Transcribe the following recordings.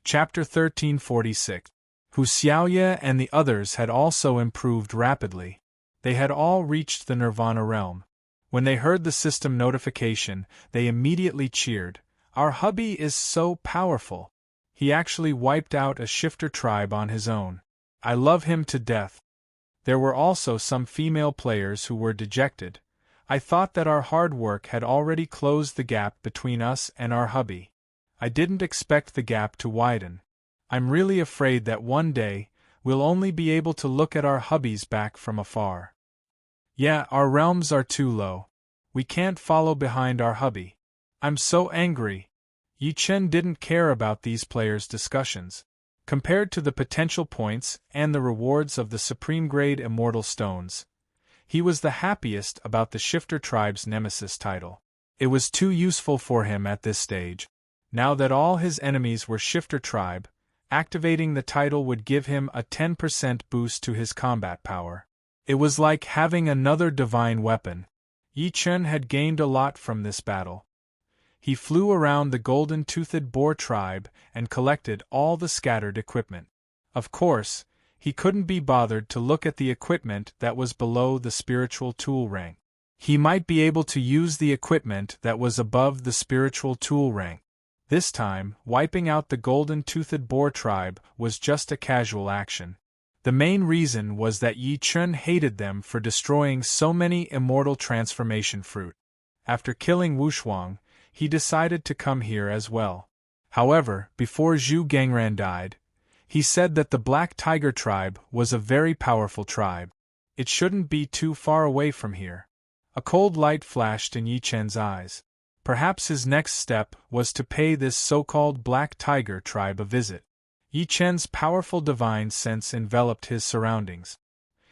Chapter 1346. Hu Xiaoye and the others had also improved rapidly. They had all reached the Nirvana realm. When they heard the system notification, they immediately cheered. Our hubby is so powerful. He actually wiped out a shifter tribe on his own. I love him to death. There were also some female players who were dejected. I thought that our hard work had already closed the gap between us and our hubby. I didn't expect the gap to widen. I'm really afraid that one day, we'll only be able to look at our hubby's back from afar. Yeah, our realms are too low. We can't follow behind our hubby. I'm so angry. Yi Chen didn't care about these players' discussions. Compared to the potential points and the rewards of the supreme-grade immortal stones, he was the happiest about the Shifter Tribe's Nemesis title. It was too useful for him at this stage. Now that all his enemies were Shifter Tribe, activating the title would give him a 10% boost to his combat power. It was like having another divine weapon. Yi Chen had gained a lot from this battle. He flew around the golden-toothed boar tribe and collected all the scattered equipment. Of course, he couldn't be bothered to look at the equipment that was below the spiritual tool rank. He might be able to use the equipment that was above the spiritual tool rank. This time, wiping out the golden-toothed boar tribe was just a casual action. The main reason was that Yi Chen hated them for destroying so many immortal transformation fruit. After killing Wushuang, he decided to come here as well. However, before Zhu Gangran died, he said that the Black Tiger tribe was a very powerful tribe. It shouldn't be too far away from here. A cold light flashed in Yi Chen's eyes. Perhaps his next step was to pay this so-called Black Tiger tribe a visit. Yi Chen's powerful divine sense enveloped his surroundings.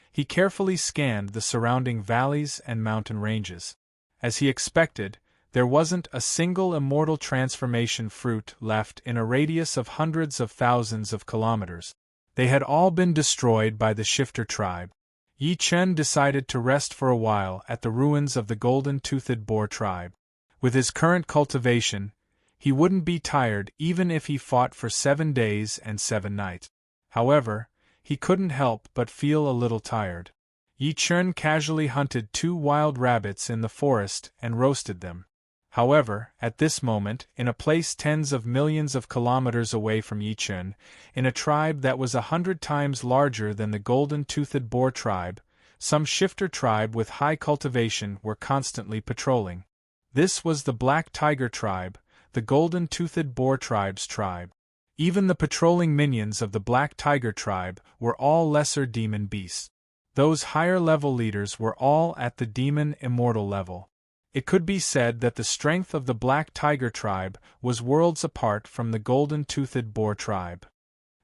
He carefully scanned the surrounding valleys and mountain ranges. As he expected, there wasn't a single immortal transformation fruit left in a radius of hundreds of thousands of kilometers. They had all been destroyed by the Shifter tribe. Yi Chen decided to rest for a while at the ruins of the golden-toothed boar tribe. With his current cultivation, he wouldn't be tired even if he fought for 7 days and 7 nights. However, he couldn't help but feel a little tired. Yi Chen casually hunted 2 wild rabbits in the forest and roasted them. However, at this moment, in a place tens of millions of kilometers away from Yi Chen, in a tribe that was 100 times larger than the golden-toothed boar tribe, some Shifter tribe with high cultivation were constantly patrolling. This was the Black Tiger tribe, the golden-toothed boar tribe's tribe. Even the patrolling minions of the Black Tiger tribe were all lesser demon beasts. Those higher-level leaders were all at the demon immortal level. It could be said that the strength of the Black Tiger tribe was worlds apart from the golden-toothed boar tribe.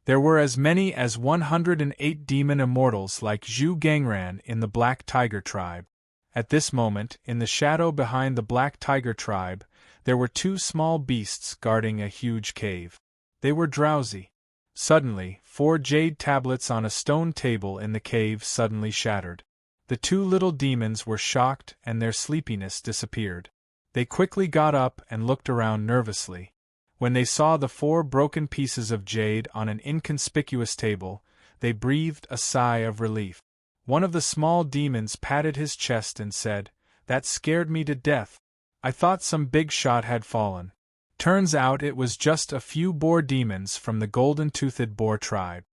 There were as many as 108 demon immortals like Zhu Gangran in the Black Tiger tribe. At this moment, in the shadow behind the Black Tiger tribe, there were 2 small beasts guarding a huge cave. They were drowsy. Suddenly, 4 jade tablets on a stone table in the cave suddenly shattered. The 2 little demons were shocked and their sleepiness disappeared. They quickly got up and looked around nervously. When they saw the 4 broken pieces of jade on an inconspicuous table, they breathed a sigh of relief. One of the small demons patted his chest and said, "That scared me to death. I thought some big shot had fallen." Turns out it was just a few boar demons from the golden-toothed boar tribe.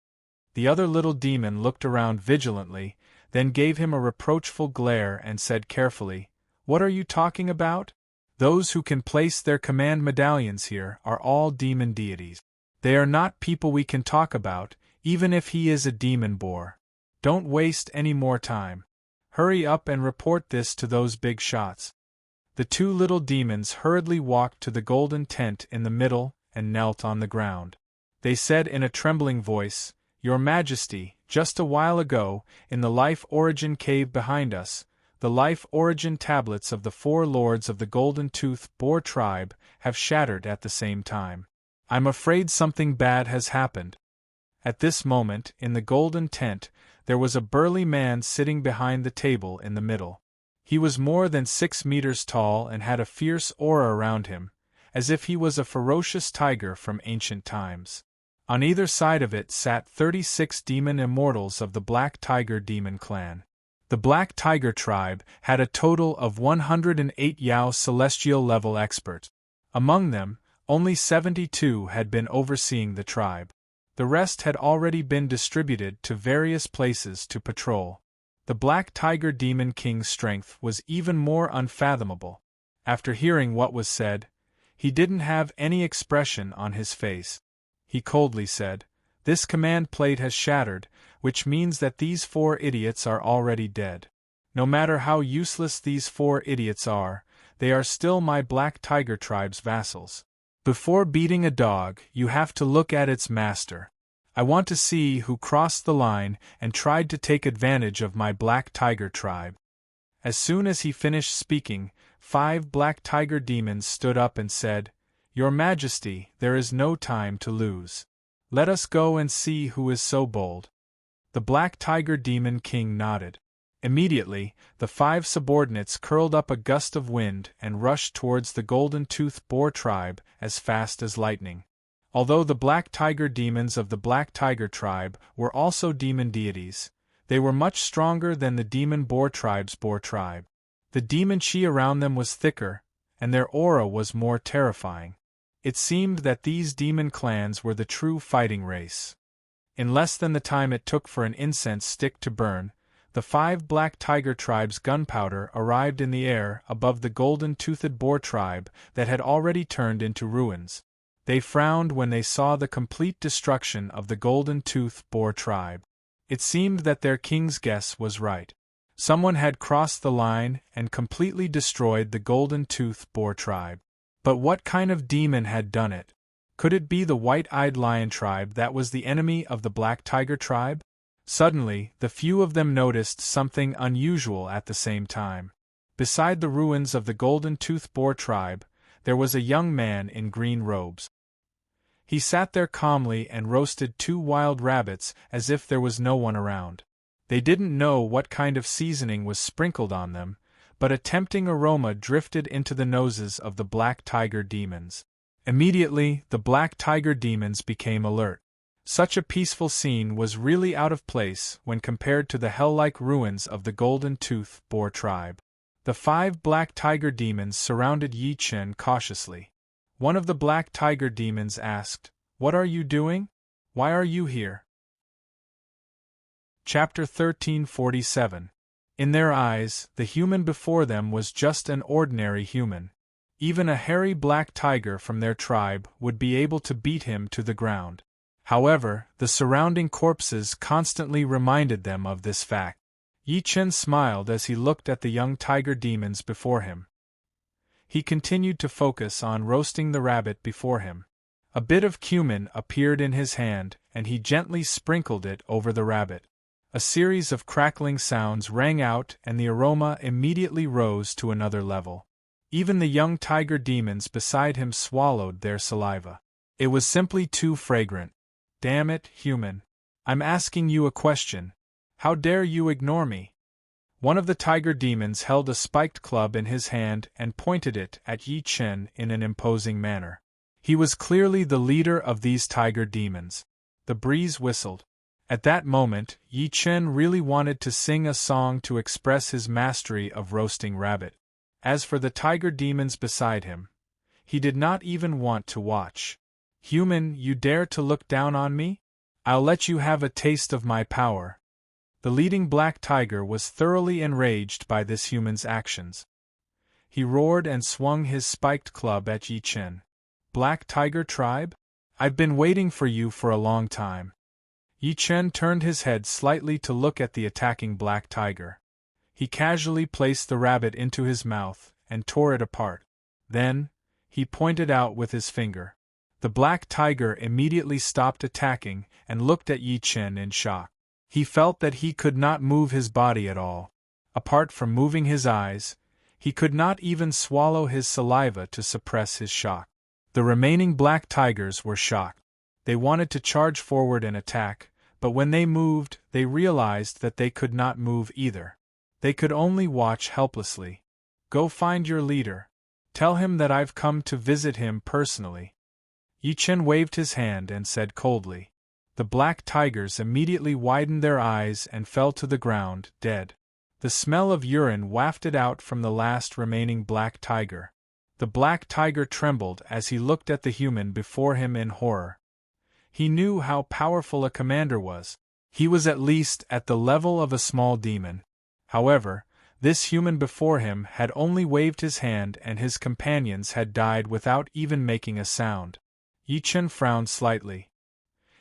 The other little demon looked around vigilantly, then gave him a reproachful glare and said carefully, "What are you talking about? Those who can place their command medallions here are all demon deities. They are not people we can talk about, even if he is a demon boar. Don't waste any more time. Hurry up and report this to those big shots." The 2 little demons hurriedly walked to the golden tent in the middle and knelt on the ground. They said in a trembling voice, "Your Majesty, just a while ago, in the Life Origin cave behind us, the Life Origin tablets of the 4 lords of the Golden-Tooth Boar tribe have shattered at the same time. I'm afraid something bad has happened." At this moment, in the golden tent, there was a burly man sitting behind the table in the middle. He was more than 6 meters tall and had a fierce aura around him, as if he was a ferocious tiger from ancient times. On either side of it sat 36 demon immortals of the Black Tiger Demon Clan. The Black Tiger tribe had a total of 108 Yao celestial level experts. Among them, only 72 had been overseeing the tribe. The rest had already been distributed to various places to patrol. The Black Tiger Demon King's strength was even more unfathomable. After hearing what was said, he didn't have any expression on his face. He coldly said, "This command plate has shattered, which means that these 4 idiots are already dead. No matter how useless these 4 idiots are, they are still my Black Tiger tribe's vassals. Before beating a dog, you have to look at its master. I want to see who crossed the line and tried to take advantage of my Black Tiger tribe." As soon as he finished speaking, 5 Black Tiger demons stood up and said, "Your Majesty, there is no time to lose. Let us go and see who is so bold." The Black Tiger Demon King nodded. Immediately, the 5 subordinates curled up a gust of wind and rushed towards the golden-toothed boar tribe as fast as lightning. Although the Black Tiger demons of the Black Tiger tribe were also demon deities, they were much stronger than the demon boar tribe's boar tribe. The demon chi around them was thicker, and their aura was more terrifying. It seemed that these demon clans were the true fighting race. In less than the time it took for an incense stick to burn, the 5 Black Tiger tribes' gunpowder arrived in the air above the golden-toothed boar tribe that had already turned into ruins. They frowned when they saw the complete destruction of the golden-toothed boar tribe. It seemed that their king's guess was right. Someone had crossed the line and completely destroyed the golden-toothed boar tribe. But what kind of demon had done it? Could it be the white-eyed lion tribe that was the enemy of the Black Tiger tribe? Suddenly, the few of them noticed something unusual at the same time. Beside the ruins of the golden-toothed boar tribe, there was a young man in green robes. He sat there calmly and roasted 2 wild rabbits as if there was no one around. They didn't know what kind of seasoning was sprinkled on them, but a tempting aroma drifted into the noses of the Black Tiger demons. Immediately, the Black Tiger demons became alert. Such a peaceful scene was really out of place when compared to the hell-like ruins of the golden-toothed boar tribe. The 5 Black Tiger demons surrounded Yi Chen cautiously. One of the Black Tiger demons asked, "What are you doing? Why are you here?" Chapter 1347. In their eyes, the human before them was just an ordinary human. Even a hairy black tiger from their tribe would be able to beat him to the ground. However, the surrounding corpses constantly reminded them of this fact. Yi Chen smiled as he looked at the young tiger demons before him. He continued to focus on roasting the rabbit before him. A bit of cumin appeared in his hand, and he gently sprinkled it over the rabbit. A series of crackling sounds rang out, and the aroma immediately rose to another level. Even the young tiger demons beside him swallowed their saliva. It was simply too fragrant. "Damn it, human. I'm asking you a question. How dare you ignore me?" One of the tiger demons held a spiked club in his hand and pointed it at Yi Chen in an imposing manner. He was clearly the leader of these tiger demons. The breeze whistled. At that moment, Yi Chen really wanted to sing a song to express his mastery of roasting rabbit. As for the tiger demons beside him, he did not even want to watch. "Human, you dare to look down on me? I'll let you have a taste of my power." The leading black tiger was thoroughly enraged by this human's actions. He roared and swung his spiked club at Yi Chen. "Black Tiger Tribe? I've been waiting for you for a long time." Yi Chen turned his head slightly to look at the attacking black tiger. He casually placed the rabbit into his mouth and tore it apart. Then, he pointed out with his finger. The black tiger immediately stopped attacking and looked at Yi Chen in shock. He felt that he could not move his body at all. Apart from moving his eyes, he could not even swallow his saliva to suppress his shock. The remaining black tigers were shocked. They wanted to charge forward and attack, but when they moved, they realized that they could not move either. They could only watch helplessly. "Go find your leader. Tell him that I've come to visit him personally." Yi Chen waved his hand and said coldly. The black tigers immediately widened their eyes and fell to the ground, dead. The smell of urine wafted out from the last remaining black tiger. The black tiger trembled as he looked at the human before him in horror. He knew how powerful a commander was. He was at least at the level of a small demon. However, this human before him had only waved his hand and his companions had died without even making a sound. Yi Chen frowned slightly.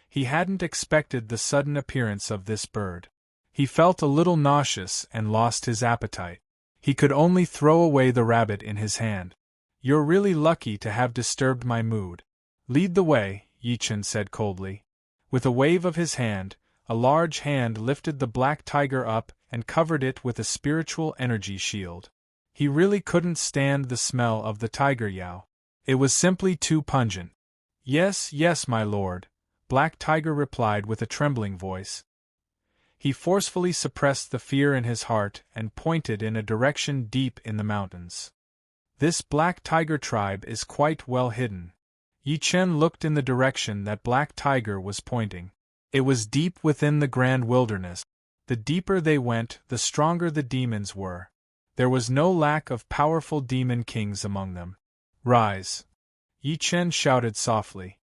He hadn't expected the sudden appearance of this bird. He felt a little nauseous and lost his appetite. He could only throw away the rabbit in his hand. You're really lucky to have disturbed my mood. Lead the way, Yi Chen said coldly. With a wave of his hand, a large hand lifted the black tiger up and covered it with a spiritual energy shield. He really couldn't stand the smell of the tiger yow. It was simply too pungent. Yes, yes, my lord, Black Tiger replied with a trembling voice. He forcefully suppressed the fear in his heart and pointed in a direction deep in the mountains. This Black Tiger tribe is quite well hidden. Yi Chen looked in the direction that Black Tiger was pointing. It was deep within the grand wilderness. The deeper they went, the stronger the demons were. There was no lack of powerful demon kings among them. Rise! Yi Chen shouted softly.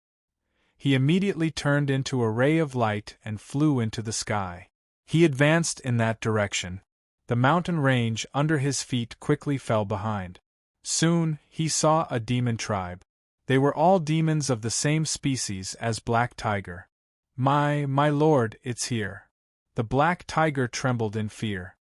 He immediately turned into a ray of light and flew into the sky. He advanced in that direction. The mountain range under his feet quickly fell behind. Soon, he saw a demon tribe. They were all demons of the same species as Black Tiger. My lord, it's here. The Black Tiger trembled in fear.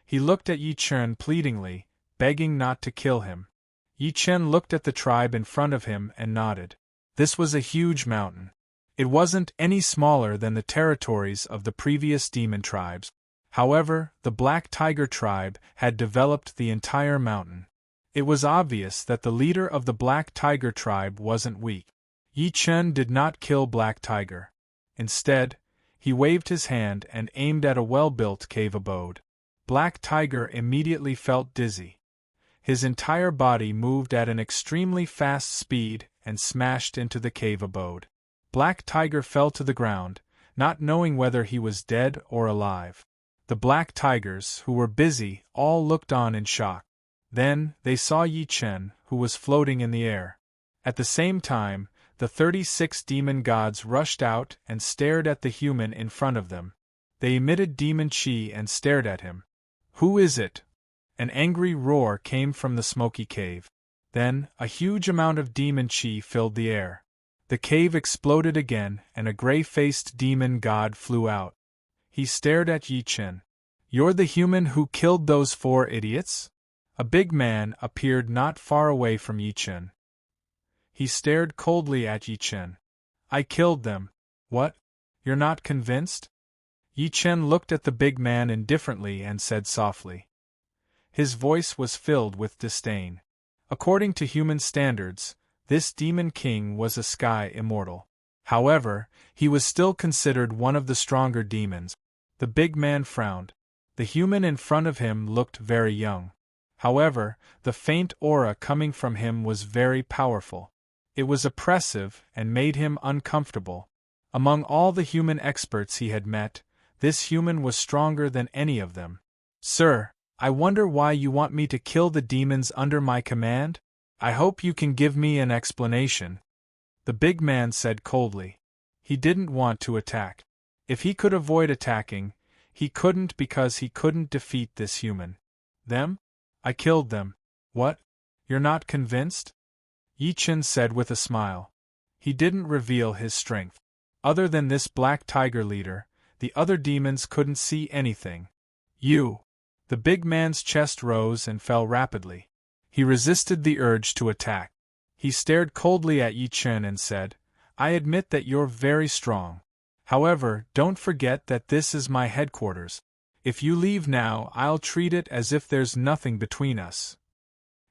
He looked at Yi Chen pleadingly, begging not to kill him. Yi Chen looked at the tribe in front of him and nodded. This was a huge mountain. It wasn't any smaller than the territories of the previous demon tribes. However, the Black Tiger tribe had developed the entire mountain. It was obvious that the leader of the Black Tiger tribe wasn't weak. Yi Chen did not kill Black Tiger. Instead, he waved his hand and aimed at a well-built cave abode. Black Tiger immediately felt dizzy. His entire body moved at an extremely fast speed and smashed into the cave abode. Black Tiger fell to the ground, not knowing whether he was dead or alive. The Black Tigers, who were busy, all looked on in shock. Then, they saw Yi Chen, who was floating in the air. At the same time, the 36 demon gods rushed out and stared at the human in front of them. They emitted demon chi and stared at him. Who is it? An angry roar came from the smoky cave. Then, a huge amount of demon chi filled the air. The cave exploded again, and a gray-faced demon god flew out. He stared at Yi Chen. You're the human who killed those 4 idiots? A big man appeared not far away from Yi Chen. He stared coldly at Yi Chen. I killed them. What? You're not convinced? Yi Chen looked at the big man indifferently and said softly. His voice was filled with disdain. According to human standards, this demon king was a sky immortal. However, he was still considered one of the stronger demons. The big man frowned. The human in front of him looked very young. However, the faint aura coming from him was very powerful. It was oppressive and made him uncomfortable. Among all the human experts he had met, this human was stronger than any of them. Sir, I wonder why you want me to kill the demons under my command? I hope you can give me an explanation. The big man said coldly. He didn't want to attack. If he could avoid attacking, he couldn't because he couldn't defeat this human. Them? I killed them. What? You're not convinced? Yi Chen said with a smile. He didn't reveal his strength. Other than this Black Tiger leader, the other demons couldn't see anything. You! The big man's chest rose and fell rapidly. He resisted the urge to attack. He stared coldly at Yi Chen and said, I admit that you're very strong. However, don't forget that this is my headquarters. If you leave now, I'll treat it as if there's nothing between us.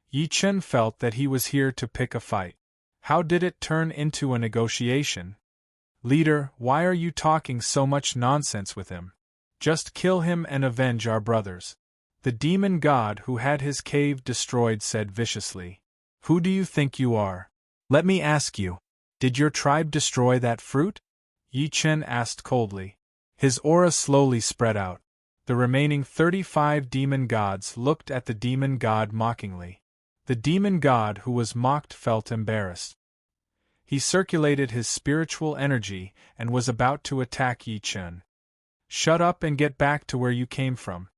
Yi Chen felt that he was here to pick a fight. How did it turn into a negotiation? Leader, why are you talking so much nonsense with him? Just kill him and avenge our brothers. The demon god who had his cave destroyed said viciously. Who do you think you are? Let me ask you. Did your tribe destroy that fruit? Yi Chen asked coldly. His aura slowly spread out. The remaining 35 demon gods looked at the demon god mockingly. The demon god who was mocked felt embarrassed. He circulated his spiritual energy and was about to attack Yi Chen. Shut up and get back to where you came from.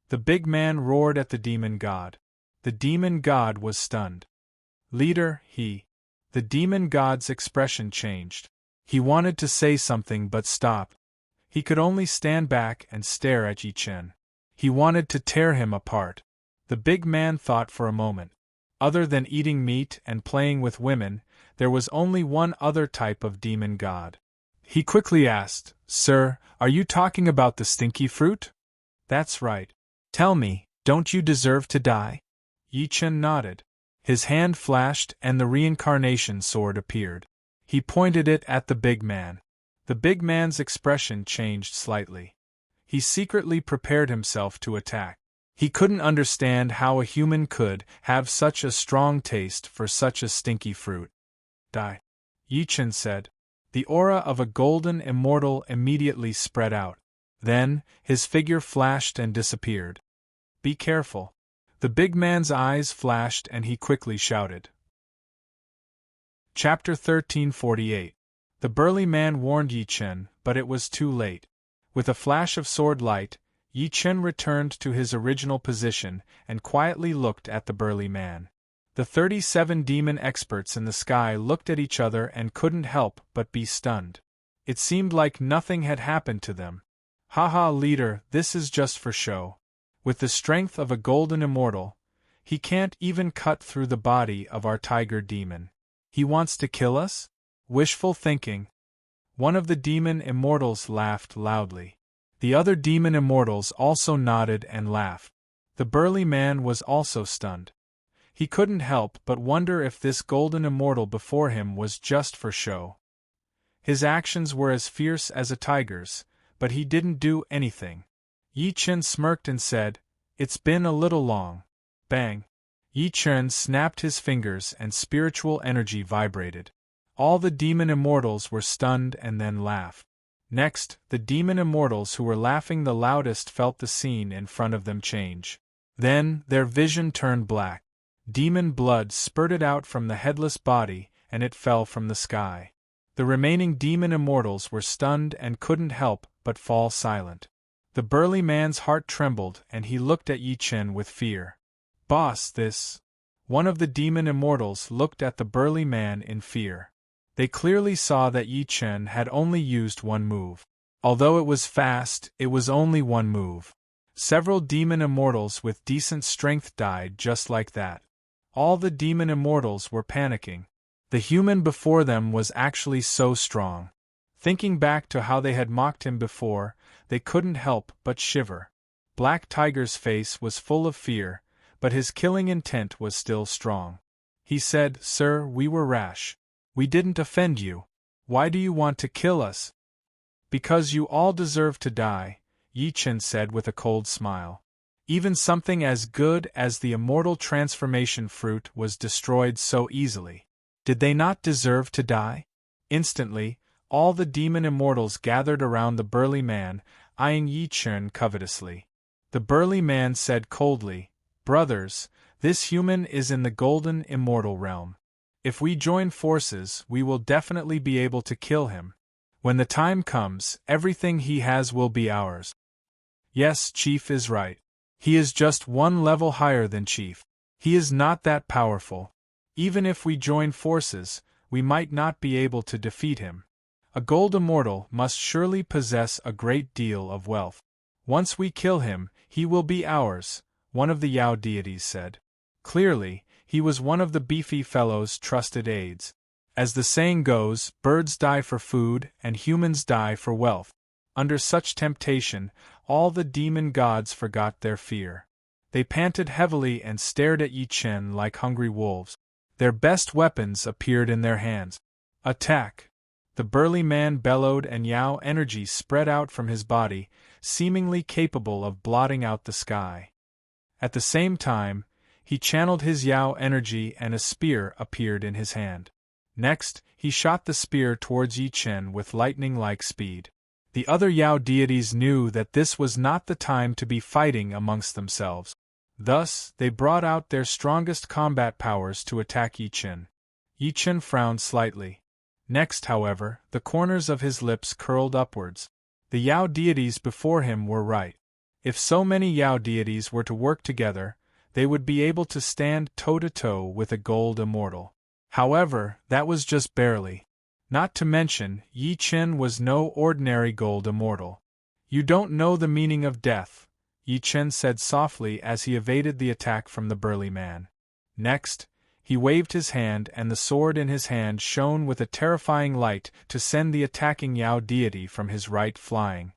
The big man roared at the demon god. The demon god was stunned. Leader, The demon god's expression changed. He wanted to say something but stopped. He could only stand back and stare at Yi Chen. He wanted to tear him apart. The big man thought for a moment. Other than eating meat and playing with women, there was only one other type of demon god. He quickly asked, Sir, are you talking about the stinky fruit? That's right. Tell me, don't you deserve to die? Yi Chen nodded. His hand flashed and the reincarnation sword appeared. He pointed it at the big man. The big man's expression changed slightly. He secretly prepared himself to attack. He couldn't understand how a human could have such a strong taste for such a stinky fruit. Die. Yi Chen said. The aura of a golden immortal immediately spread out. Then, his figure flashed and disappeared. Be careful. The big man's eyes flashed and he quickly shouted. Chapter 1348. The burly man warned Yi Chen, but it was too late. With a flash of sword light, Yi Chen returned to his original position and quietly looked at the burly man. The 37 demon experts in the sky looked at each other and couldn't help but be stunned. It seemed like nothing had happened to them. Haha, leader, this is just for show. With the strength of a golden immortal, he can't even cut through the body of our tiger demon. He wants to kill us? Wishful thinking. One of the demon immortals laughed loudly. The other demon immortals also nodded and laughed. The burly man was also stunned. He couldn't help but wonder if this golden immortal before him was just for show. His actions were as fierce as a tiger's, but he didn't do anything. Yi Chen smirked and said, It's been a little long. Bang! Yi Chen snapped his fingers and spiritual energy vibrated. All the demon immortals were stunned and then laughed. Next, the demon immortals who were laughing the loudest felt the scene in front of them change. Then, their vision turned black. Demon blood spurted out from the headless body, and it fell from the sky. The remaining demon immortals were stunned and couldn't help but fall silent. The burly man's heart trembled and he looked at Yi Chen with fear. Boss, this. One of the demon immortals looked at the burly man in fear. They clearly saw that Yi Chen had only used one move. Although it was fast, it was only one move. Several demon immortals with decent strength died just like that. All the demon immortals were panicking. The human before them was actually so strong. Thinking back to how they had mocked him before, they couldn't help but shiver. Black Tiger's face was full of fear, but his killing intent was still strong. He said, Sir, we were rash. We didn't offend you. Why do you want to kill us? Because you all deserve to die, Yi Chen said with a cold smile. Even something as good as the immortal transformation fruit was destroyed so easily. Did they not deserve to die? Instantly, all the demon immortals gathered around the burly man, eyeing Yi Chen covetously. The burly man said coldly, Brothers, this human is in the golden immortal realm. If we join forces, we will definitely be able to kill him. When the time comes, everything he has will be ours. Yes, Chief is right. He is just one level higher than Chief. He is not that powerful. Even if we join forces, we might not be able to defeat him. A gold immortal must surely possess a great deal of wealth. Once we kill him, he will be ours, one of the Yao deities said. Clearly, he was one of the beefy fellow's trusted aides. As the saying goes, birds die for food and humans die for wealth. Under such temptation, all the demon gods forgot their fear. They panted heavily and stared at Yi Chen like hungry wolves. Their best weapons appeared in their hands. Attack! The burly man bellowed and Yao energy spread out from his body, seemingly capable of blotting out the sky. At the same time, he channeled his Yao energy and a spear appeared in his hand. Next, he shot the spear towards Yi Chen with lightning-like speed. The other Yao deities knew that this was not the time to be fighting amongst themselves. Thus, they brought out their strongest combat powers to attack Yi Chen. Yi Chen frowned slightly. Next, however, the corners of his lips curled upwards. The Yao deities before him were right. If so many Yao deities were to work together, they would be able to stand toe-to-toe with a gold immortal. However, that was just barely. Not to mention, Yi Chen was no ordinary gold immortal. "You don't know the meaning of death," Yi Chen said softly as he evaded the attack from the burly man. Next, he waved his hand and the sword in his hand shone with a terrifying light to send the attacking Yao deity from his right flying.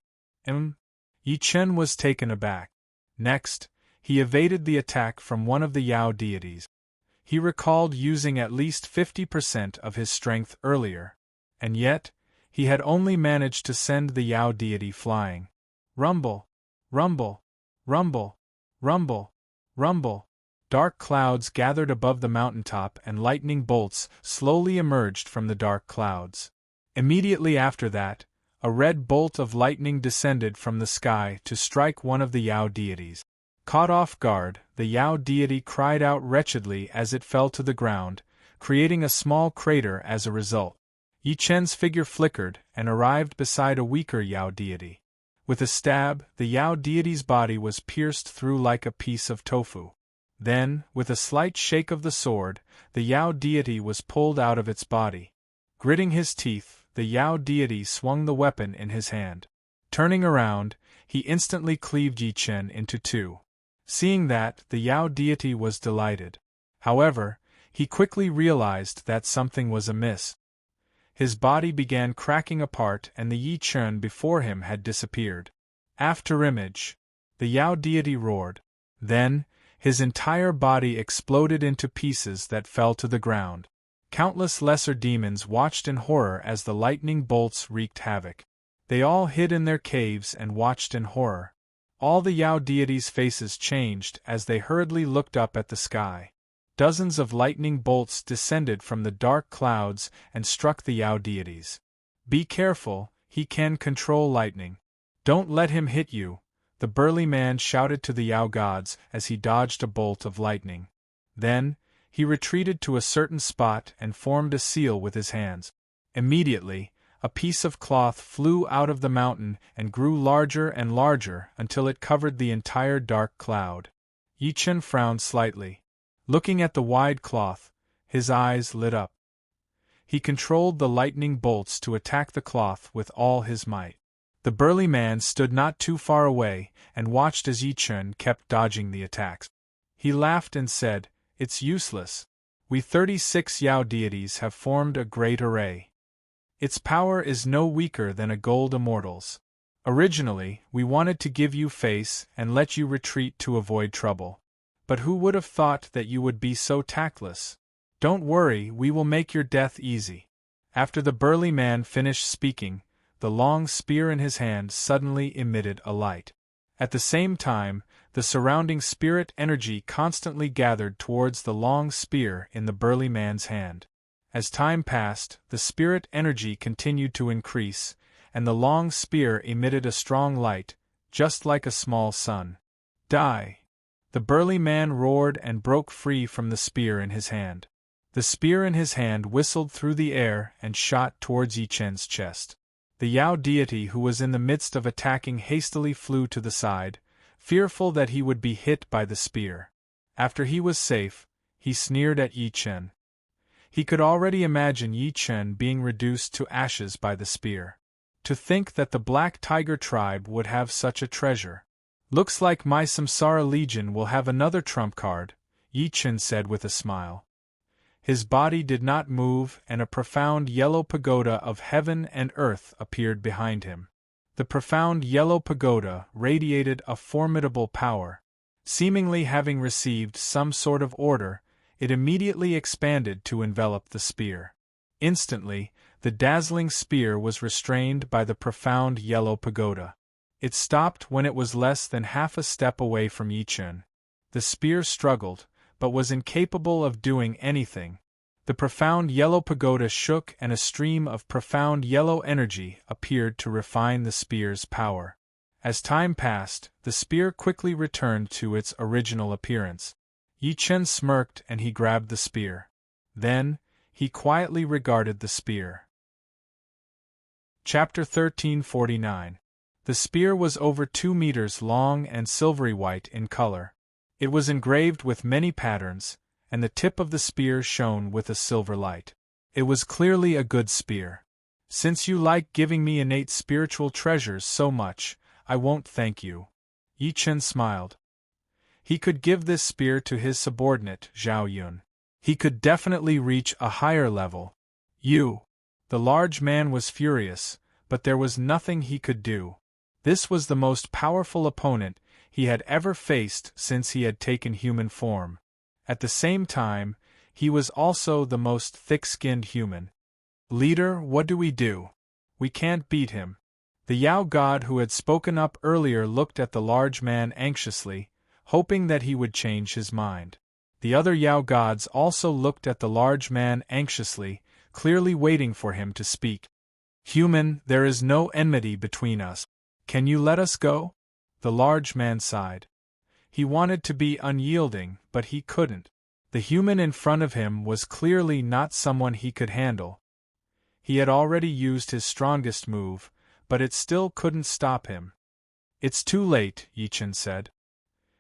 Yi Chen was taken aback. Next, he evaded the attack from one of the Yao deities. He recalled using at least 50% of his strength earlier. And yet, he had only managed to send the Yao deity flying. Rumble! Rumble! Rumble! Rumble! Rumble! Dark clouds gathered above the mountaintop and lightning bolts slowly emerged from the dark clouds. Immediately after that, a red bolt of lightning descended from the sky to strike one of the Yao deities. Caught off guard, the Yao deity cried out wretchedly as it fell to the ground, creating a small crater as a result. Yi Chen's figure flickered and arrived beside a weaker Yao deity. With a stab, the Yao deity's body was pierced through like a piece of tofu. Then, with a slight shake of the sword, the Yao deity was pulled out of its body. Gritting his teeth, the Yao deity swung the weapon in his hand. Turning around, he instantly cleaved Yi Chen into two. Seeing that, the Yao deity was delighted. However, he quickly realized that something was amiss. His body began cracking apart and the Yi Chen before him had disappeared. After image, the Yao deity roared. Then, his entire body exploded into pieces that fell to the ground. Countless lesser demons watched in horror as the lightning bolts wreaked havoc. They all hid in their caves and watched in horror. All the Yao deities' faces changed as they hurriedly looked up at the sky. Dozens of lightning bolts descended from the dark clouds and struck the Yao deities. "Be careful, he can control lightning. Don't let him hit you," the burly man shouted to the Yao gods as he dodged a bolt of lightning. Then, he retreated to a certain spot and formed a seal with his hands. Immediately, a piece of cloth flew out of the mountain and grew larger and larger until it covered the entire dark cloud. Yi Chen frowned slightly. Looking at the wide cloth, his eyes lit up. He controlled the lightning bolts to attack the cloth with all his might. The burly man stood not too far away and watched as Yi Chen kept dodging the attacks. He laughed and said, "It's useless. We 36 Yao deities have formed a great array. Its power is no weaker than a gold immortal's. Originally, we wanted to give you face and let you retreat to avoid trouble. But who would have thought that you would be so tactless? Don't worry, we will make your death easy." After the burly man finished speaking, the long spear in his hand suddenly emitted a light. At the same time, the surrounding spirit energy constantly gathered towards the long spear in the burly man's hand. As time passed, the spirit energy continued to increase, and the long spear emitted a strong light, just like a small sun. "Die!" The burly man roared and broke free from the spear in his hand. The spear in his hand whistled through the air and shot towards Yi Chen's chest. The Yao deity who was in the midst of attacking hastily flew to the side, fearful that he would be hit by the spear. After he was safe, he sneered at Yi Chen. He could already imagine Yi Chen being reduced to ashes by the spear. To think that the Black Tiger tribe would have such a treasure. "Looks like my Samsara Legion will have another trump card," Yi Chen said with a smile. His body did not move and a profound yellow pagoda of heaven and earth appeared behind him. The profound yellow pagoda radiated a formidable power. Seemingly having received some sort of order, it immediately expanded to envelop the spear. Instantly, the dazzling spear was restrained by the profound yellow pagoda. It stopped when it was less than half a step away from Yi Chen. The spear struggled, but was incapable of doing anything. The profound yellow pagoda shook and a stream of profound yellow energy appeared to refine the spear's power. As time passed, the spear quickly returned to its original appearance. Yi Chen smirked and he grabbed the spear. Then, he quietly regarded the spear. Chapter 1349. The spear was over 2 meters long and silvery white in color. It was engraved with many patterns, and the tip of the spear shone with a silver light. It was clearly a good spear. Since you like giving me innate spiritual treasures so much, I won't thank you. Yi Chen smiled. He could give this spear to his subordinate, Zhao Yun. He could definitely reach a higher level. You! The large man was furious, but there was nothing he could do. This was the most powerful opponent he had ever faced since he had taken human form. At the same time, he was also the most thick-skinned human. Leader, what do? We can't beat him. The Yao god who had spoken up earlier looked at the large man anxiously, hoping that he would change his mind. The other Yao gods also looked at the large man anxiously, clearly waiting for him to speak. Human, there is no enmity between us. Can you let us go? The large man sighed. He wanted to be unyielding, but he couldn't. The human in front of him was clearly not someone he could handle. He had already used his strongest move, but it still couldn't stop him. It's too late, Yi Chen said.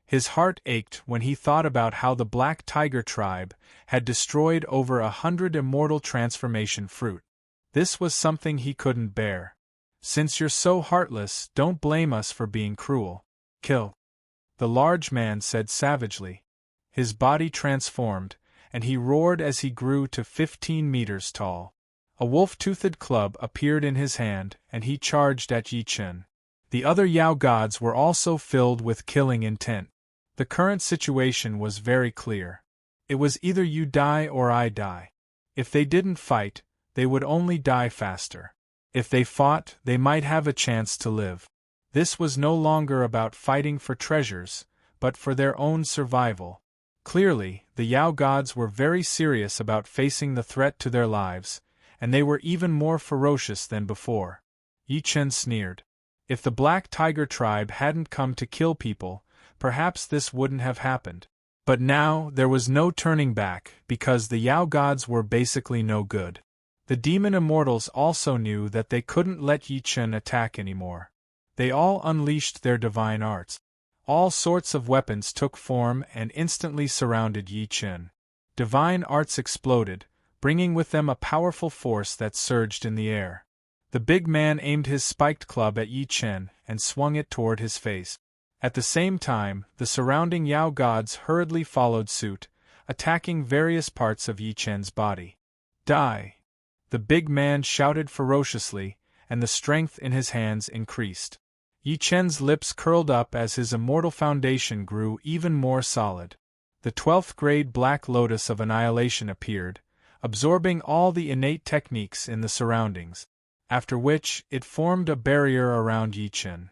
His heart ached when he thought about how the Black Tiger tribe had destroyed over 100 immortal transformation fruit. This was something he couldn't bear. Since you're so heartless, don't blame us for being cruel. Kill. The large man said savagely. His body transformed, and he roared as he grew to 15 meters tall. A wolf-toothed club appeared in his hand, and he charged at Yi Chen. The other Yao gods were also filled with killing intent. The current situation was very clear. It was either you die or I die. If they didn't fight, they would only die faster. If they fought, they might have a chance to live. This was no longer about fighting for treasures, but for their own survival. Clearly, the Yao gods were very serious about facing the threat to their lives, and they were even more ferocious than before. Yi Chen sneered. If the Black Tiger tribe hadn't come to kill people, perhaps this wouldn't have happened. But now, there was no turning back, because the Yao gods were basically no good. The demon immortals also knew that they couldn't let Yi Chen attack anymore. They all unleashed their divine arts. All sorts of weapons took form and instantly surrounded Yi Chen. Divine arts exploded, bringing with them a powerful force that surged in the air. The big man aimed his spiked club at Yi Chen and swung it toward his face. At the same time, the surrounding Yao gods hurriedly followed suit, attacking various parts of Yi Chen's body. Die! The big man shouted ferociously, and the strength in his hands increased. Yi Chen's lips curled up as his immortal foundation grew even more solid. The 12th grade Black Lotus of Annihilation appeared, absorbing all the innate techniques in the surroundings, after which it formed a barrier around Yi Chen.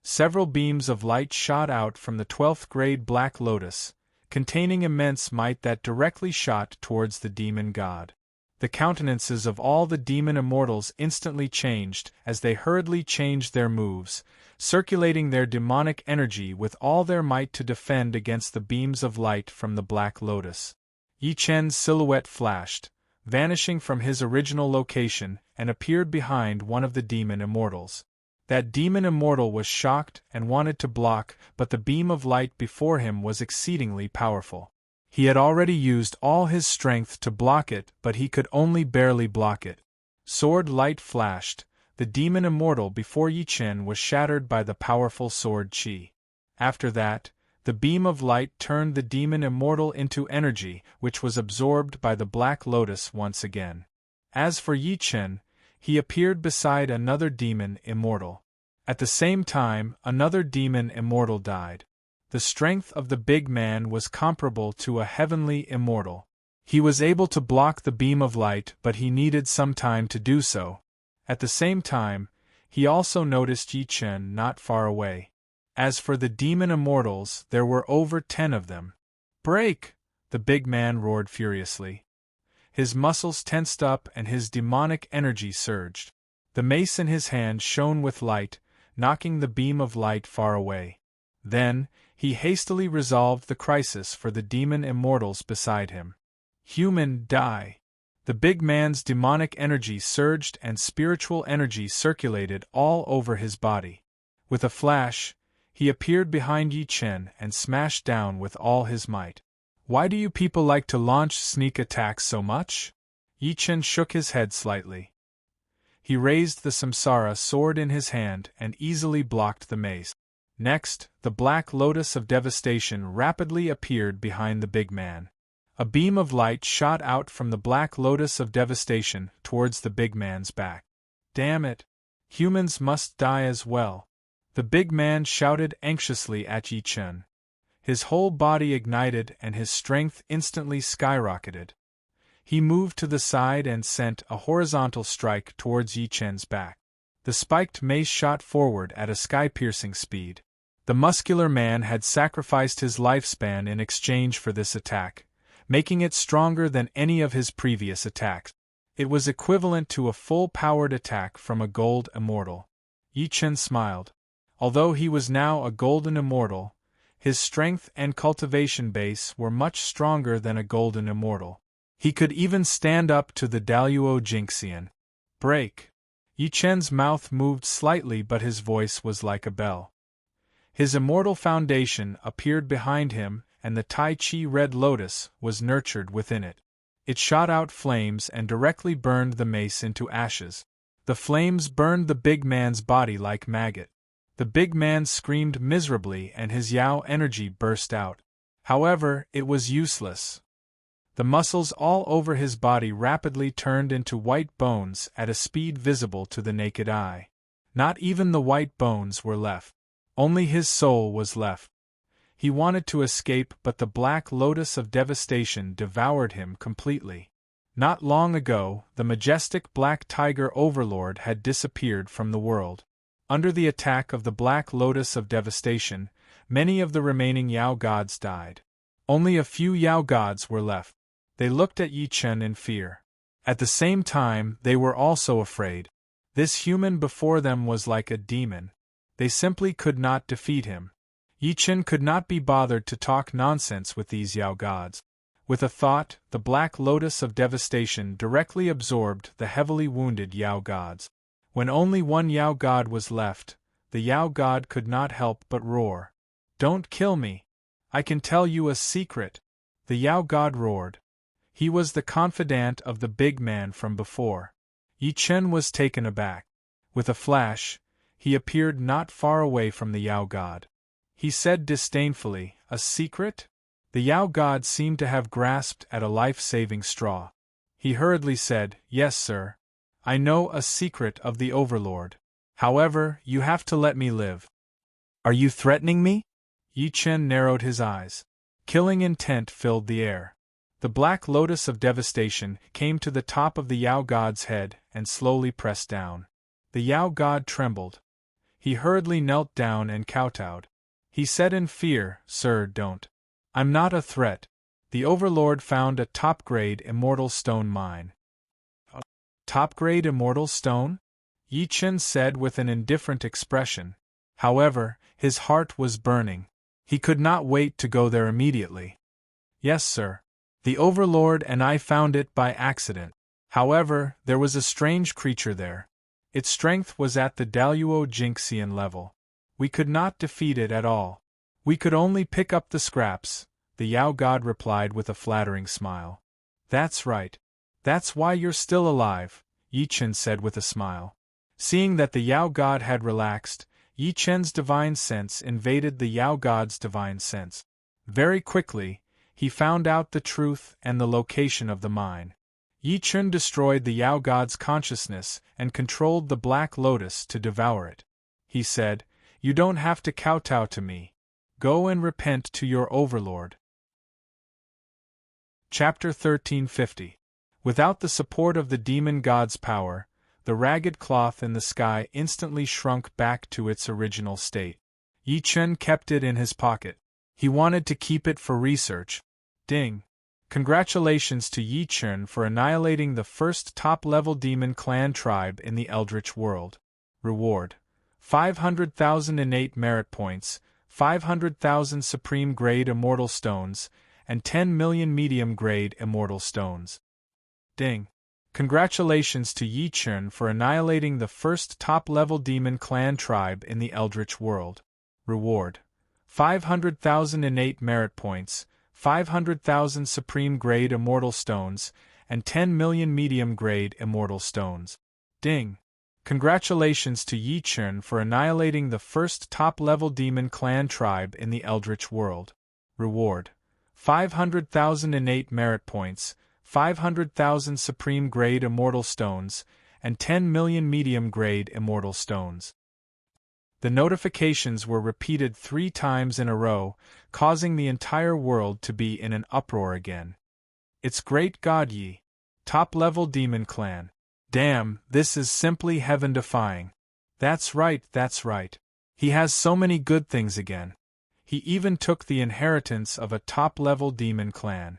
Several beams of light shot out from the 12th grade Black Lotus, containing immense might that directly shot towards the demon god. The countenances of all the demon immortals instantly changed as they hurriedly changed their moves, circulating their demonic energy with all their might to defend against the beams of light from the Black Lotus. Yi Chen's silhouette flashed, vanishing from his original location, and appeared behind one of the demon immortals. That demon immortal was shocked and wanted to block, but the beam of light before him was exceedingly powerful. He had already used all his strength to block it, but he could only barely block it. Sword light flashed. The demon immortal before Yi Chen was shattered by the powerful sword chi. After that, the beam of light turned the demon immortal into energy, which was absorbed by the Black Lotus once again. As for Yi Chen, he appeared beside another demon immortal. At the same time, another demon immortal died. The strength of the big man was comparable to a heavenly immortal. He was able to block the beam of light, but he needed some time to do so. At the same time, he also noticed Yi Chen not far away. As for the demon immortals, there were over 10 of them. "Break!" the big man roared furiously. His muscles tensed up and his demonic energy surged. The mace in his hand shone with light, knocking the beam of light far away. Then, he hastily resolved the crisis for the demon immortals beside him. Human, die! The big man's demonic energy surged and spiritual energy circulated all over his body. With a flash, he appeared behind Yi Chen and smashed down with all his might. Why do you people like to launch sneak attacks so much? Yi Chen shook his head slightly. He raised the samsara sword in his hand and easily blocked the mace. Next, the black lotus of devastation rapidly appeared behind the big man. A beam of light shot out from the black lotus of devastation towards the big man's back. Damn it! Humans must die as well. The big man shouted anxiously at Yi Chen. His whole body ignited and his strength instantly skyrocketed. He moved to the side and sent a horizontal strike towards Yi Chen's back. The spiked mace shot forward at a sky-piercing speed. The muscular man had sacrificed his lifespan in exchange for this attack, making it stronger than any of his previous attacks. It was equivalent to a full-powered attack from a gold immortal. Yi Chen smiled. Although he was now a golden immortal, his strength and cultivation base were much stronger than a golden immortal. He could even stand up to the Daluo Jinxian. Break! Yi Chen's mouth moved slightly, but his voice was like a bell. His immortal foundation appeared behind him, and the Tai Chi Red Lotus was nurtured within it. It shot out flames and directly burned the mace into ashes. The flames burned the big man's body like maggot. The big man screamed miserably and his Yao energy burst out. However, it was useless. The muscles all over his body rapidly turned into white bones at a speed visible to the naked eye. Not even the white bones were left. Only his soul was left. He wanted to escape, but the black lotus of devastation devoured him completely. Not long ago, the majestic black tiger overlord had disappeared from the world. Under the attack of the black lotus of devastation, many of the remaining Yao gods died. Only a few Yao gods were left. They looked at Yi Chen in fear. At the same time, they were also afraid. This human before them was like a demon. They simply could not defeat him. Yi Chen could not be bothered to talk nonsense with these Yao gods. With a thought, the black lotus of devastation directly absorbed the heavily wounded Yao gods. When only one Yao god was left, the Yao god could not help but roar. "Don't kill me! I can tell you a secret!" The Yao god roared. He was the confidant of the big man from before. Yi Chen was taken aback. With a flash, he appeared not far away from the Yao god. He said disdainfully, "A secret?" The Yao god seemed to have grasped at a life-saving straw. He hurriedly said, "Yes, sir. I know a secret of the Overlord. However, you have to let me live." "Are you threatening me?" Yi Chen narrowed his eyes. Killing intent filled the air. The black lotus of devastation came to the top of the Yao god's head and slowly pressed down. The Yao god trembled. He hurriedly knelt down and kowtowed. He said in fear, "Sir, don't. I'm not a threat." The Overlord found a top-grade immortal stone mine. "A top-grade immortal stone?" Yi Chen said with an indifferent expression. However, his heart was burning. He could not wait to go there immediately. "Yes, sir. The Overlord and I found it by accident. However, there was a strange creature there. Its strength was at the Daluo Jinxian level. We could not defeat it at all. We could only pick up the scraps," the Yao god replied with a flattering smile. "That's right. That's why you're still alive," Yi Chen said with a smile. Seeing that the Yao god had relaxed, Yi Chen's divine sense invaded the Yao god's divine sense. Very quickly, he found out the truth and the location of the mine. Yi Chen destroyed the Yao god's consciousness and controlled the black lotus to devour it. He said, "You don't have to kowtow to me. Go and repent to your Overlord." Chapter 1350. Without the support of the demon god's power, the ragged cloth in the sky instantly shrunk back to its original state. Yi Chen kept it in his pocket. He wanted to keep it for research. Ding! Congratulations to Yi Chen for annihilating the first top-level demon clan tribe in the Eldritch world. Reward: 500,000 innate merit points, 500,000 supreme-grade immortal stones, and 10 million medium-grade immortal stones. Ding! Congratulations to Yi Chen for annihilating the first top-level demon clan tribe in the Eldritch world. Reward: 500,000 innate merit points, 500,000 supreme-grade immortal stones, and 10 million medium-grade immortal stones. Ding! Congratulations to Yi Chen for annihilating the first top-level demon clan tribe in the Eldritch world. Reward: 500,000 innate merit points, 500,000 supreme-grade immortal stones, and 10 million medium-grade immortal stones. The notifications were repeated 3 times in a row, causing the entire world to be in an uproar again. It's great God Yi! Top-level demon clan. Damn, this is simply heaven-defying. That's right, that's right. He has so many good things again. He even took the inheritance of a top-level demon clan.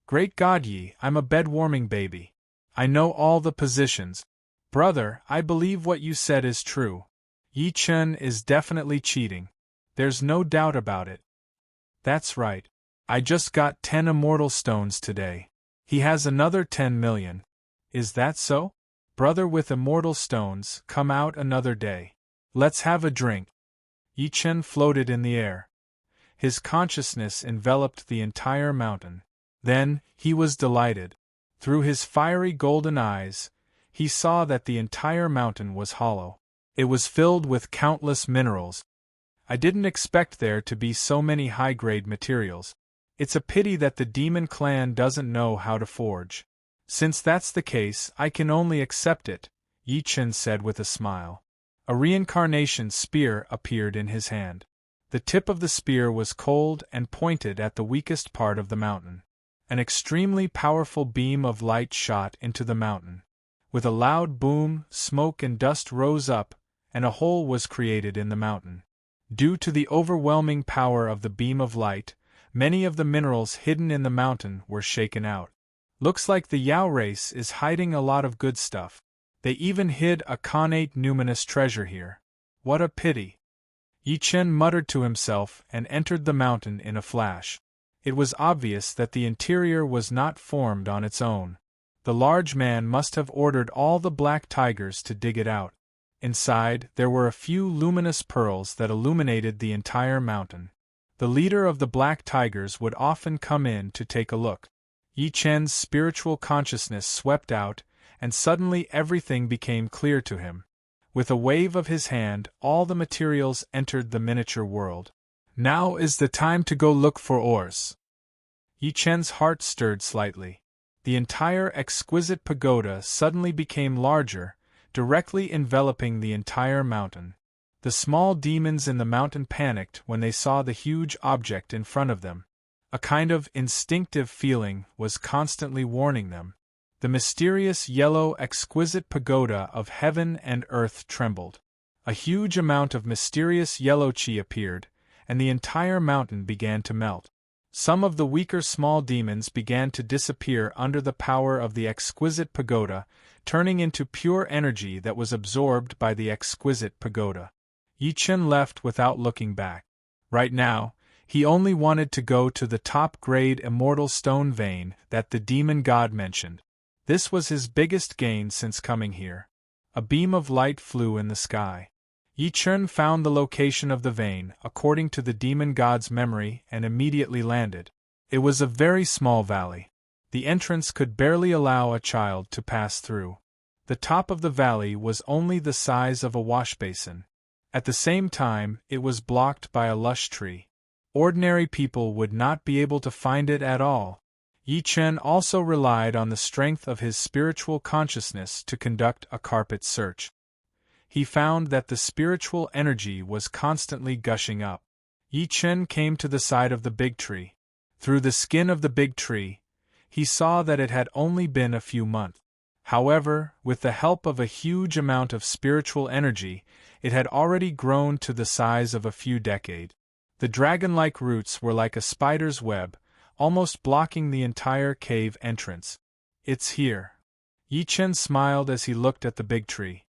Great God Yi, I'm a bed-warming baby. I know all the positions. Brother, I believe what you said is true. Yi Chen is definitely cheating. There's no doubt about it. That's right. I just got 10 immortal stones today. He has another 10 million. Is that so? Brother with immortal stones, come out another day. Let's have a drink. Yi Chen floated in the air. His consciousness enveloped the entire mountain. Then, he was delighted. Through his fiery golden eyes, he saw that the entire mountain was hollow. It was filled with countless minerals. I didn't expect there to be so many high-grade materials. It's a pity that the demon clan doesn't know how to forge. Since that's the case, I can only accept it, Yi Chen said with a smile. A reincarnation spear appeared in his hand. The tip of the spear was cold and pointed at the weakest part of the mountain. An extremely powerful beam of light shot into the mountain. With a loud boom, smoke and dust rose up, and a hole was created in the mountain. Due to the overwhelming power of the beam of light, many of the minerals hidden in the mountain were shaken out. Looks like the Yao race is hiding a lot of good stuff. They even hid a connate numinous treasure here. What a pity. Yi Chen muttered to himself and entered the mountain in a flash. It was obvious that the interior was not formed on its own. The large man must have ordered all the black tigers to dig it out. Inside, there were a few luminous pearls that illuminated the entire mountain. The leader of the black tigers would often come in to take a look. Yi Chen's spiritual consciousness swept out, and suddenly everything became clear to him. With a wave of his hand, all the materials entered the miniature world. Now is the time to go look for ores. Yi Chen's heart stirred slightly. The entire exquisite pagoda suddenly became larger, directly enveloping the entire mountain. The small demons in the mountain panicked when they saw the huge object in front of them. A kind of instinctive feeling was constantly warning them. The mysterious yellow exquisite pagoda of heaven and earth trembled. A huge amount of mysterious yellow chi appeared, and the entire mountain began to melt. Some of the weaker small demons began to disappear under the power of the exquisite pagoda, turning into pure energy that was absorbed by the exquisite pagoda. Yi Chen left without looking back. Right now, he only wanted to go to the top-grade immortal stone vein that the demon god mentioned. This was his biggest gain since coming here. A beam of light flew in the sky. Yi Chen found the location of the vein according to the demon god's memory and immediately landed. It was a very small valley. The entrance could barely allow a child to pass through. The top of the valley was only the size of a washbasin. At the same time, it was blocked by a lush tree. Ordinary people would not be able to find it at all. Yi Chen also relied on the strength of his spiritual consciousness to conduct a carpet search. He found that the spiritual energy was constantly gushing up. Yi Chen came to the side of the big tree. Through the skin of the big tree, he saw that it had only been a few months. However, with the help of a huge amount of spiritual energy, it had already grown to the size of a few decades. The dragon-like roots were like a spider's web, almost blocking the entire cave entrance. "It's here." Yi Chen smiled as he looked at the big tree.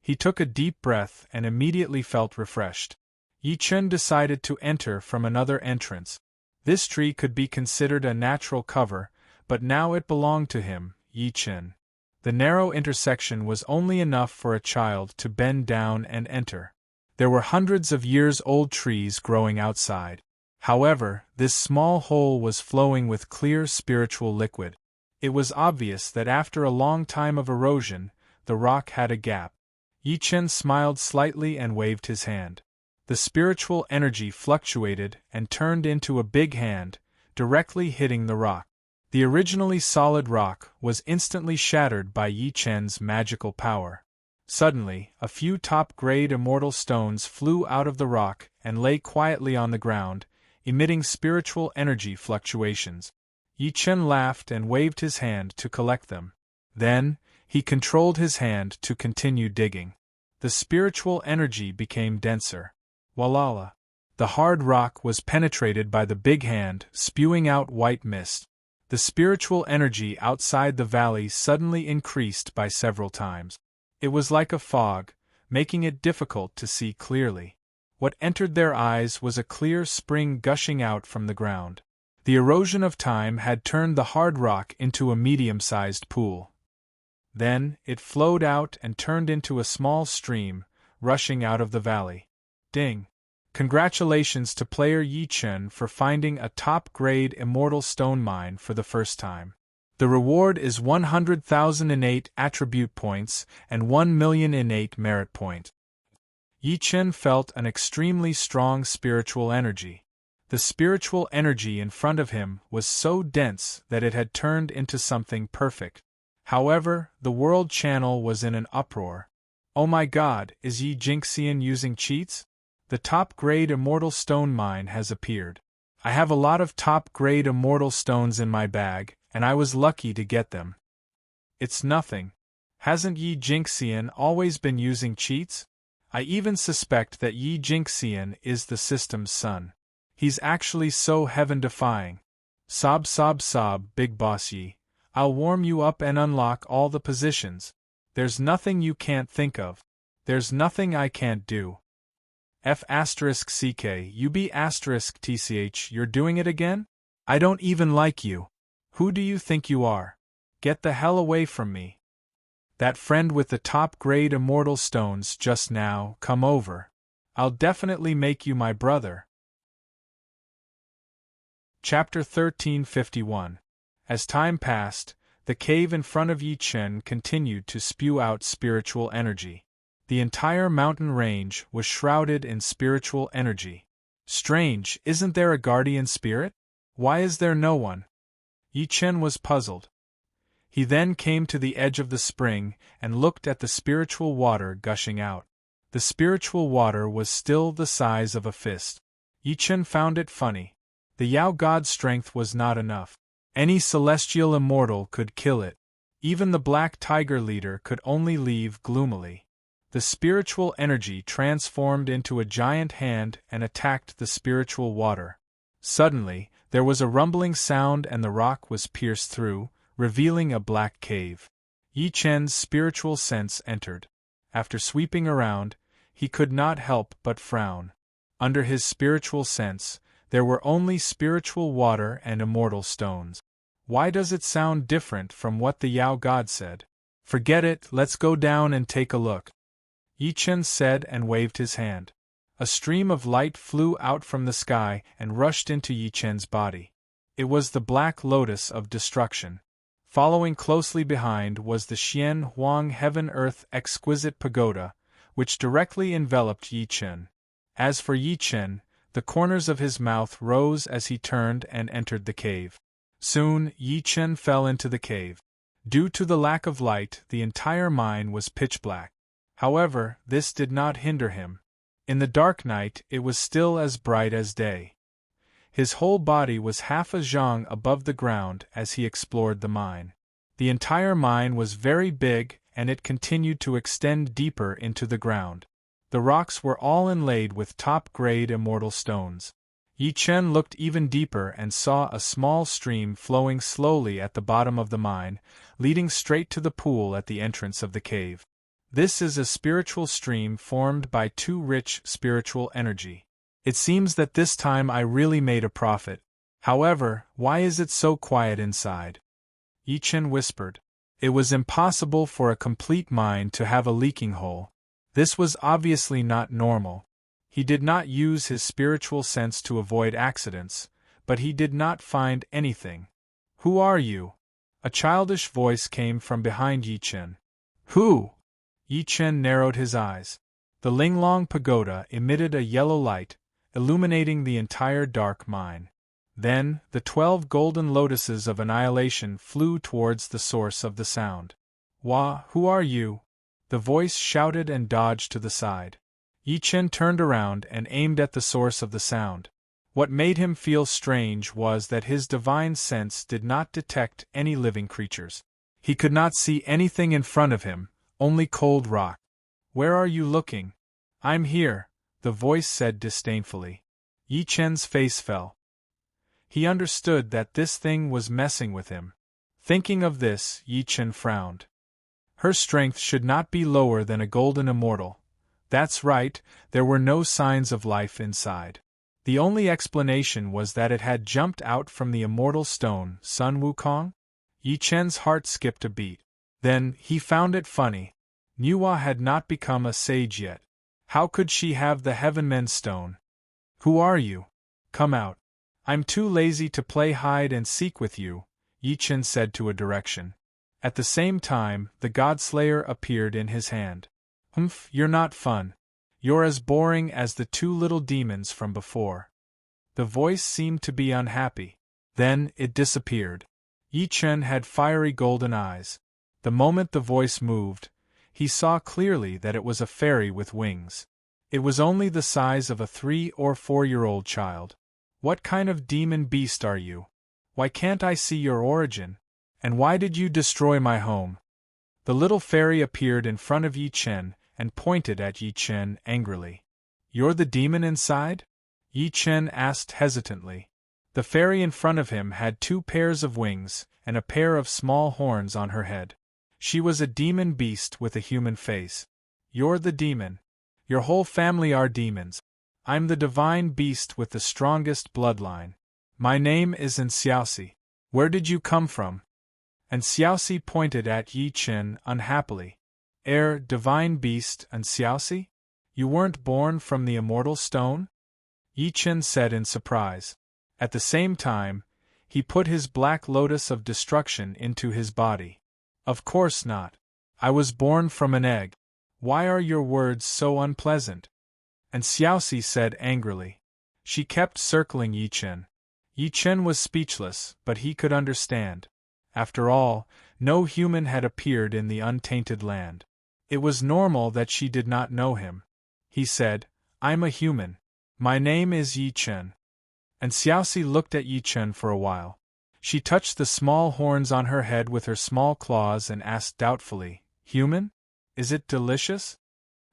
He took a deep breath and immediately felt refreshed. Yi Chen decided to enter from another entrance. This tree could be considered a natural cover, but now it belonged to him, Yi Chen. The narrow intersection was only enough for a child to bend down and enter. There were hundreds of years-old trees growing outside. However, this small hole was flowing with clear spiritual liquid. It was obvious that after a long time of erosion, the rock had a gap. Yi Chen smiled slightly and waved his hand. The spiritual energy fluctuated and turned into a big hand, directly hitting the rock. The originally solid rock was instantly shattered by Yi Chen's magical power. Suddenly, a few top-grade immortal stones flew out of the rock and lay quietly on the ground, emitting spiritual energy fluctuations. Yi Chen laughed and waved his hand to collect them. Then, he controlled his hand to continue digging. The spiritual energy became denser. Walala! The hard rock was penetrated by the big hand, spewing out white mist. The spiritual energy outside the valley suddenly increased by several times. It was like a fog, making it difficult to see clearly. What entered their eyes was a clear spring gushing out from the ground. The erosion of time had turned the hard rock into a medium-sized pool. Then, it flowed out and turned into a small stream, rushing out of the valley. Ding! Congratulations to player Yi Chen for finding a top-grade immortal stone mine for the first time. The reward is 100,000 innate attribute points and 1 million innate merit point. Yi Chen felt an extremely strong spiritual energy. The spiritual energy in front of him was so dense that it had turned into something perfect. However, the world channel was in an uproar. Oh my god, is Yi Jinxian using cheats? The top-grade immortal stone mine has appeared. I have a lot of top-grade immortal stones in my bag, and I was lucky to get them. It's nothing. Hasn't Yi Jinxian always been using cheats? I even suspect that Yi Jinxian is the system's son. He's actually so heaven-defying. Sob sob sob, Big Boss Yi. I'll warm you up and unlock all the positions. There's nothing you can't think of. There's nothing I can't do. F*CK, you're doing it again? I don't even like you. Who do you think you are? Get the hell away from me. That friend with the top-grade immortal stones just now, come over. I'll definitely make you my brother. Chapter 1351. As time passed, the cave in front of Yi Chen continued to spew out spiritual energy. The entire mountain range was shrouded in spiritual energy. Strange, isn't there a guardian spirit? Why is there no one? Yi Chen was puzzled. He then came to the edge of the spring and looked at the spiritual water gushing out. The spiritual water was still the size of a fist. Yi Chen found it funny. The Yao God's strength was not enough. Any celestial immortal could kill it. Even the Black Tiger leader could only leave gloomily. The spiritual energy transformed into a giant hand and attacked the spiritual water. Suddenly, there was a rumbling sound and the rock was pierced through, revealing a black cave. Yi Chen's spiritual sense entered. After sweeping around, he could not help but frown. Under his spiritual sense, there were only spiritual water and immortal stones. Why does it sound different from what the Yao God said? Forget it, let's go down and take a look. Yi Chen said and waved his hand. A stream of light flew out from the sky and rushed into Yi Chen's body. It was the Black Lotus of Destruction. Following closely behind was the Xian Huang Heaven-Earth Exquisite Pagoda, which directly enveloped Yi Chen. As for Yi Chen, the corners of his mouth rose as he turned and entered the cave. Soon, Yi Chen fell into the cave. Due to the lack of light, the entire mine was pitch black. However, this did not hinder him. In the dark night, it was still as bright as day. His whole body was half a zhang above the ground as he explored the mine. The entire mine was very big, and it continued to extend deeper into the ground. The rocks were all inlaid with top-grade immortal stones. Yi Chen looked even deeper and saw a small stream flowing slowly at the bottom of the mine, leading straight to the pool at the entrance of the cave. This is a spiritual stream formed by two rich spiritual energy. It seems that this time I really made a profit. However, why is it so quiet inside? Yi Chen whispered. It was impossible for a complete mine to have a leaking hole. This was obviously not normal. He did not use his spiritual sense to avoid accidents, but he did not find anything. Who are you? A childish voice came from behind Yi Chen. Who? Yi Chen narrowed his eyes. The Linglong Pagoda emitted a yellow light, illuminating the entire dark mine. Then, the 12 golden lotuses of annihilation flew towards the source of the sound. Who are you? The voice shouted and dodged to the side. Yi Chen turned around and aimed at the source of the sound. What made him feel strange was that his divine sense did not detect any living creatures. He could not see anything in front of him, only cold rock. Where are you looking? I'm here, the voice said disdainfully. Yi Chen's face fell. He understood that this thing was messing with him. Thinking of this, Yi Chen frowned. Her strength should not be lower than a golden immortal. That's right, there were no signs of life inside. The only explanation was that it had jumped out from the immortal stone, Sun Wukong? Yi Chen's heart skipped a beat. Then, he found it funny. Nuwa had not become a sage yet. How could she have the Heavenmen's stone? Who are you? Come out. I'm too lazy to play hide and seek with you, Yi Chen said to a direction. At the same time, the Godslayer appeared in his hand. You're not fun. You're as boring as the two little demons from before. The voice seemed to be unhappy. Then, it disappeared. Yi Chen had fiery golden eyes. The moment the voice moved, he saw clearly that it was a fairy with wings. It was only the size of a 3- or 4-year-old child. What kind of demon beast are you? Why can't I see your origin? And why did you destroy my home? The little fairy appeared in front of Yi Chen and pointed at Yi Chen angrily. You're the demon inside? Yi Chen asked hesitantly. The fairy in front of him had 2 pairs of wings and a pair of small horns on her head. She was a demon beast with a human face. You're the demon. Your whole family are demons. I'm the divine beast with the strongest bloodline. My name is Xiaoxi. Where did you come from? And Xiaoxi pointed at Yi Chen unhappily. Divine beast Xiaoxi? You weren't born from the immortal stone? Yi Chen said in surprise. At the same time, he put his black lotus of destruction into his body. Of course not. I was born from an egg. Why are your words so unpleasant? And Xiaoxi said angrily. She kept circling Yi Chen. Yi Chen was speechless, but he could understand. After all, no human had appeared in the untainted land. It was normal that she did not know him. He said, I'm a human. My name is Yi Chen. And Xiaoxi looked at Yi Chen for a while. She touched the small horns on her head with her small claws and asked doubtfully, Human? Is it delicious?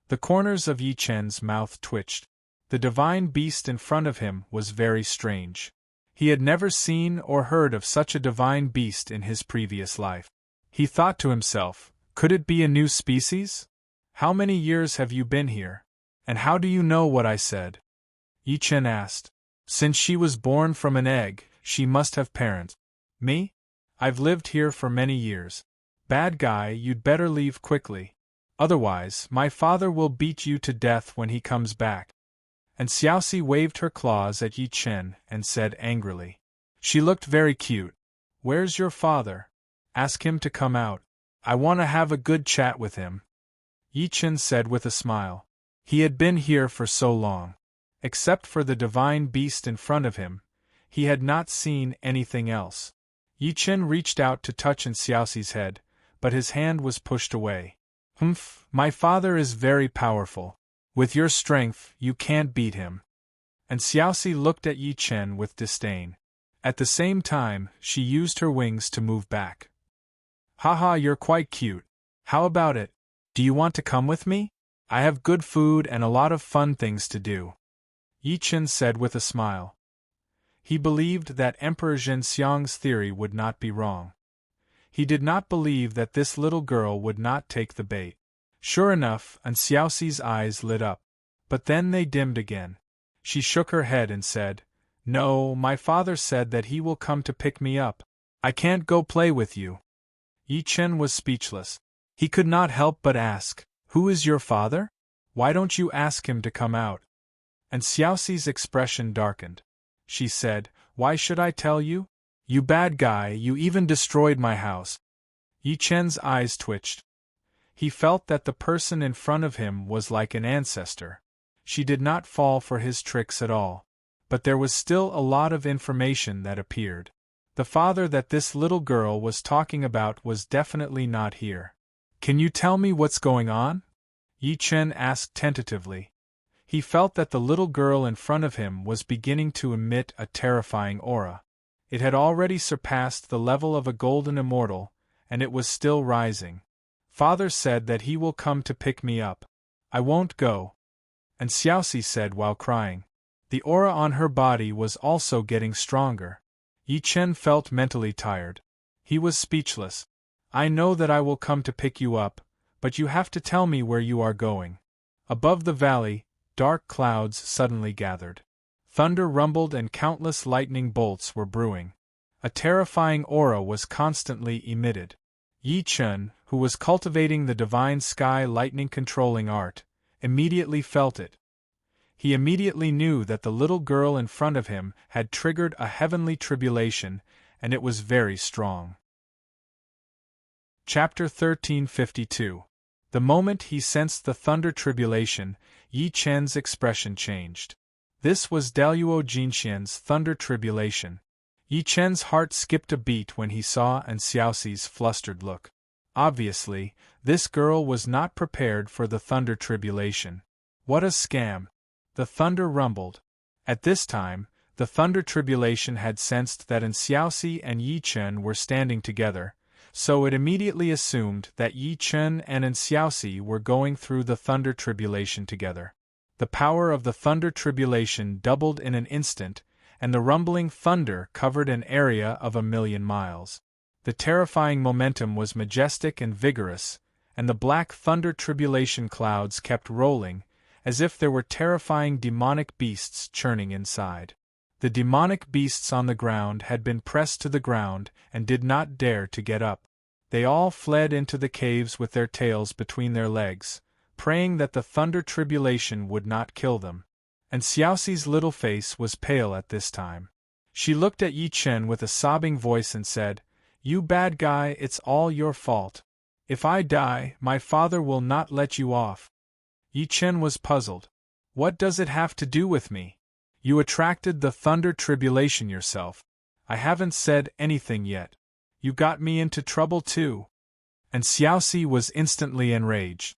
The corners of Yi Chen's mouth twitched. The divine beast in front of him was very strange. He had never seen or heard of such a divine beast in his previous life. He thought to himself, could it be a new species? How many years have you been here? And how do you know what I said? Yi Chen asked. Since she was born from an egg, she must have parents. Me? I've lived here for many years. Bad guy, you'd better leave quickly. Otherwise, my father will beat you to death when he comes back. And Xiaoxi waved her claws at Yi Chen and said angrily. She looked very cute. Where's your father? Ask him to come out. I want to have a good chat with him. Yi Chen said with a smile. He had been here for so long. Except for the divine beast in front of him, he had not seen anything else. Yi Chen reached out to touch Xiaoxi's head, but his hand was pushed away. My father is very powerful. With your strength, you can't beat him. And Xiaoxi looked at Yi Chen with disdain. At the same time, she used her wings to move back. Haha, you're quite cute. How about it? Do you want to come with me? I have good food and a lot of fun things to do. Yi Chen said with a smile. He believed that Emperor Zhenxiang's theory would not be wrong. He did not believe that this little girl would not take the bait. Sure enough, An Xiaoxi's eyes lit up. But then they dimmed again. She shook her head and said, "No, my father said that he will come to pick me up. I can't go play with you." Yi Chen was speechless. He could not help but ask, "Who is your father? Why don't you ask him to come out?" And Xiaoxi's expression darkened. She said, "Why should I tell you? You bad guy, you even destroyed my house." Yi Chen's eyes twitched. He felt that the person in front of him was like an ancestor. She did not fall for his tricks at all. But there was still a lot of information that appeared. The father that this little girl was talking about was definitely not here. "Can you tell me what's going on?" Yi Chen asked tentatively. He felt that the little girl in front of him was beginning to emit a terrifying aura. It had already surpassed the level of a golden immortal, and it was still rising. "Father said that he will come to pick me up. I won't go." And Xiaoxi said while crying. The aura on her body was also getting stronger. Yi Chen felt mentally tired. He was speechless. "I know that I will come to pick you up, but you have to tell me where you are going." Above the valley, dark clouds suddenly gathered. Thunder rumbled and countless lightning bolts were brewing. A terrifying aura was constantly emitted. Yi Chen, who was cultivating the divine sky lightning controlling art, immediately felt it. He immediately knew that the little girl in front of him had triggered a heavenly tribulation, and it was very strong. Chapter 1352. The moment he sensed the thunder tribulation, Yi Chen's expression changed. This was Daluo Jinxian's thunder tribulation. Yi Chen's heart skipped a beat when he saw An Xiaoxi's flustered look. Obviously, this girl was not prepared for the thunder tribulation. What a scam! The thunder rumbled. At this time, the thunder tribulation had sensed that An Xiaoxi and Yi Chen were standing together, so it immediately assumed that Yi Chen and An Xiaoxi were going through the thunder tribulation together. The power of the thunder tribulation doubled in an instant, and the rumbling thunder covered an area of 1,000,000 miles. The terrifying momentum was majestic and vigorous, and the black thunder tribulation clouds kept rolling, as if there were terrifying demonic beasts churning inside. The demonic beasts on the ground had been pressed to the ground and did not dare to get up. They all fled into the caves with their tails between their legs, praying that the thunder tribulation would not kill them. And Xiaoxi's little face was pale at this time. She looked at Yi Chen with a sobbing voice and said, "You bad guy, it's all your fault. If I die, my father will not let you off." Yi Chen was puzzled. "What does it have to do with me? You attracted the thunder tribulation yourself. I haven't said anything yet. You got me into trouble too." And Xiaoxi was instantly enraged.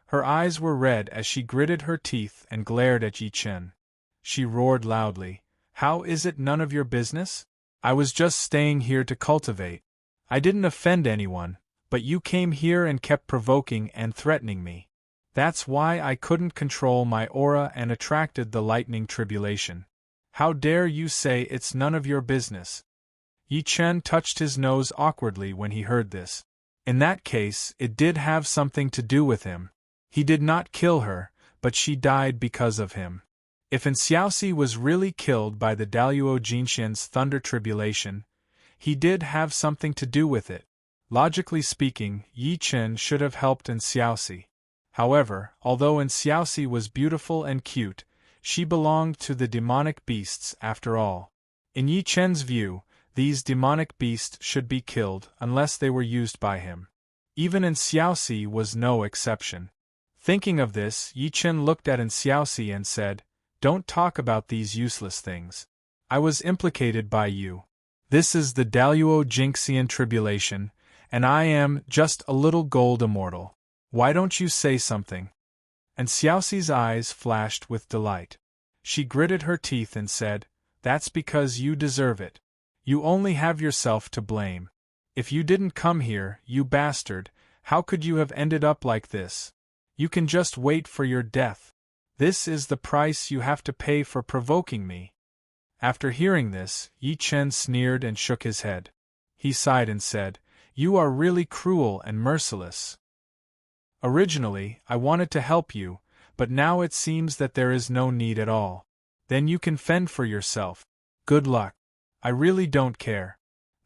Her eyes were red as she gritted her teeth and glared at Yi Chen. She roared loudly, "How is it none of your business? I was just staying here to cultivate. I didn't offend anyone, but you came here and kept provoking and threatening me. That's why I couldn't control my aura and attracted the lightning tribulation. How dare you say it's none of your business?" Yi Chen touched his nose awkwardly when he heard this. In that case, it did have something to do with him. He did not kill her, but she died because of him. If An Xiaoxi was really killed by the Daluo Jinxian's thunder tribulation, he did have something to do with it. Logically speaking, Yi Chen should have helped An Xiaoxi. However, although An Xiaoxi was beautiful and cute, she belonged to the demonic beasts after all. In Yi Chen's view, these demonic beasts should be killed unless they were used by him. Even An Xiaoxi was no exception. Thinking of this, Yi Chen looked at An Xiaoxi and said, "Don't talk about these useless things. I was implicated by you. This is the Daluo Jinxian tribulation, and I am just a little gold immortal. Why don't you say something?" And Xiaoxi's eyes flashed with delight. She gritted her teeth and said, "That's because you deserve it. You only have yourself to blame. If you didn't come here, you bastard, how could you have ended up like this? You can just wait for your death. This is the price you have to pay for provoking me." After hearing this, Yi Chen sneered and shook his head. He sighed and said, "You are really cruel and merciless. Originally, I wanted to help you, but now it seems that there is no need at all. Then you can fend for yourself. Good luck. I really don't care."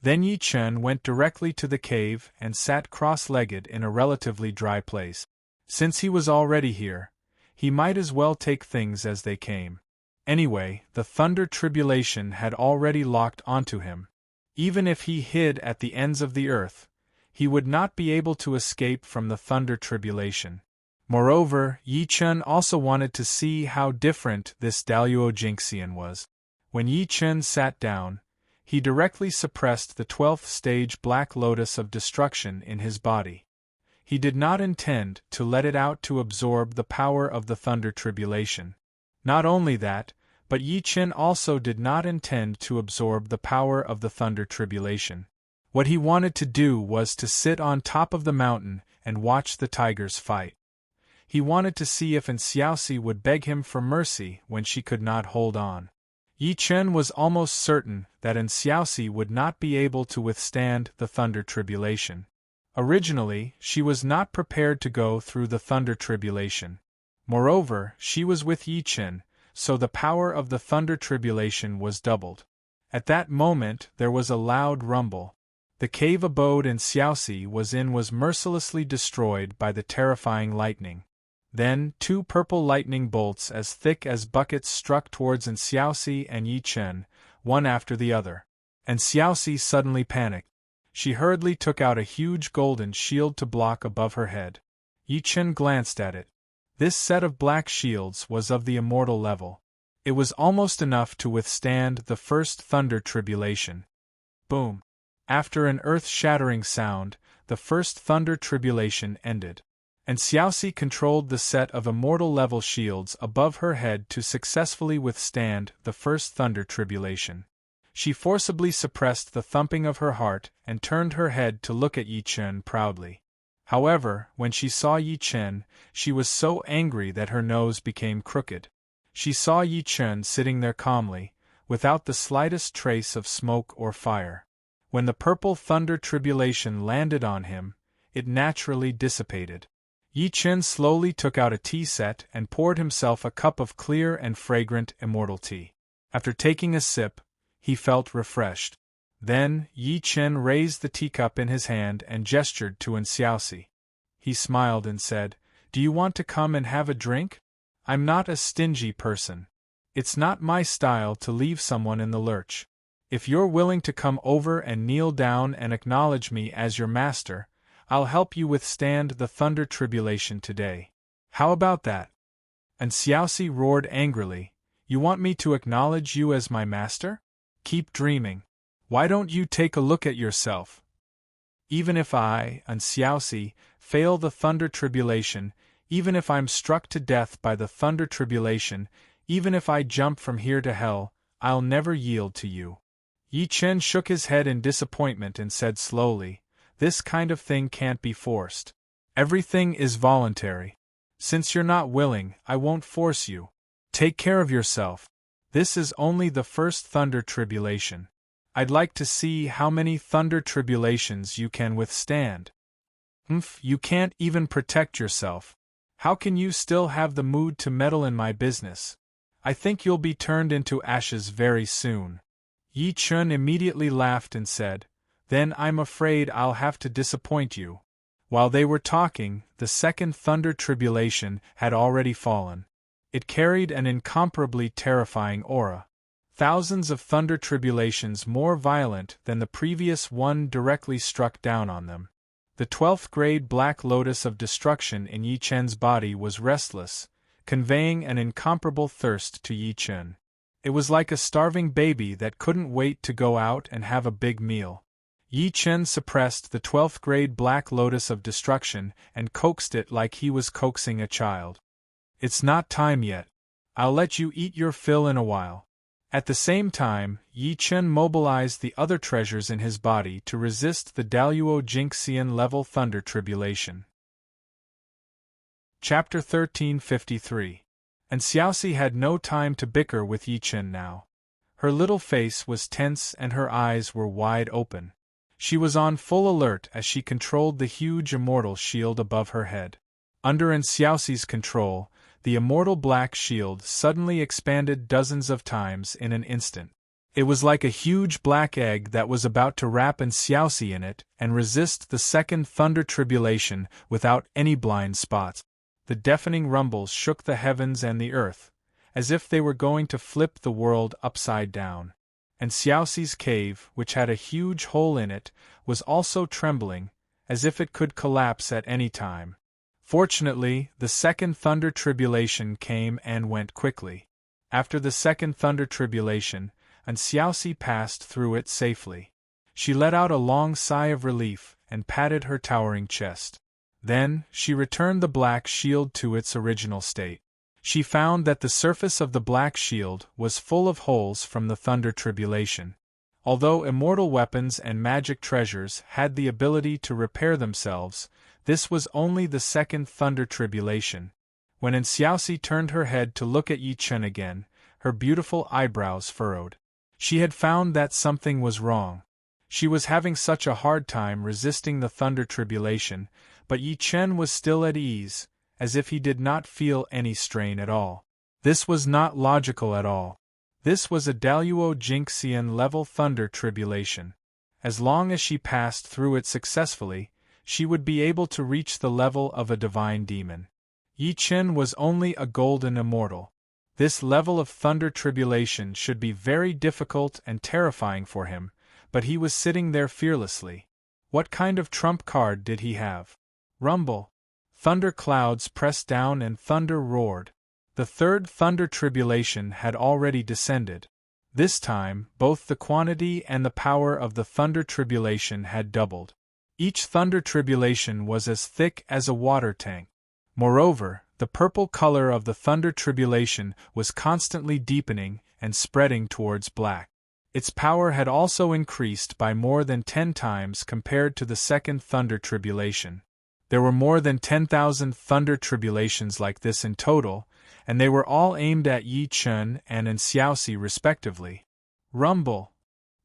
Then Yi Chen went directly to the cave and sat cross-legged in a relatively dry place. Since he was already here, he might as well take things as they came. Anyway, the thunder tribulation had already locked onto him. Even if he hid at the ends of the earth, he would not be able to escape from the thunder tribulation. Moreover, Yi Chen also wanted to see how different this Daluo Jinxian was. When Yi Chen sat down, he directly suppressed the 12th stage Black Lotus of Destruction in his body. He did not intend to let it out to absorb the power of the thunder tribulation. Not only that, but Yi Chen also did not intend to absorb the power of the thunder tribulation. What he wanted to do was to sit on top of the mountain and watch the tigers fight. He wanted to see if Xiaoxi would beg him for mercy when she could not hold on. Yi Chen was almost certain that Xiaoxi would not be able to withstand the thunder tribulation. Originally, she was not prepared to go through the thunder tribulation. Moreover, she was with Yi Chen, so the power of the thunder tribulation was doubled. At that moment there was a loud rumble. The cave abode Xiaoxi was in was mercilessly destroyed by the terrifying lightning. Then 2 purple lightning bolts as thick as buckets struck towards Xiaoxi and Yi Chen, one after the other. Xiaoxi suddenly panicked. She hurriedly took out a huge golden shield to block above her head. Yi Chen glanced at it. This set of black shields was of the immortal level. It was almost enough to withstand the first thunder tribulation. Boom! After an earth-shattering sound, the first thunder tribulation ended. Xiaoxi controlled the set of immortal-level shields above her head to successfully withstand the first thunder tribulation. She forcibly suppressed the thumping of her heart and turned her head to look at Yi Chen proudly. However, when she saw Yi Chen, she was so angry that her nose became crooked. She saw Yi Chen sitting there calmly, without the slightest trace of smoke or fire. When the purple thunder tribulation landed on him, it naturally dissipated. Yi Chen slowly took out a tea set and poured himself a cup of clear and fragrant immortal tea. After taking a sip, he felt refreshed. Then, Yi Chen raised the teacup in his hand and gestured to Xiaoxi. He smiled and said, "Do you want to come and have a drink? I'm not a stingy person. It's not my style to leave someone in the lurch. If you're willing to come over and kneel down and acknowledge me as your master, I'll help you withstand the thunder tribulation today. How about that?" Xiaoxi roared angrily, "You want me to acknowledge you as my master? Keep dreaming. Why don't you take a look at yourself? Even if I, Xiaoxi, fail the thunder tribulation, even if I'm struck to death by the thunder tribulation, even if I jump from here to hell, I'll never yield to you." Yi Chen shook his head in disappointment and said slowly, "This kind of thing can't be forced. Everything is voluntary. Since you're not willing, I won't force you. Take care of yourself. This is only the first thunder tribulation. I'd like to see how many thunder tribulations you can withstand." You can't even protect yourself. How can you still have the mood to meddle in my business? I think you'll be turned into ashes very soon." Yi Chen immediately laughed and said, "Then I'm afraid I'll have to disappoint you." While they were talking, the second thunder tribulation had already fallen. It carried an incomparably terrifying aura. Thousands of thunder tribulations more violent than the previous one directly struck down on them. The 12th grade Black Lotus of Destruction in Yi Chen's body was restless, conveying an incomparable thirst to Yi Chen. It was like a starving baby that couldn't wait to go out and have a big meal. Yi Chen suppressed the 12th grade Black Lotus of Destruction and coaxed it like he was coaxing a child. "It's not time yet. I'll let you eat your fill in a while." At the same time, Yi Chen mobilized the other treasures in his body to resist the Daluo Jinxian level thunder tribulation. Chapter 1353. Xiaoxi had no time to bicker with Yi Chen now. Her little face was tense and her eyes were wide open. She was on full alert as she controlled the huge immortal shield above her head. Under Xiaoxi's control, the immortal black shield suddenly expanded dozens of times in an instant. It was like a huge black egg that was about to wrap Xiaoxi in it and resist the second thunder tribulation without any blind spots. The deafening rumbles shook the heavens and the earth, as if they were going to flip the world upside down. And Xiaoxi's cave, which had a huge hole in it, was also trembling, as if it could collapse at any time. Fortunately, the second thunder tribulation came and went quickly. After the second thunder tribulation, Xiaoxi passed through it safely. She let out a long sigh of relief and patted her towering chest. Then, she returned the black shield to its original state. She found that the surface of the black shield was full of holes from the thunder tribulation. Although immortal weapons and magic treasures had the ability to repair themselves, this was only the second thunder tribulation. When Xiaoxi turned her head to look at Yi Chen again, her beautiful eyebrows furrowed. She had found that something was wrong. She was having such a hard time resisting the thunder tribulation, but Yi Chen was still at ease, as if he did not feel any strain at all. This was not logical at all. This was a Daluo Jinxian level thunder tribulation. As long as she passed through it successfully, she would be able to reach the level of a divine demon. Yi Chen was only a golden immortal. This level of thunder tribulation should be very difficult and terrifying for him, but he was sitting there fearlessly. What kind of trump card did he have? Rumble. Thunder clouds pressed down and thunder roared. The third thunder tribulation had already descended. This time, both the quantity and the power of the thunder tribulation had doubled. Each thunder tribulation was as thick as a water tank. Moreover, the purple color of the thunder tribulation was constantly deepening and spreading towards black. Its power had also increased by more than 10 times compared to the second thunder tribulation. There were more than 10,000 thunder tribulations like this in total, and they were all aimed at Yi Chen and Xiaoxi respectively. Rumble.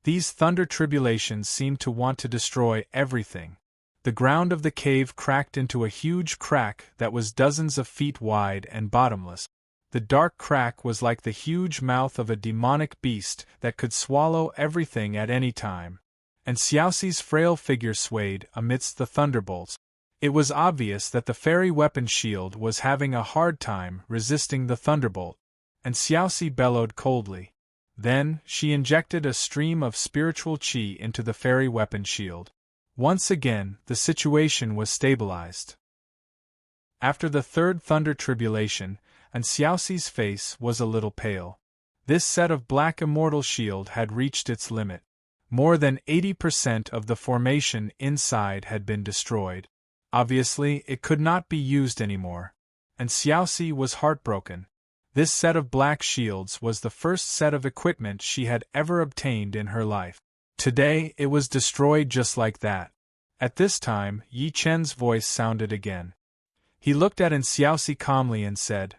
These thunder tribulations seemed to want to destroy everything. The ground of the cave cracked into a huge crack that was dozens of feet wide and bottomless. The dark crack was like the huge mouth of a demonic beast that could swallow everything at any time. And Xiaoxi's frail figure swayed amidst the thunderbolts. It was obvious that the fairy weapon shield was having a hard time resisting the thunderbolt, and Xiaoxi bellowed coldly. Then, she injected a stream of spiritual qi into the fairy weapon shield. Once again, the situation was stabilized. After the third thunder tribulation, Xiaoxi's face was a little pale. This set of black immortal shield had reached its limit. More than 80% of the formation inside had been destroyed. Obviously, it could not be used anymore. And Xiaoxi was heartbroken. This set of black shields was the first set of equipment she had ever obtained in her life. Today, it was destroyed just like that. At this time, Yi Chen's voice sounded again. He looked at Xiaoxi calmly and said,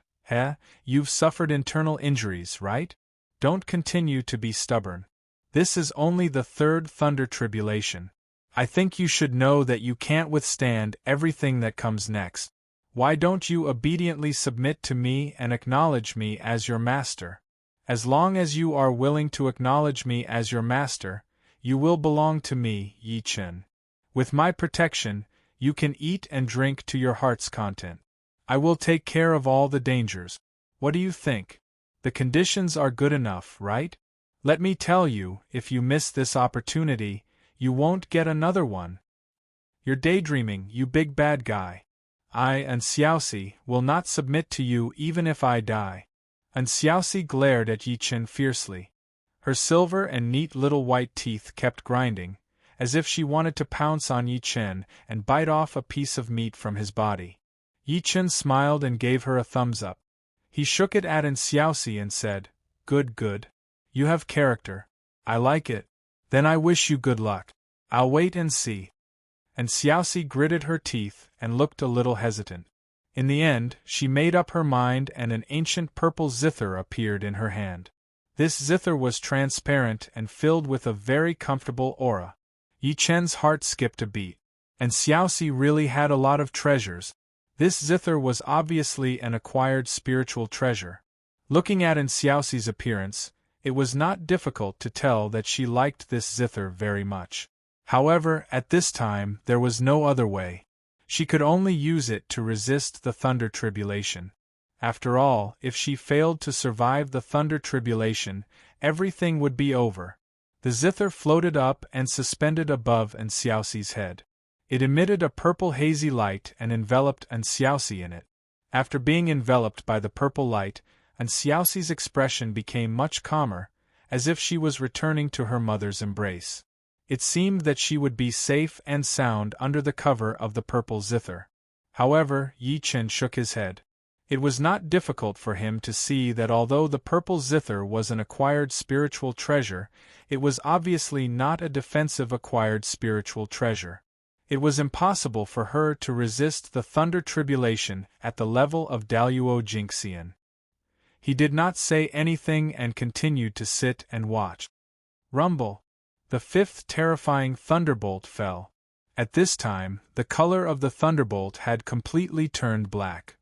you've suffered internal injuries, right? Don't continue to be stubborn. This is only the third thunder tribulation. I think you should know that you can't withstand everything that comes next. Why don't you obediently submit to me and acknowledge me as your master? As long as you are willing to acknowledge me as your master, you will belong to me, Yi Chen. With my protection, you can eat and drink to your heart's content. I will take care of all the dangers. What do you think? The conditions are good enough, right? Let me tell you, if you miss this opportunity, you won't get another one. You're daydreaming, you big bad guy. I and Xiaoxi will not submit to you even if I die. And Xiaoxi glared at Yi Chen fiercely. Her silver and neat little white teeth kept grinding, as if she wanted to pounce on Yi Chen and bite off a piece of meat from his body. Yi Chen smiled and gave her a thumbs up. He shook it at Xiaoxi and said, Good, good. You have character. I like it. Then I wish you good luck. I'll wait and see. And Xiaoxi gritted her teeth and looked a little hesitant. In the end, she made up her mind and an ancient purple zither appeared in her hand. This zither was transparent and filled with a very comfortable aura. Yi Chen's heart skipped a beat. And Xiaoxi really had a lot of treasures. This zither was obviously an acquired spiritual treasure. Looking at Xiaoxi's appearance, it was not difficult to tell that she liked this zither very much. However, at this time, there was no other way. She could only use it to resist the thunder tribulation. After all, if she failed to survive the thunder tribulation, everything would be over. The zither floated up and suspended above Xiaoxi's head. It emitted a purple hazy light and enveloped Xiaoxi in it. After being enveloped by the purple light, Xiaoxi's expression became much calmer, as if she was returning to her mother's embrace. It seemed that she would be safe and sound under the cover of the purple zither. However, Yi Chen shook his head. It was not difficult for him to see that although the purple zither was an acquired spiritual treasure, it was obviously not a defensive acquired spiritual treasure. It was impossible for her to resist the thunder tribulation at the level of Daluo Jingxian. He did not say anything and continued to sit and watch. Rumble. The fifth terrifying thunderbolt fell. At this time, the color of the thunderbolt had completely turned black.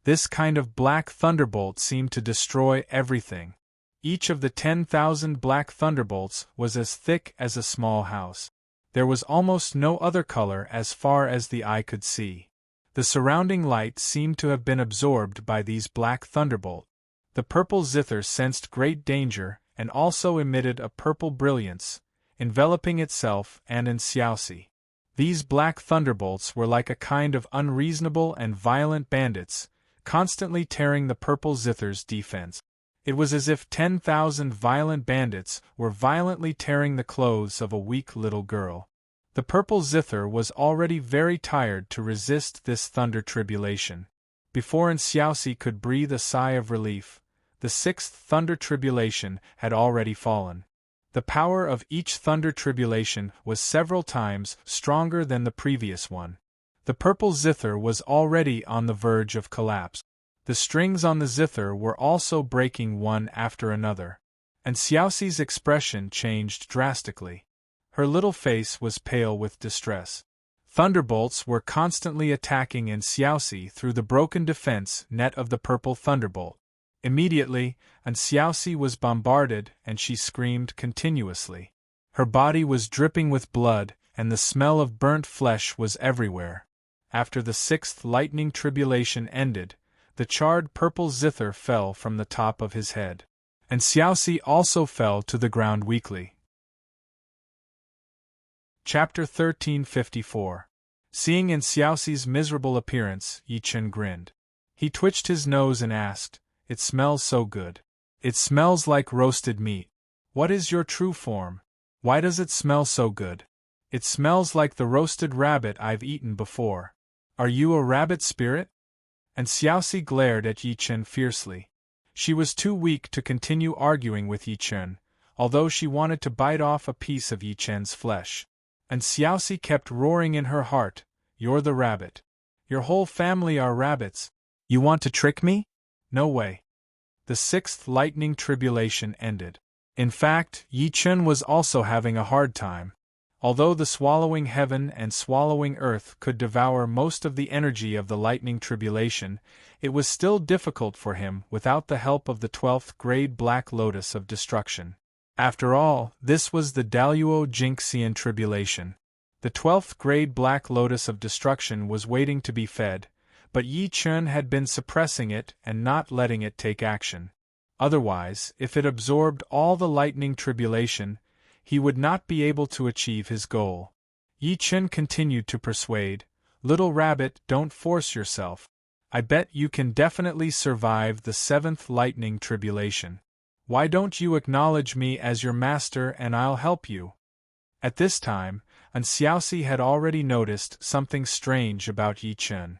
This kind of black thunderbolt seemed to destroy everything. Each of the 10,000 black thunderbolts was as thick as a small house. There was almost no other color as far as the eye could see. The surrounding light seemed to have been absorbed by these black thunderbolts. The purple zither sensed great danger and also emitted a purple brilliance, enveloping itself and Xiaoxi. These black thunderbolts were like a kind of unreasonable and violent bandits, constantly tearing the purple zither's defense. It was as if 10,000 violent bandits were violently tearing the clothes of a weak little girl. The purple zither was already very tired to resist this thunder tribulation. Before Xiaoxi could breathe a sigh of relief, the sixth thunder tribulation had already fallen. The power of each thunder tribulation was several times stronger than the previous one. The purple zither was already on the verge of collapse. The strings on the zither were also breaking one after another. Xiaoxi's expression changed drastically. Her little face was pale with distress. Thunderbolts were constantly attacking Xiaoxi through the broken defense net of the purple thunderbolt. Immediately, Xiaoxi was bombarded and she screamed continuously. Her body was dripping with blood and the smell of burnt flesh was everywhere. After the sixth lightning tribulation ended, the charred purple zither fell from the top of his head. Xiaoxi also fell to the ground weakly. Chapter 1354. Seeing Xiaoxi's miserable appearance, Yi Chen grinned. He twitched his nose and asked, "It smells so good. It smells like roasted meat. What is your true form? Why does it smell so good?" "It smells like the roasted rabbit I've eaten before." "Are you a rabbit spirit?" Xiaoxi glared at Yi Chen fiercely. She was too weak to continue arguing with Yi Chen, although she wanted to bite off a piece of Yi Chen's flesh. Xiaoxi kept roaring in her heart, "You're the rabbit. Your whole family are rabbits. You want to trick me? No way." The sixth lightning tribulation ended. In fact, Yi Chen was also having a hard time. Although the swallowing heaven and swallowing earth could devour most of the energy of the lightning tribulation, it was still difficult for him without the help of the 12th grade Black Lotus of Destruction. After all, this was the Daluo Jingxian tribulation. The 12th grade Black Lotus of Destruction was waiting to be fed, but Yi Chen had been suppressing it and not letting it take action. Otherwise, if it absorbed all the lightning tribulation, he would not be able to achieve his goal. Yi Chen continued to persuade, "Little rabbit, don't force yourself. I bet you can definitely survive the 7th lightning tribulation. Why don't you acknowledge me as your master and I'll help you?" At this time, Xiaoxi had already noticed something strange about Yi Chen.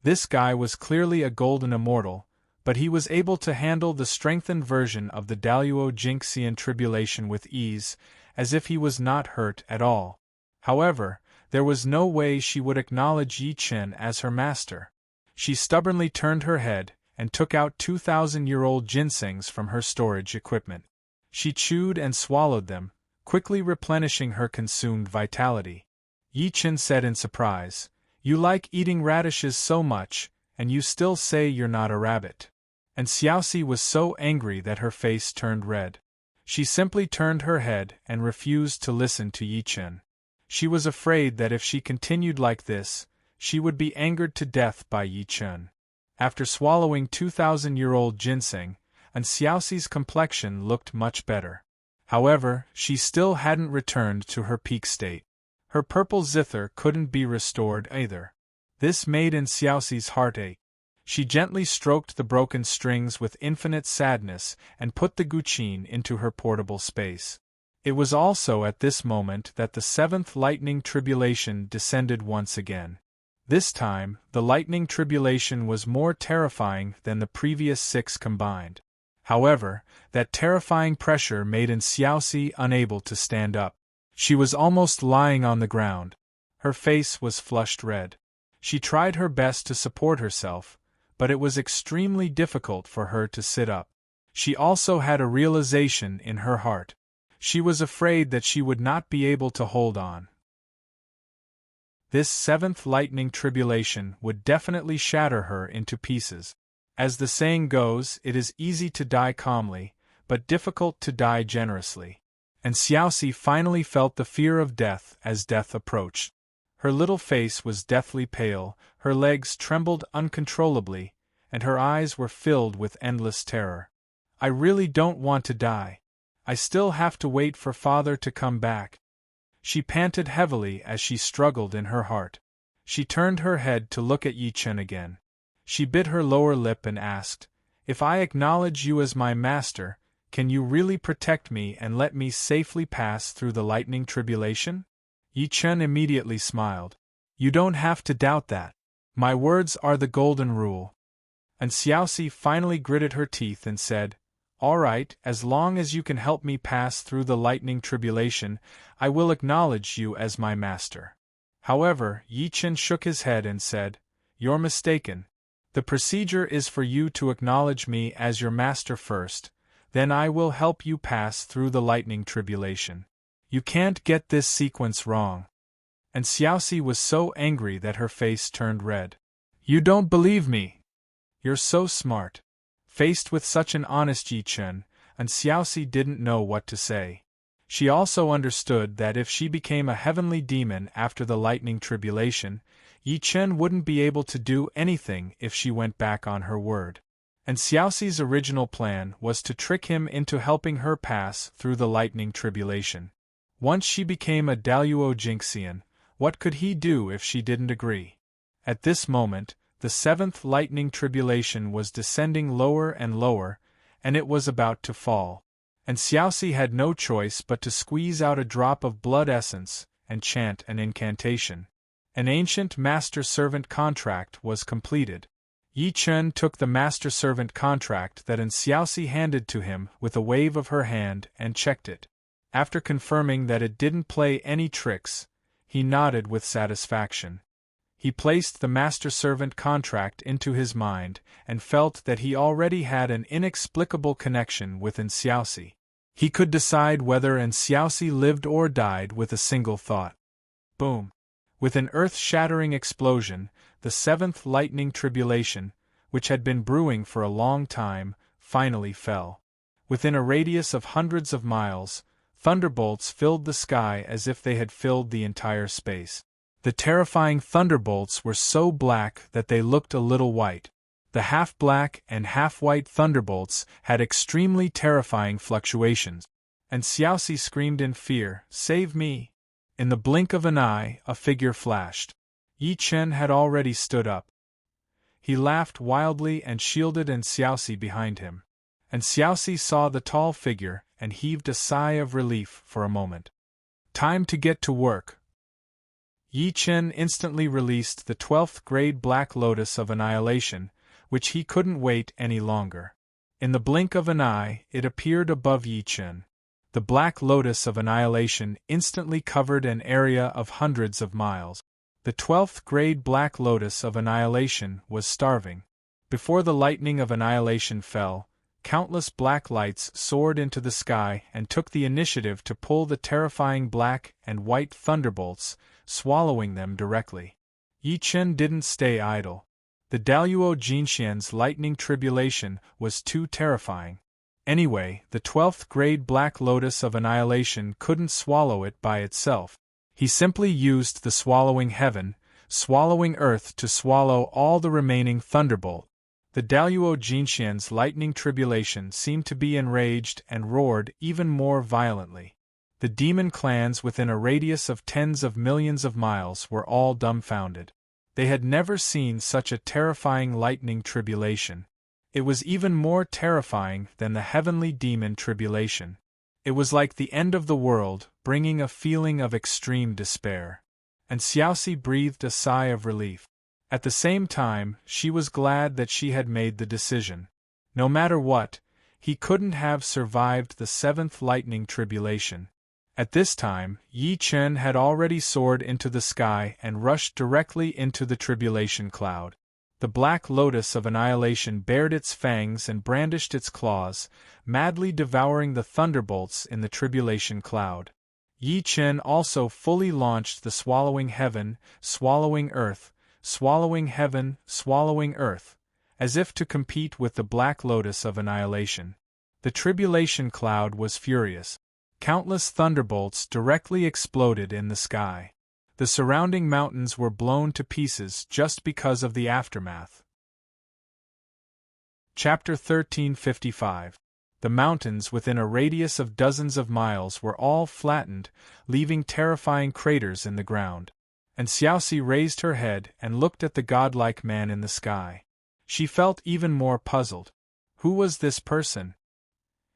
This guy was clearly a golden immortal, but he was able to handle the strengthened version of the Daluo Jingxian tribulation with ease, as if he was not hurt at all. However, there was no way she would acknowledge Yi Chen as her master. She stubbornly turned her head, and took out 2,000-year-old ginsengs from her storage equipment. She chewed and swallowed them, quickly replenishing her consumed vitality. Yi Chen said in surprise, "You like eating radishes so much, and you still say you're not a rabbit." And Xiaoxi was so angry that her face turned red. She simply turned her head and refused to listen to Yi Chen. She was afraid that if she continued like this, she would be angered to death by Yi Chen. After swallowing 2,000-year-old ginseng, and Xiaoxi's complexion looked much better. However, she still hadn't returned to her peak state. Her purple zither couldn't be restored either. This made in Xiaoxi's heart ache. She gently stroked the broken strings with infinite sadness and put the guqin into her portable space. It was also at this moment that the seventh lightning tribulation descended once again. This time, the lightning tribulation was more terrifying than the previous 6 combined. However, that terrifying pressure made Xiaoxi unable to stand up. She was almost lying on the ground. Her face was flushed red. She tried her best to support herself, but it was extremely difficult for her to sit up. She also had a realization in her heart. She was afraid that she would not be able to hold on. This 7th lightning tribulation would definitely shatter her into pieces. As the saying goes, it is easy to die calmly, but difficult to die generously. And Xiaoxi finally felt the fear of death as death approached. Her little face was deathly pale, her legs trembled uncontrollably, and her eyes were filled with endless terror. "I really don't want to die. I still have to wait for father to come back." She panted heavily as she struggled in her heart. She turned her head to look at Yi Chen again. She bit her lower lip and asked, "If I acknowledge you as my master, can you really protect me and let me safely pass through the lightning tribulation?" Yi Chen immediately smiled. "You don't have to doubt that. My words are the golden rule." And Xiaoxi finally gritted her teeth and said, "All right, as long as you can help me pass through the lightning tribulation, I will acknowledge you as my master." However, Yi Chen shook his head and said, "You're mistaken. The procedure is for you to acknowledge me as your master first, then I will help you pass through the lightning tribulation. You can't get this sequence wrong." And Xiaoxi was so angry that her face turned red. "You don't believe me? You're so smart." Faced with such an honest Yi Chen, and Xiaoxi didn't know what to say. She also understood that if she became a heavenly demon after the lightning tribulation, Yi Chen wouldn't be able to do anything if she went back on her word. And Xiaoxi's original plan was to trick him into helping her pass through the lightning tribulation. Once she became a Daluo Jinxian, what could he do if she didn't agree? At this moment, the 7th lightning tribulation was descending lower and lower, and it was about to fall. And Xiaoxi had no choice but to squeeze out a drop of blood essence and chant an incantation. An ancient master-servant contract was completed. Yi Chen took the master-servant contract that Xiaoxi handed to him with a wave of her hand and checked it. After confirming that it didn't play any tricks, he nodded with satisfaction. He placed the master-servant contract into his mind and felt that he already had an inexplicable connection with Xiaoxi. He could decide whether Xiaoxi lived or died with a single thought. Boom! With an earth-shattering explosion, the 7th lightning tribulation, which had been brewing for a long time, finally fell. Within a radius of hundreds of miles, thunderbolts filled the sky as if they had filled the entire space. The terrifying thunderbolts were so black that they looked a little white. The half-black and half-white thunderbolts had extremely terrifying fluctuations. And Xiaoxi screamed in fear, "Save me!" In the blink of an eye, a figure flashed. Yi Chen had already stood up. He laughed wildly and shielded Xiaoxi behind him. And Xiaoxi saw the tall figure and heaved a sigh of relief for a moment. "Time to get to work." Yi Chen instantly released the 12th grade Black Lotus of Annihilation, which he couldn't wait any longer. In the blink of an eye, it appeared above Yi Chen. The Black Lotus of Annihilation instantly covered an area of hundreds of miles. The 12th grade Black Lotus of Annihilation was starving. Before the lightning of annihilation fell, countless black lights soared into the sky and took the initiative to pull the terrifying black and white thunderbolts, swallowing them directly. Yi Chen didn't stay idle. The Daluo Jinxian's lightning tribulation was too terrifying. Anyway, the 12th grade Black Lotus of Annihilation couldn't swallow it by itself. He simply used the swallowing heaven, swallowing earth to swallow all the remaining thunderbolt. The Daluo Jinxian's lightning tribulation seemed to be enraged and roared even more violently. The demon clans within a radius of tens of millions of miles were all dumbfounded. They had never seen such a terrifying lightning tribulation. It was even more terrifying than the heavenly demon tribulation. It was like the end of the world, bringing a feeling of extreme despair. And Xiaoxi breathed a sigh of relief. At the same time, she was glad that she had made the decision. No matter what, he couldn't have survived the 7th lightning tribulation. At this time, Yi Chen had already soared into the sky and rushed directly into the tribulation cloud. The Black Lotus of Annihilation bared its fangs and brandished its claws, madly devouring the thunderbolts in the tribulation cloud. Yi Chen also fully launched the swallowing heaven, swallowing earth, swallowing heaven, swallowing earth, as if to compete with the Black Lotus of Annihilation. The tribulation cloud was furious. Countless thunderbolts directly exploded in the sky. The surrounding mountains were blown to pieces just because of the aftermath. Chapter 1355. The mountains within a radius of dozens of miles were all flattened, leaving terrifying craters in the ground. And Xiaoxi raised her head and looked at the godlike man in the sky. She felt even more puzzled. Who was this person?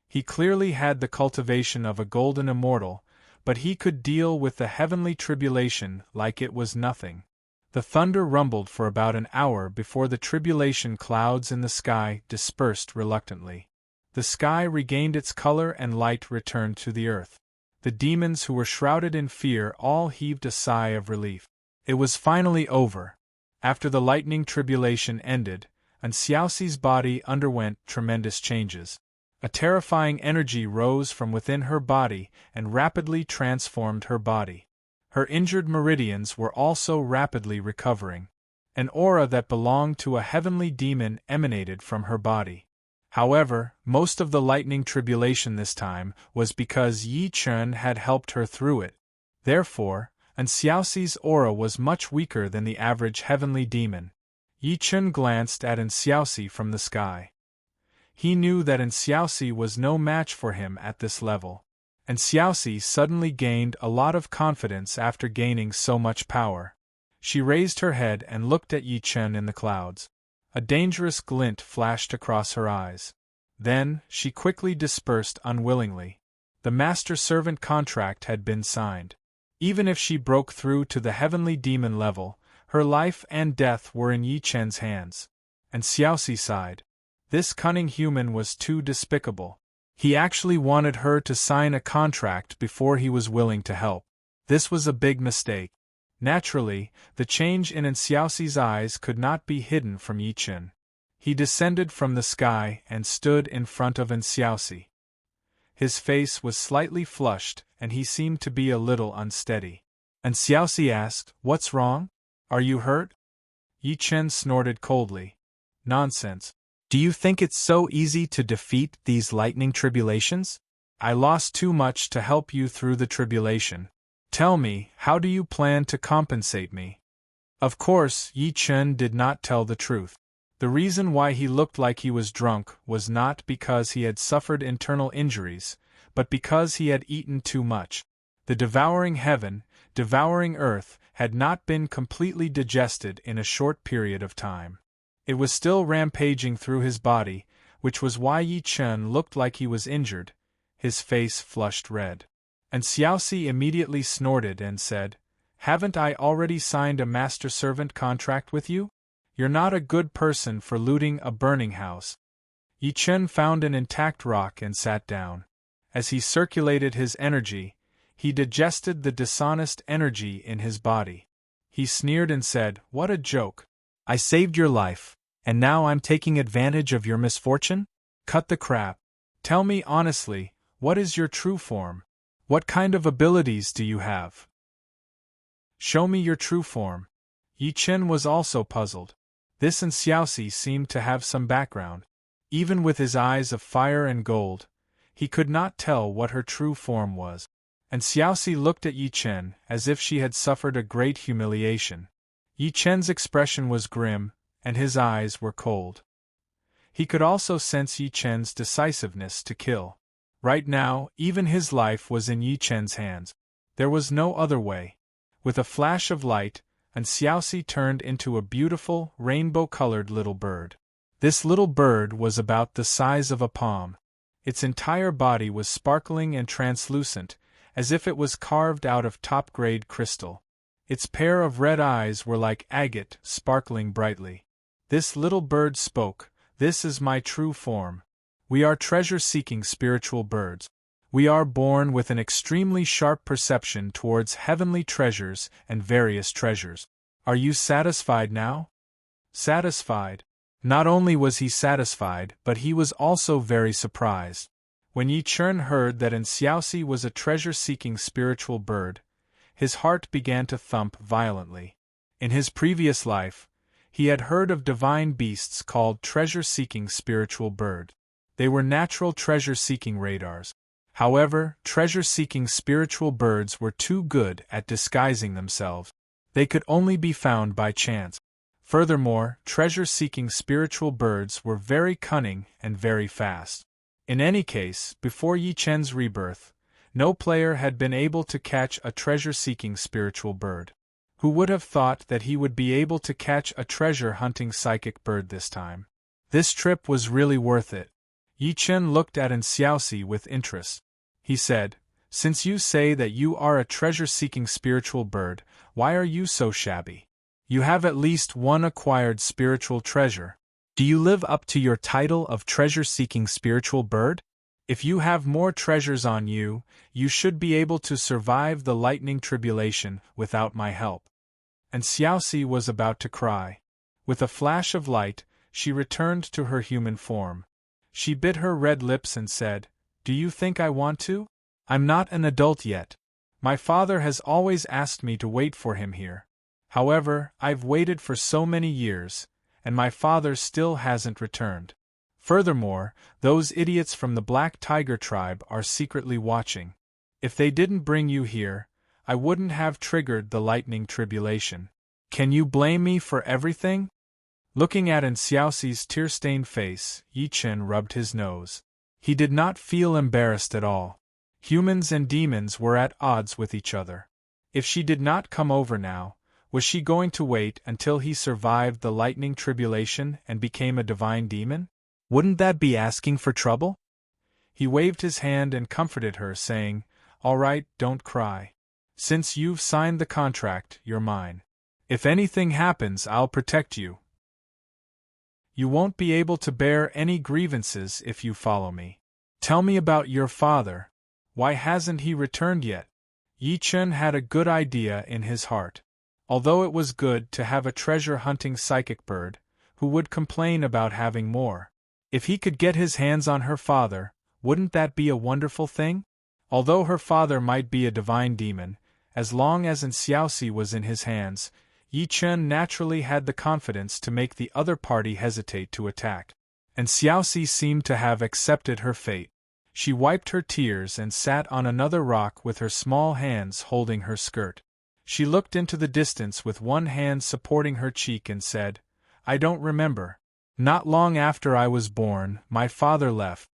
He clearly had the cultivation of a golden immortal, but he could deal with the heavenly tribulation like it was nothing. The thunder rumbled for about an hour before the tribulation clouds in the sky dispersed reluctantly. The sky regained its color and light returned to the earth. The demons who were shrouded in fear all heaved a sigh of relief. It was finally over. After the lightning tribulation ended, and Xiaoxi's body underwent tremendous changes. A terrifying energy rose from within her body and rapidly transformed her body. Her injured meridians were also rapidly recovering. An aura that belonged to a heavenly demon emanated from her body. However, most of the lightning tribulation this time was because Yi Chen had helped her through it. Therefore, Xiaoxi's aura was much weaker than the average heavenly demon. Yi Chen glanced at Xiaoxi from the sky. He knew that Xiaoxi was no match for him at this level. Xiaoxi suddenly gained a lot of confidence after gaining so much power. She raised her head and looked at Yi Chen in the clouds. A dangerous glint flashed across her eyes. Then, she quickly dispersed unwillingly. The master-servant contract had been signed. Even if she broke through to the heavenly demon level, her life and death were in Yi Chen's hands. Xiaoxi sighed. This cunning human was too despicable. He actually wanted her to sign a contract before he was willing to help. This was a big mistake. Naturally, the change in Xiaoxi's eyes could not be hidden from Yi Chen. He descended from the sky and stood in front of Xiaoxi. His face was slightly flushed, and he seemed to be a little unsteady. Xiaoxi asked, "What's wrong? Are you hurt?" Yi Chen snorted coldly. "Nonsense. Do you think it's so easy to defeat these lightning tribulations? I lost too much to help you through the tribulation. Tell me, how do you plan to compensate me?" Of course, Yi Chen did not tell the truth. The reason why he looked like he was drunk was not because he had suffered internal injuries, but because he had eaten too much. The devouring heaven, devouring earth, had not been completely digested in a short period of time. It was still rampaging through his body, which was why Yi Chen looked like he was injured. His face flushed red. Xiaoxi immediately snorted and said, "Haven't I already signed a master-servant contract with you? You're not a good person for looting a burning house." Yi Chen found an intact rock and sat down. As he circulated his energy, he digested the dishonest energy in his body. He sneered and said, "What a joke. I saved your life. And now I'm taking advantage of your misfortune? Cut the crap. Tell me honestly, what is your true form? What kind of abilities do you have? Show me your true form. Yi Chen was also puzzled. This and Xiaoxi seemed to have some background. Even with his eyes of fire and gold, he could not tell what her true form was. And Xiaoxi looked at Yi Chen as if she had suffered a great humiliation. Yi Chen's expression was grim, and his eyes were cold. He could also sense Yi Chen's decisiveness to kill. Right now, even his life was in Yi Chen's hands. There was no other way. With a flash of light, and Xiaoxi turned into a beautiful, rainbow-colored little bird. This little bird was about the size of a palm. Its entire body was sparkling and translucent, as if it was carved out of top-grade crystal. Its pair of red eyes were like agate, sparkling brightly. This little bird spoke, "This is my true form. We are treasure-seeking spiritual birds. We are born with an extremely sharp perception towards heavenly treasures and various treasures. Are you satisfied now?" Satisfied? Not only was he satisfied, but he was also very surprised. When Yi Chen heard that Xiaoxi was a treasure-seeking spiritual bird, his heart began to thump violently. In his previous life, he had heard of divine beasts called treasure-seeking spiritual bird. They were natural treasure-seeking radars. However, treasure-seeking spiritual birds were too good at disguising themselves. They could only be found by chance. Furthermore, treasure-seeking spiritual birds were very cunning and very fast. In any case, before Yi Chen's rebirth, no player had been able to catch a treasure-seeking spiritual bird. Who would have thought that he would be able to catch a treasure-hunting psychic bird this time? This trip was really worth it. Yi Chen looked at Xiaoxi with interest. He said, "Since you say that you are a treasure-seeking spiritual bird, why are you so shabby? You have at least one acquired spiritual treasure. Do you live up to your title of treasure-seeking spiritual bird? If you have more treasures on you, you should be able to survive the lightning tribulation without my help." And Xiaoxi was about to cry. With a flash of light, she returned to her human form. She bit her red lips and said, "Do you think I want to? I'm not an adult yet. My father has always asked me to wait for him here. However, I've waited for so many years, and my father still hasn't returned. Furthermore, those idiots from the Black Tiger tribe are secretly watching. If they didn't bring you here, I wouldn't have triggered the lightning tribulation. Can you blame me for everything?" Looking at Xiaoxi's tear-stained face, Yi Chen rubbed his nose. He did not feel embarrassed at all. Humans and demons were at odds with each other. If she did not come over now, was she going to wait until he survived the lightning tribulation and became a divine demon? Wouldn't that be asking for trouble? He waved his hand and comforted her, saying, "All right, don't cry. Since you've signed the contract, you're mine. If anything happens, I'll protect you. You won't be able to bear any grievances if you follow me. Tell me about your father. Why hasn't he returned yet?" Yi Chen had a good idea in his heart. Although it was good to have a treasure-hunting psychic bird, who would complain about having more? If he could get his hands on her father, wouldn't that be a wonderful thing? Although her father might be a divine demon, as long as Xiaoxi was in his hands, Yi Chen naturally had the confidence to make the other party hesitate to attack. And Xiaoxi seemed to have accepted her fate. She wiped her tears and sat on another rock with her small hands holding her skirt. She looked into the distance with one hand supporting her cheek and said, "I don't remember. Not long after I was born, my father left.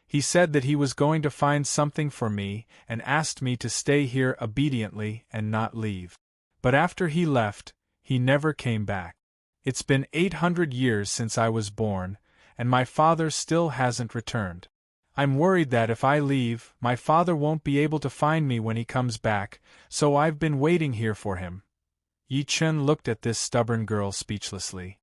He said that he was going to find something for me and asked me to stay here obediently and not leave. But after he left, he never came back. It's been 800 years since I was born, and my father still hasn't returned. I'm worried that if I leave, my father won't be able to find me when he comes back, so I've been waiting here for him." Yi Chen looked at this stubborn girl speechlessly.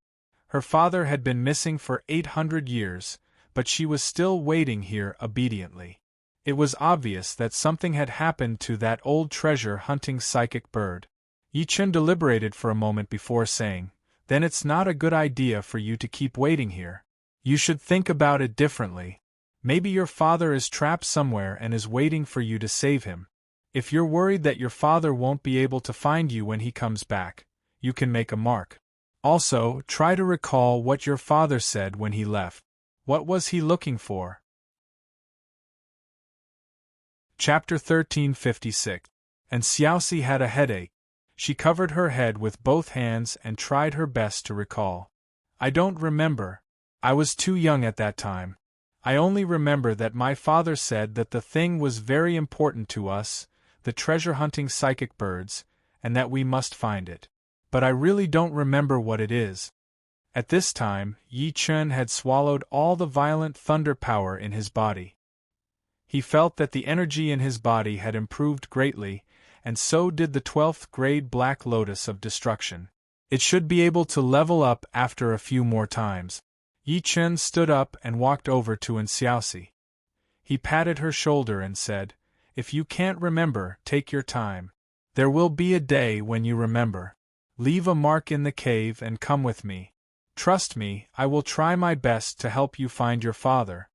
Her father had been missing for 800 years, but she was still waiting here obediently. It was obvious that something had happened to that old treasure-hunting psychic bird. Yi Chen deliberated for a moment before saying, then it's not a good idea for you to keep waiting here. You should think about it differently. Maybe your father is trapped somewhere and is waiting for you to save him. If you're worried that your father won't be able to find you when he comes back, you can make a mark. Also, try to recall what your father said when he left. What was he looking for? Chapter 1356. And Xiaoxi had a headache. She covered her head with both hands and tried her best to recall. I don't remember. I was too young at that time. I only remember that my father said that the thing was very important to us, the treasure-hunting psychic birds, and that we must find it. But I really don't remember what it is. At this time, Yi Chen had swallowed all the violent thunder power in his body. He felt that the energy in his body had improved greatly, and so did the 12th grade Black Lotus of Destruction. It should be able to level up after a few more times. Yi Chen stood up and walked over to Xiaoxi. He patted her shoulder and said, "If you can't remember, take your time. There will be a day when you remember. Leave a mark in the cave and come with me. Trust me, I will try my best to help you find your father."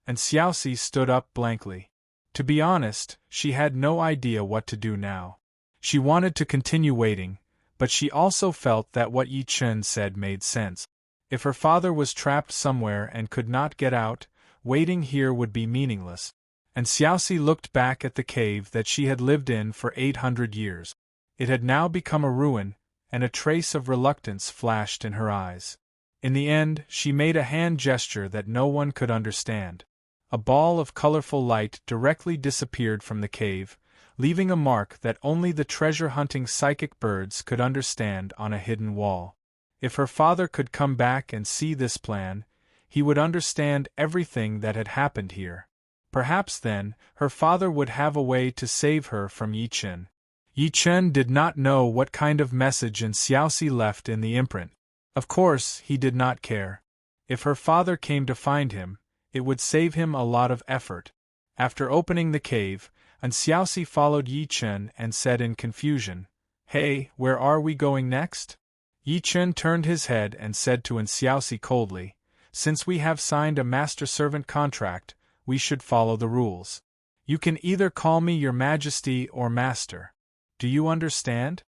And Xiaoxi stood up blankly. To be honest, she had no idea what to do now. She wanted to continue waiting, but she also felt that what Yi Chen said made sense. If her father was trapped somewhere and could not get out, waiting here would be meaningless. And Xiaoxi looked back at the cave that she had lived in for 800 years. It had now become a ruin, and a trace of reluctance flashed in her eyes. In the end, she made a hand gesture that no one could understand. A ball of colorful light directly disappeared from the cave, leaving a mark that only the treasure-hunting psychic birds could understand on a hidden wall. If her father could come back and see this plan, he would understand everything that had happened here. Perhaps then, her father would have a way to save her from Yi Chen. Yi Chen did not know what kind of message Xiaoxi left in the imprint. Of course, he did not care. If her father came to find him, it would save him a lot of effort. After opening the cave, Xiaoxi followed Yi Chen and said in confusion, "Hey, where are we going next?" Yi Chen turned his head and said to Xiaoxi coldly, "Since we have signed a master-servant contract, we should follow the rules. You can either call me your majesty or master. Do you understand?"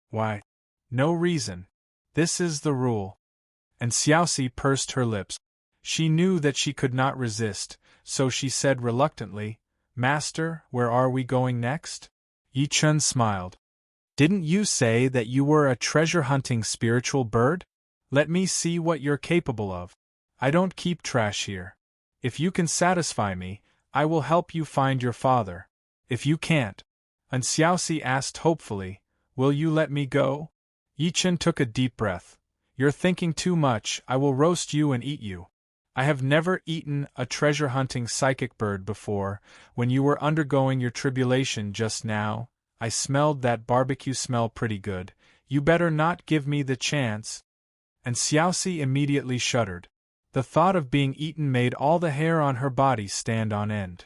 "Why? No reason. This is the rule." And Xiaoxi pursed her lips. She knew that she could not resist, so she said reluctantly, "Master, where are we going next?" Yi Chen smiled. "Didn't you say that you were a treasure-hunting spiritual bird? Let me see what you're capable of. I don't keep trash here. If you can satisfy me, I will help you find your father. If you can't," and Xiaoxi asked hopefully, "will you let me go?" Yi Chen took a deep breath. "You're thinking too much. I will roast you and eat you. I have never eaten a treasure-hunting psychic bird before. When you were undergoing your tribulation just now, I smelled that barbecue smell pretty good. You better not give me the chance." And Xiaoxi immediately shuddered. The thought of being eaten made all the hair on her body stand on end.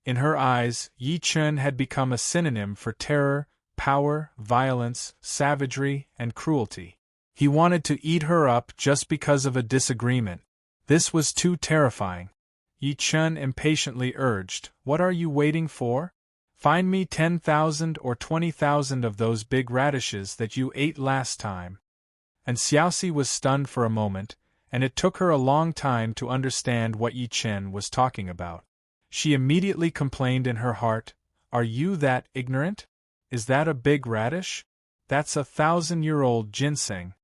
In her eyes, Yi Chen had become a synonym for terror, power, violence, savagery, and cruelty. He wanted to eat her up just because of a disagreement. This was too terrifying. Yi Chen impatiently urged, "What are you waiting for? Find me 10,000 or 20,000 of those big radishes that you ate last time." And Xiaoxi was stunned for a moment, and it took her a long time to understand what Yi Chen was talking about. She immediately complained in her heart, "Are you that ignorant? Is that a big radish? That's 1,000-year-old ginseng."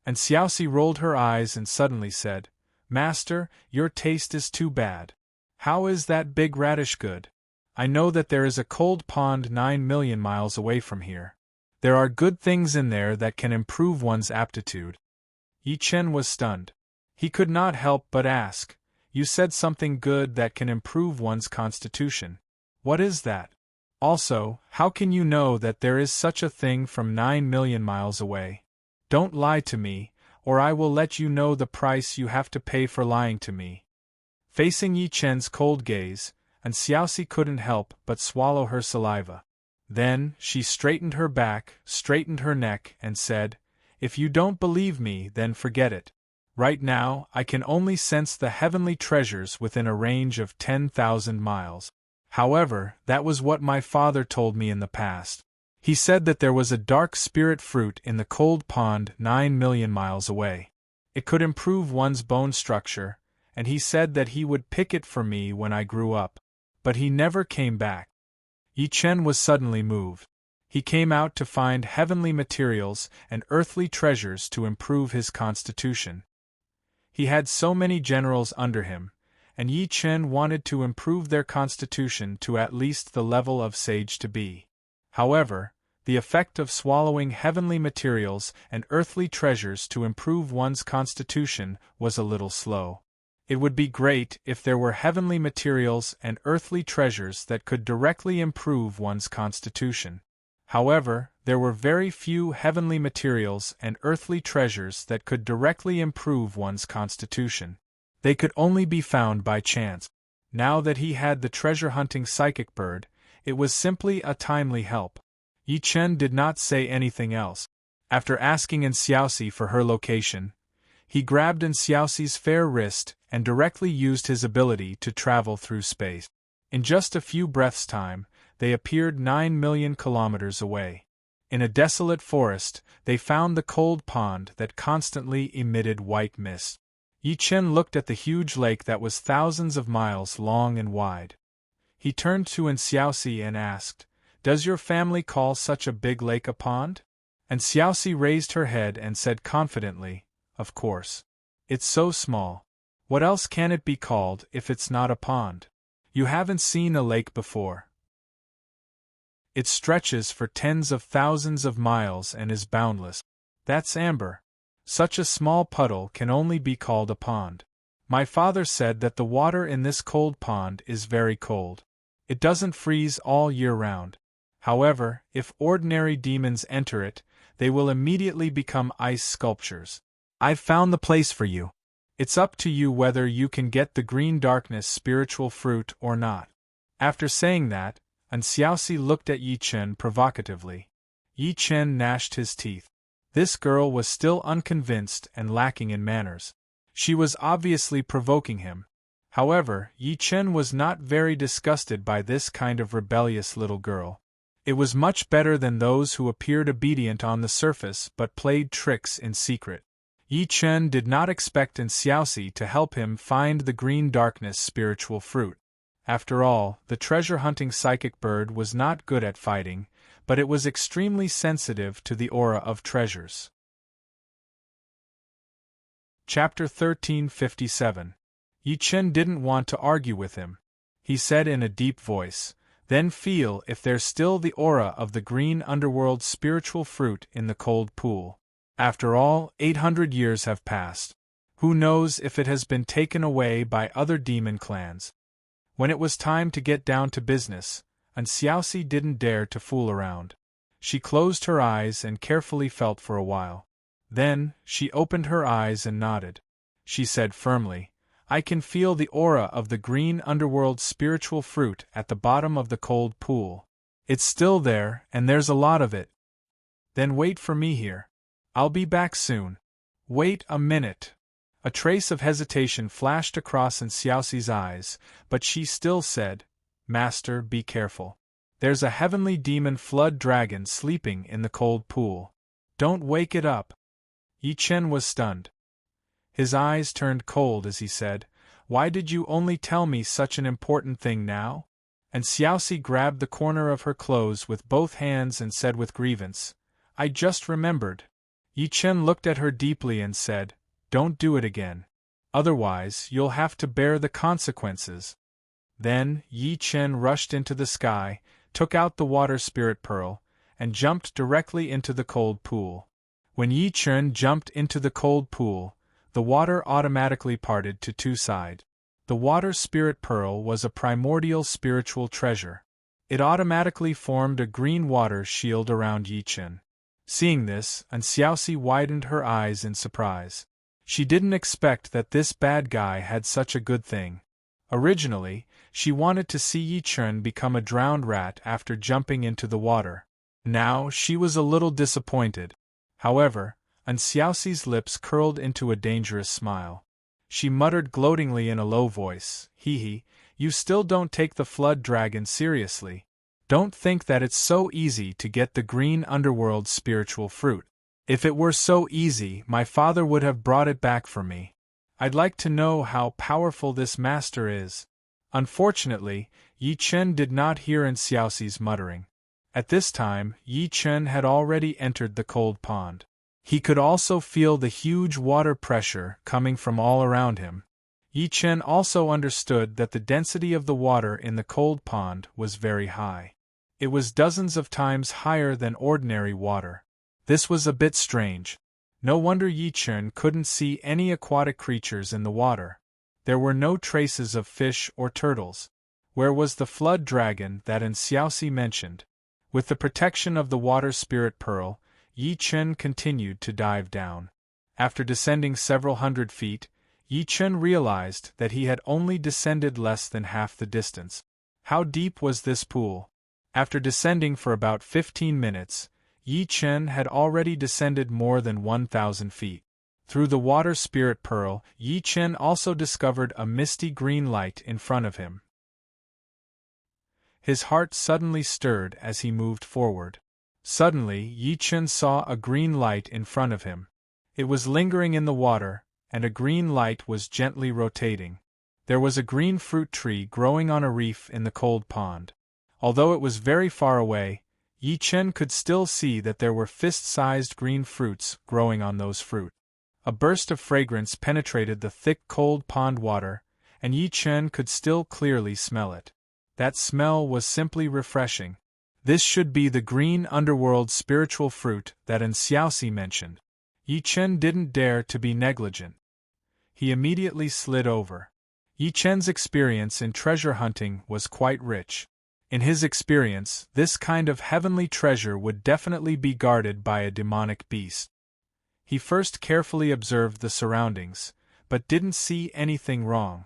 And Xiaoxi rolled her eyes and suddenly said, "Master, your taste is too bad. How is that big radish good? I know that there is a cold pond 9 million miles away from here. There are good things in there that can improve one's aptitude." Yi Chen was stunned. He could not help but ask, "You said something good that can improve one's constitution. What is that? Also, how can you know that there is such a thing from 9 million miles away? Don't lie to me, or I will let you know the price you have to pay for lying to me." Facing Yi Chen's cold gaze, and Xiaoxi couldn't help but swallow her saliva. Then, she straightened her back, straightened her neck, and said, If you don't believe me, then forget it. Right now, I can only sense the heavenly treasures within a range of 10,000 miles. However, that was what my father told me in the past. He said that there was a dark spirit fruit in the cold pond 9 million miles away. It could improve one's bone structure, and he said that he would pick it for me when I grew up. But he never came back. Yi Chen was suddenly moved. He came out to find heavenly materials and earthly treasures to improve his constitution. He had so many generals under him, and Yi Chen wanted to improve their constitution to at least the level of sage to be. However, the effect of swallowing heavenly materials and earthly treasures to improve one's constitution was a little slow. It would be great if there were heavenly materials and earthly treasures that could directly improve one's constitution. However, there were very few heavenly materials and earthly treasures that could directly improve one's constitution. They could only be found by chance. Now that he had the treasure-hunting psychic bird, it was simply a timely help. Yi Chen did not say anything else. After asking In Xiaoxi for her location, he grabbed In Xiaoxi's fair wrist and directly used his ability to travel through space. In just a few breaths' time, they appeared 9 million kilometers away. In a desolate forest, they found the cold pond that constantly emitted white mist. Yi Chen looked at the huge lake that was thousands of miles long and wide. He turned to In Xiaoxi and asked, "Does your family call such a big lake a pond?" And Xiaoxi raised her head and said confidently, "Of course. It's so small. What else can it be called if it's not a pond? You haven't seen a lake before. It stretches for tens of thousands of miles and is boundless. That's amber. Such a small puddle can only be called a pond. My father said that the water in this cold pond is very cold. It doesn't freeze all year round. However, if ordinary demons enter it, they will immediately become ice sculptures. I've found the place for you. It's up to you whether you can get the green darkness spiritual fruit or not." After saying that, An Xiaoxi looked at Yi Chen provocatively. Yi Chen gnashed his teeth. This girl was still unconvinced and lacking in manners. She was obviously provoking him. However, Yi Chen was not very disgusted by this kind of rebellious little girl. It was much better than those who appeared obedient on the surface but played tricks in secret. Yi Chen did not expect An Xiaoxi to help him find the green darkness spiritual fruit. After all, the treasure-hunting psychic bird was not good at fighting, but it was extremely sensitive to the aura of treasures. Chapter 1357. Yi Chen didn't want to argue with him. He said in a deep voice, "Then feel if there's still the aura of the green underworld spiritual fruit in the cold pool. After all, 800 years have passed. Who knows if it has been taken away by other demon clans?" When it was time to get down to business, An Xiaoxi didn't dare to fool around. She closed her eyes and carefully felt for a while. Then, she opened her eyes and nodded. She said firmly, "I can feel the aura of the green underworld spiritual fruit at the bottom of the cold pool. It's still there, and there's a lot of it. Then wait for me here. I'll be back soon." "Wait a minute." A trace of hesitation flashed across An Xiaoxi's eyes, but she still said, "Master, be careful. There's a heavenly demon flood dragon sleeping in the cold pool. Don't wake it up." Yi Chen was stunned. His eyes turned cold as he said, "Why did you only tell me such an important thing now?" And Xiaoxi grabbed the corner of her clothes with both hands and said with grievance, "I just remembered." Yi Chen looked at her deeply and said, "Don't do it again. Otherwise, you'll have to bear the consequences." Then, Yi Chen rushed into the sky, took out the water spirit pearl, and jumped directly into the cold pool. When Yi Chen jumped into the cold pool, the water automatically parted to two sides. The water spirit pearl was a primordial spiritual treasure. It automatically formed a green water shield around Yi Chen. Seeing this, An Xiaoxi widened her eyes in surprise. She didn't expect that this bad guy had such a good thing. Originally, she wanted to see Yi Chen become a drowned rat after jumping into the water. Now, she was a little disappointed. However, and Xiaoxi's lips curled into a dangerous smile. She muttered gloatingly in a low voice, "Hee hee, you still don't take the flood dragon seriously. Don't think that it's so easy to get the green underworld spiritual fruit. If it were so easy, my father would have brought it back for me. I'd like to know how powerful this master is." Unfortunately, Yi Chen did not hear in Xiaoxi's muttering. At this time, Yi Chen had already entered the cold pond. He could also feel the huge water pressure coming from all around him. Yi Chen also understood that the density of the water in the cold pond was very high. It was dozens of times higher than ordinary water. This was a bit strange. No wonder Yi Chen couldn't see any aquatic creatures in the water. There were no traces of fish or turtles. Where was the flood dragon that Xiaoxi mentioned? With the protection of the water spirit pearl, Yi Chen continued to dive down. After descending several hundred feet, Yi Chen realized that he had only descended less than half the distance. How deep was this pool? After descending for about 15 minutes, Yi Chen had already descended more than 1,000 feet. Through the water spirit pearl, Yi Chen also discovered a misty green light in front of him. His heart suddenly stirred as he moved forward. Suddenly, Yi Chen saw a green light in front of him. It was lingering in the water, and a green light was gently rotating. There was a green fruit tree growing on a reef in the cold pond. Although it was very far away, Yi Chen could still see that there were fist-sized green fruits growing on those fruit. A burst of fragrance penetrated the thick cold pond water, and Yi Chen could still clearly smell it. That smell was simply refreshing. This should be the green underworld spiritual fruit that Xiaoxi mentioned. Yi Chen didn't dare to be negligent. He immediately slid over. Yi Chen's experience in treasure hunting was quite rich. In his experience, this kind of heavenly treasure would definitely be guarded by a demonic beast. He first carefully observed the surroundings, but didn't see anything wrong.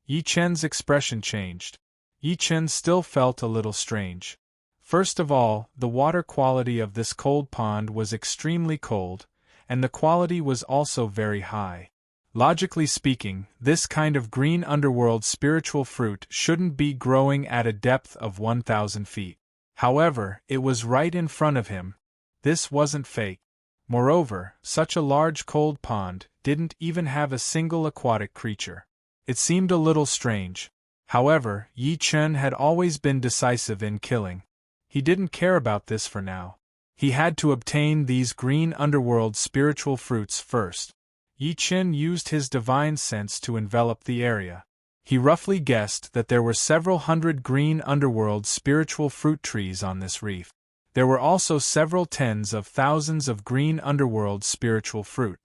Yi Chen's expression changed. Yi Chen still felt a little strange. First of all, the water quality of this cold pond was extremely cold, and the quality was also very high. Logically speaking, this kind of green underworld spiritual fruit shouldn't be growing at a depth of 1,000 feet. However, it was right in front of him. This wasn't fake. Moreover, such a large cold pond didn't even have a single aquatic creature. It seemed a little strange. However, Yi Chen had always been decisive in killing. He didn't care about this for now. He had to obtain these green underworld spiritual fruits first. Yi Chen used his divine sense to envelop the area. He roughly guessed that there were several hundred green underworld spiritual fruit trees on this reef. There were also several tens of thousands of green underworld spiritual fruit.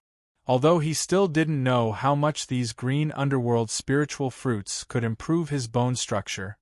Although he still didn't know how much these green underworld spiritual fruits could improve his bone structure,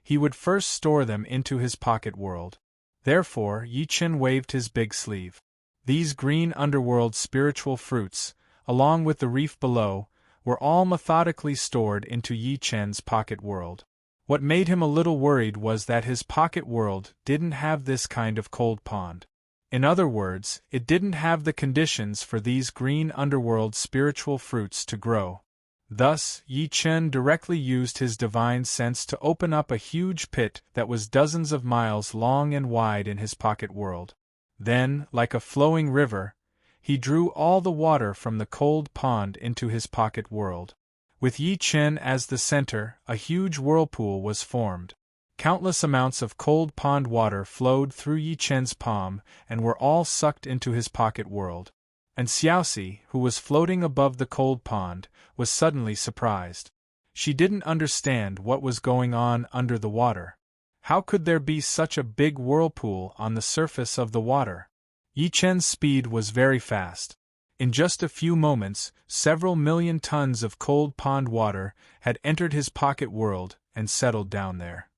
he would first store them into his pocket world. Therefore, Yi Chen waved his big sleeve. These green underworld spiritual fruits, along with the reef below, were all methodically stored into Yi Chen's pocket world. What made him a little worried was that his pocket world didn't have this kind of cold pond. In other words, it didn't have the conditions for these green underworld spiritual fruits to grow. Thus, Yi Chen directly used his divine sense to open up a huge pit that was dozens of miles long and wide in his pocket world. Then, like a flowing river, he drew all the water from the cold pond into his pocket world. With Yi Chen as the center, a huge whirlpool was formed. Countless amounts of cold pond water flowed through Yi Chen's palm and were all sucked into his pocket world. And Xiaoxi, who was floating above the cold pond, was suddenly surprised. She didn't understand what was going on under the water. How could there be such a big whirlpool on the surface of the water? Yi Chen's speed was very fast. In just a few moments, several million tons of cold pond water had entered his pocket world and settled down there.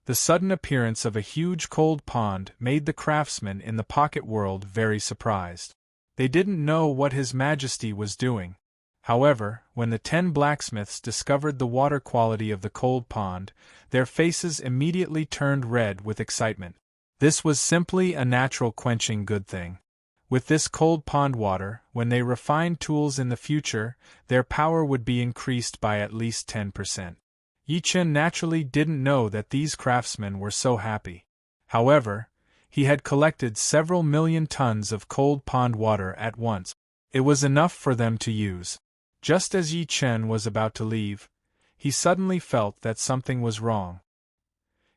The sudden appearance of a huge cold pond made the craftsmen in the pocket world very surprised. They didn't know what His Majesty was doing. However, when the 10 blacksmiths discovered the water quality of the cold pond, their faces immediately turned red with excitement. This was simply a natural quenching good thing. With this cold pond water, when they refined tools in the future, their power would be increased by at least 10%. Yi Chen naturally didn't know that these craftsmen were so happy. However, he had collected several million tons of cold pond water at once. It was enough for them to use. Just as Yi Chen was about to leave, he suddenly felt that something was wrong.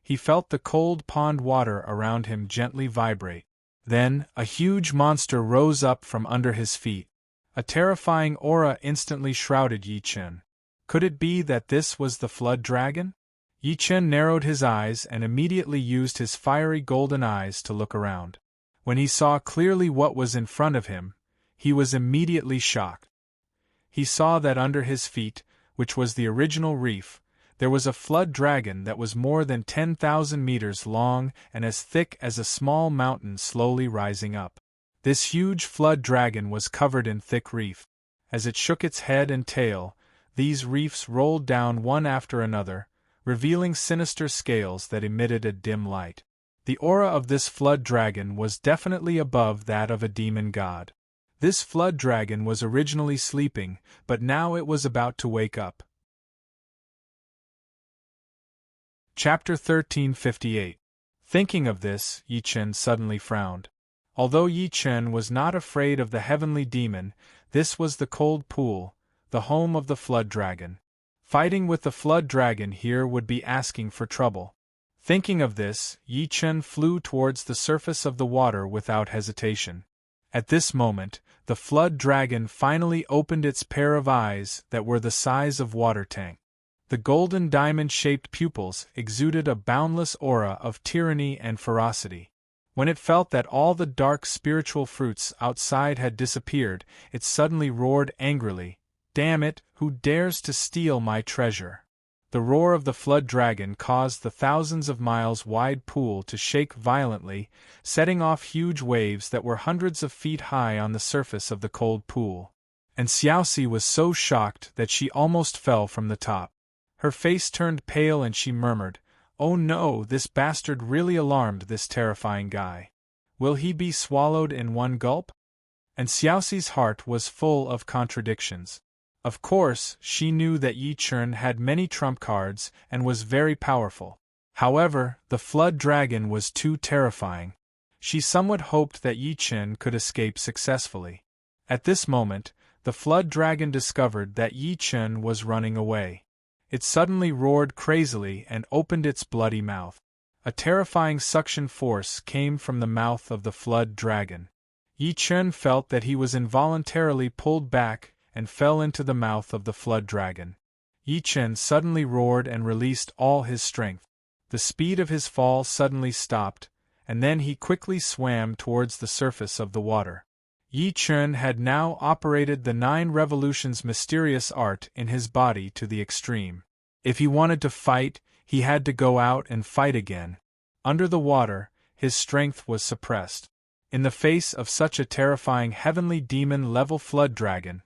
He felt the cold pond water around him gently vibrate. Then, a huge monster rose up from under his feet. A terrifying aura instantly shrouded Yi Chen. Could it be that this was the flood dragon? Yi Chen narrowed his eyes and immediately used his fiery golden eyes to look around. When he saw clearly what was in front of him, he was immediately shocked. He saw that under his feet, which was the original reef, there was a flood dragon that was more than 10,000 meters long and as thick as a small mountain slowly rising up. This huge flood dragon was covered in thick reef. As it shook its head and tail, these reefs rolled down one after another, revealing sinister scales that emitted a dim light. The aura of this flood dragon was definitely above that of a demon god. This flood dragon was originally sleeping, but now it was about to wake up. Chapter 1358. Thinking of this, Yi Chen suddenly frowned. Although Yi Chen was not afraid of the heavenly demon, this was the cold pool, the home of the flood dragon. Fighting with the flood dragon here would be asking for trouble. Thinking of this, Yi Chen flew towards the surface of the water without hesitation. At this moment, the flood dragon finally opened its pair of eyes that were the size of water tanks. The golden diamond-shaped pupils exuded a boundless aura of tyranny and ferocity. When it felt that all the dark spiritual fruits outside had disappeared, it suddenly roared angrily, "Damn it, who dares to steal my treasure?" The roar of the flood dragon caused the thousands of miles wide pool to shake violently, setting off huge waves that were hundreds of feet high on the surface of the cold pool. And Xiaoxi was so shocked that she almost fell from the top. Her face turned pale and she murmured, "Oh no, this bastard really alarmed this terrifying guy. Will he be swallowed in one gulp?" And Xiaoxi's heart was full of contradictions. Of course, she knew that Yi Chen had many trump cards and was very powerful. However, the flood dragon was too terrifying. She somewhat hoped that Yi Chen could escape successfully. At this moment, the flood dragon discovered that Yi Chen was running away. It suddenly roared crazily and opened its bloody mouth. A terrifying suction force came from the mouth of the flood dragon. Yi Chen felt that he was involuntarily pulled back and fell into the mouth of the flood dragon. Yi Chen suddenly roared and released all his strength. The speed of his fall suddenly stopped, and then he quickly swam towards the surface of the water. Yi Chen had now operated the 9 revolutions mysterious art in his body to the extreme. If he wanted to fight, he had to go out and fight again. Under the water, his strength was suppressed. In the face of such a terrifying heavenly demon-level flood dragon,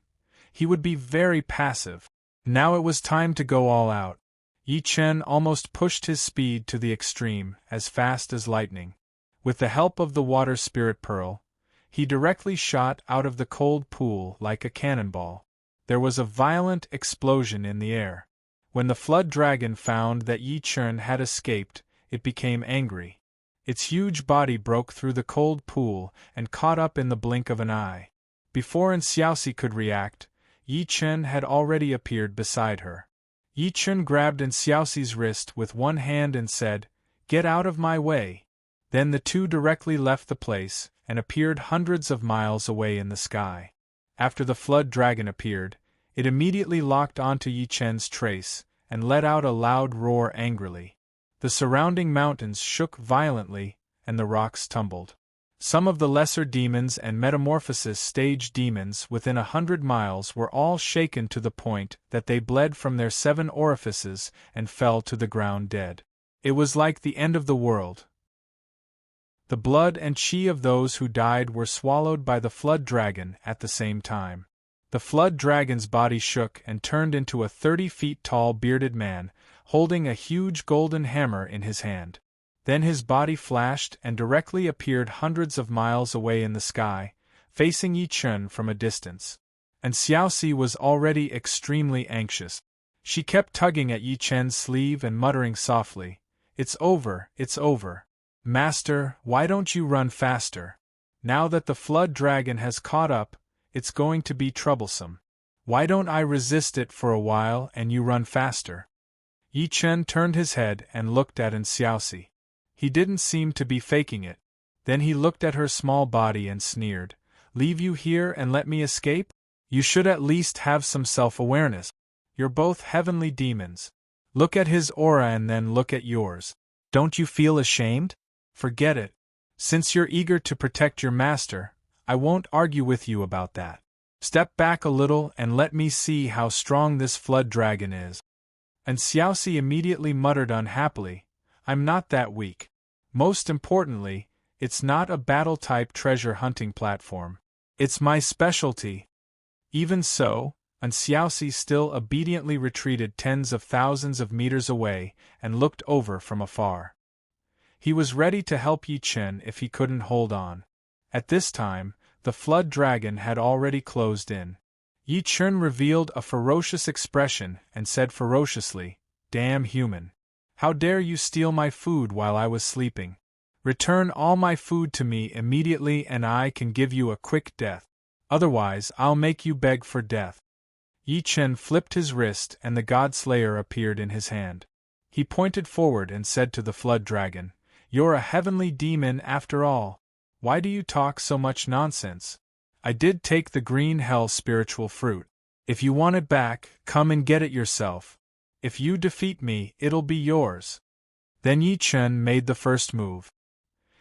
he would be very passive. Now it was time to go all out. Yi Chen almost pushed his speed to the extreme, as fast as lightning. With the help of the water spirit pearl, he directly shot out of the cold pool like a cannonball. There was a violent explosion in the air. When the flood dragon found that Yi Chen had escaped, it became angry. Its huge body broke through the cold pool and caught up in the blink of an eye. Before Xiaoxi could react, Yi Chen had already appeared beside her. Yi Chen grabbed Xiaoxi's wrist with one hand and said, "Get out of my way." Then the two directly left the place and appeared hundreds of miles away in the sky. After the flood dragon appeared, it immediately locked onto Yi Chen's trace and let out a loud roar angrily. The surrounding mountains shook violently and the rocks tumbled. Some of the lesser demons and metamorphosis stage demons within 100 miles were all shaken to the point that they bled from their 7 orifices and fell to the ground dead. It was like the end of the world. The blood and chi of those who died were swallowed by the flood dragon at the same time. The flood dragon's body shook and turned into a 30 feet tall bearded man, holding a huge golden hammer in his hand. Then his body flashed and directly appeared hundreds of miles away in the sky, facing Yi Chen from a distance. And Xiaoxi was already extremely anxious. She kept tugging at Yi Chen's sleeve and muttering softly, "It's over, it's over. Master, why don't you run faster? Now that the flood dragon has caught up, it's going to be troublesome. Why don't I resist it for a while and you run faster?" Yi Chen turned his head and looked at Xiaoxi. He didn't seem to be faking it. Then he looked at her small body and sneered, "Leave you here and let me escape? You should at least have some self-awareness. You're both heavenly demons. Look at his aura and then look at yours. Don't you feel ashamed? Forget it. Since you're eager to protect your master, I won't argue with you about that. Step back a little and let me see how strong this flood dragon is." And Xiaoxi immediately muttered unhappily, "I'm not that weak. Most importantly, it's not a battle-type treasure hunting platform. It's my specialty." Even so, Xiaoxi still obediently retreated tens of thousands of meters away and looked over from afar. He was ready to help Yi Chen if he couldn't hold on. At this time, the flood dragon had already closed in. Yi Chen revealed a ferocious expression and said ferociously, "Damn human! How dare you steal my food while I was sleeping? Return all my food to me immediately and I can give you a quick death. Otherwise I'll make you beg for death." Yi Chen flipped his wrist and the God Slayer appeared in his hand. He pointed forward and said to the flood dragon, "You're a heavenly demon after all. Why do you talk so much nonsense? I did take the green hell spiritual fruit. If you want it back, come and get it yourself. If you defeat me, it'll be yours." Then Yi Chen made the first move.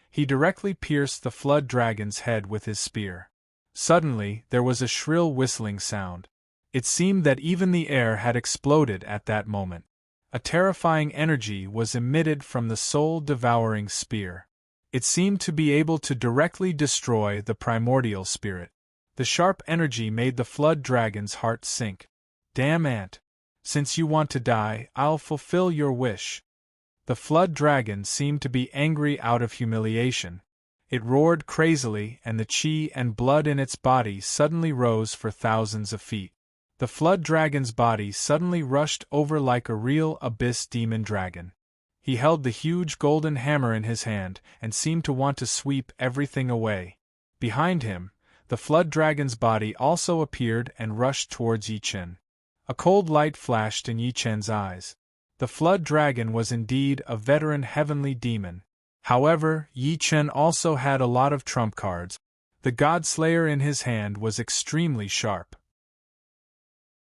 He directly pierced the flood dragon's head with his spear. Suddenly, there was a shrill whistling sound. It seemed that even the air had exploded at that moment. A terrifying energy was emitted from the soul-devouring spear. It seemed to be able to directly destroy the primordial spirit. The sharp energy made the flood dragon's heart sink. "Damn ant! Since you want to die, I'll fulfill your wish." The flood dragon seemed to be angry out of humiliation. It roared crazily and the chi and blood in its body suddenly rose for thousands of feet. The flood dragon's body suddenly rushed over like a real abyss demon dragon. He held the huge golden hammer in his hand and seemed to want to sweep everything away. Behind him, the flood dragon's body also appeared and rushed towards Yi Chen. A cold light flashed in Yi Chen's eyes. The flood dragon was indeed a veteran heavenly demon. However, Yi Chen also had a lot of trump cards. The God Slayer in his hand was extremely sharp.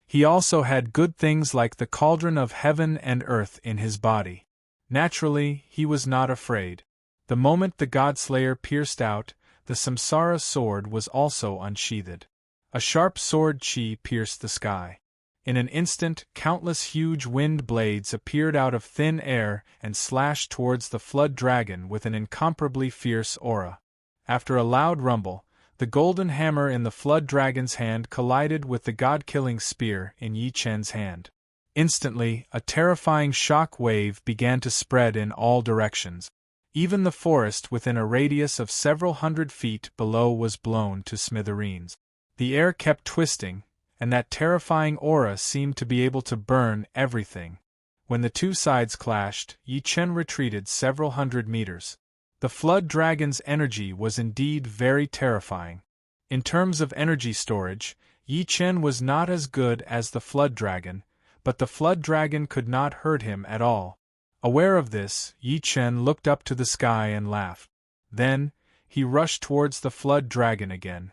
He also had good things like the cauldron of heaven and earth in his body. Naturally, he was not afraid. The moment the God Slayer pierced out, the Samsara sword was also unsheathed. A sharp sword chi pierced the sky. In an instant, countless huge wind blades appeared out of thin air and slashed towards the flood dragon with an incomparably fierce aura. After a loud rumble, the golden hammer in the flood dragon's hand collided with the god-killing spear in Yi Chen's hand. Instantly, a terrifying shock wave began to spread in all directions. Even the forest within a radius of several hundred feet below was blown to smithereens. The air kept twisting, and that terrifying aura seemed to be able to burn everything. When the two sides clashed, Yi Chen retreated several hundred meters. The flood dragon's energy was indeed very terrifying. In terms of energy storage, Yi Chen was not as good as the flood dragon, but the flood dragon could not hurt him at all. Aware of this, Yi Chen looked up to the sky and laughed. Then, he rushed towards the flood dragon again.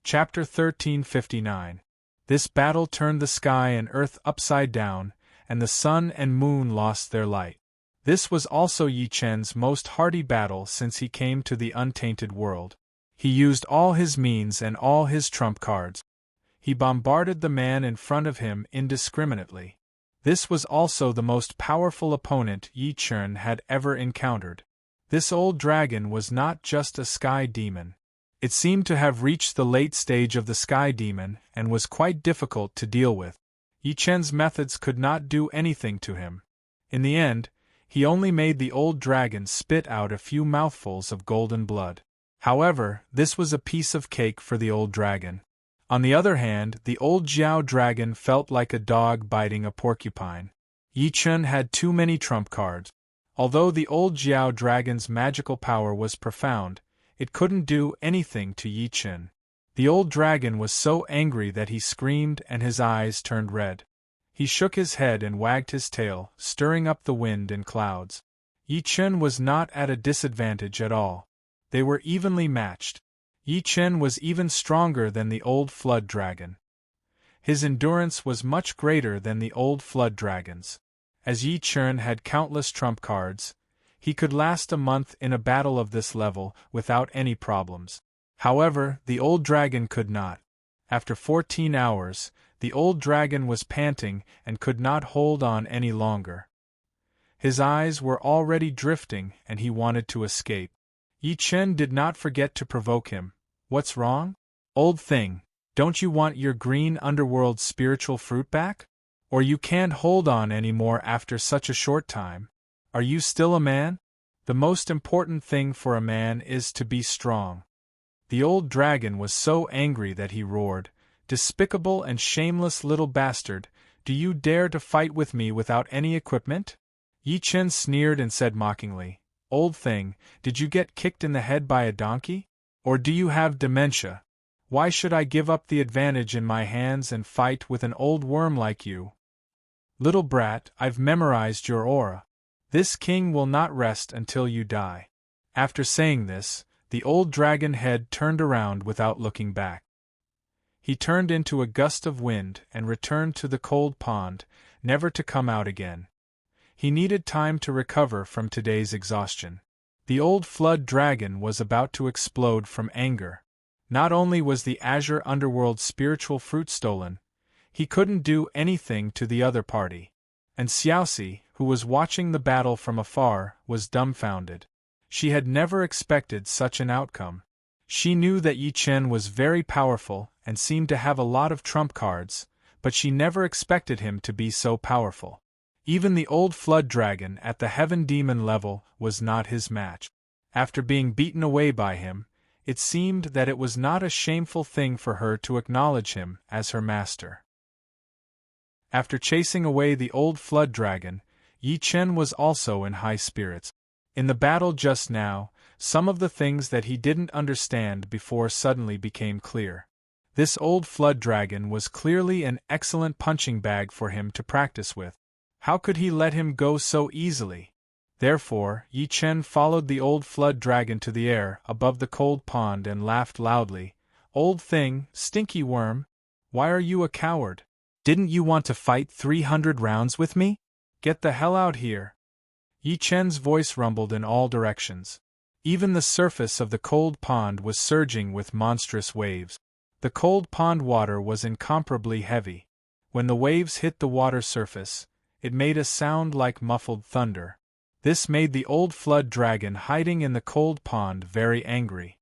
Chapter 1359. This battle turned the sky and earth upside down, and the sun and moon lost their light. This was also Yi Chen's most hardy battle since he came to the untainted world. He used all his means and all his trump cards. He bombarded the man in front of him indiscriminately. This was also the most powerful opponent Yi Chen had ever encountered. This old dragon was not just a sky demon. It seemed to have reached the late stage of the sky demon and was quite difficult to deal with. Yi Chen's methods could not do anything to him. In the end, he only made the old dragon spit out a few mouthfuls of golden blood. However, this was a piece of cake for the old dragon. On the other hand, the old Jiao dragon felt like a dog biting a porcupine. Yi Chen had too many trump cards. Although the old Jiao dragon's magical power was profound, it couldn't do anything to Yi Chen. The old dragon was so angry that he screamed and his eyes turned red. He shook his head and wagged his tail, stirring up the wind and clouds. Yi Chen was not at a disadvantage at all. They were evenly matched. Yi Chen was even stronger than the old flood dragon. His endurance was much greater than the old flood dragon's. As Yi Chen had countless trump cards, he could last a month in a battle of this level without any problems. However, the old dragon could not. After 14 hours, the old dragon was panting and could not hold on any longer. His eyes were already drifting and he wanted to escape. Yi Chen did not forget to provoke him. What's wrong? Old thing, don't you want your green underworld spiritual fruit back? Or you can't hold on anymore after such a short time? Are you still a man? The most important thing for a man is to be strong. The old dragon was so angry that he roared, "Despicable and shameless little bastard, do you dare to fight with me without any equipment?" Yi Chen sneered and said mockingly, "Old thing, did you get kicked in the head by a donkey? Or do you have dementia? Why should I give up the advantage in my hands and fight with an old worm like you? Little brat, I've memorized your aura. This king will not rest until you die." After saying this, the old dragon head turned around without looking back. He turned into a gust of wind and returned to the cold pond, never to come out again. He needed time to recover from today's exhaustion. The old flood dragon was about to explode from anger. Not only was the azure underworld spiritual fruit stolen, he couldn't do anything to the other party. And Xiaoxi, who was watching the battle from afar, was dumbfounded. She had never expected such an outcome. She knew that Yi Chen was very powerful and seemed to have a lot of trump cards, but she never expected him to be so powerful. Even the old flood dragon at the heaven demon level was not his match. After being beaten away by him, it seemed that it was not a shameful thing for her to acknowledge him as her master. After chasing away the old flood dragon, Yi Chen was also in high spirits. In the battle just now, some of the things that he didn't understand before suddenly became clear. This old flood dragon was clearly an excellent punching bag for him to practice with. How could he let him go so easily? Therefore, Yi Chen followed the old flood dragon to the air above the cold pond and laughed loudly. "Old thing, stinky worm, why are you a coward? Didn't you want to fight 300 rounds with me? Get the hell out here!" Yi Chen's voice rumbled in all directions. Even the surface of the cold pond was surging with monstrous waves. The cold pond water was incomparably heavy. When the waves hit the water surface, it made a sound like muffled thunder. This made the old flood dragon hiding in the cold pond very angry.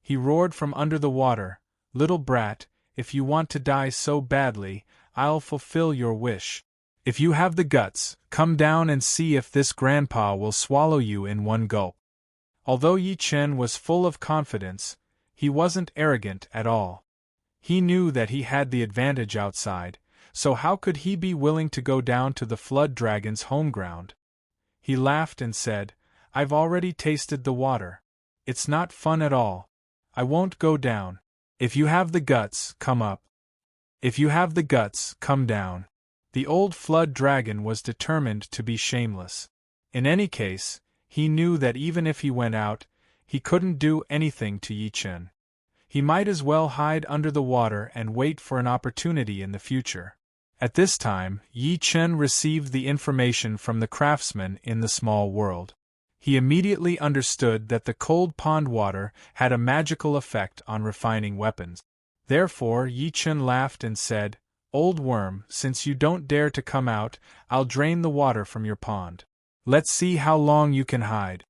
He roared from under the water, "Little brat, if you want to die so badly, I'll fulfill your wish. If you have the guts, come down and see if this grandpa will swallow you in one gulp." Although Yi Chen was full of confidence, he wasn't arrogant at all. He knew that he had the advantage outside, so how could he be willing to go down to the flood dragon's home ground? He laughed and said, "I've already tasted the water. It's not fun at all. I won't go down. If you have the guts, come up. If you have the guts, come down." The old flood dragon was determined to be shameless. In any case, he knew that even if he went out, he couldn't do anything to Yi Chen. He might as well hide under the water and wait for an opportunity in the future. At this time, Yi Chen received the information from the craftsman in the small world. He immediately understood that the cold pond water had a magical effect on refining weapons. Therefore, Yi Chen laughed and said, "Old worm, since you don't dare to come out, I'll drain the water from your pond. Let's see how long you can hide."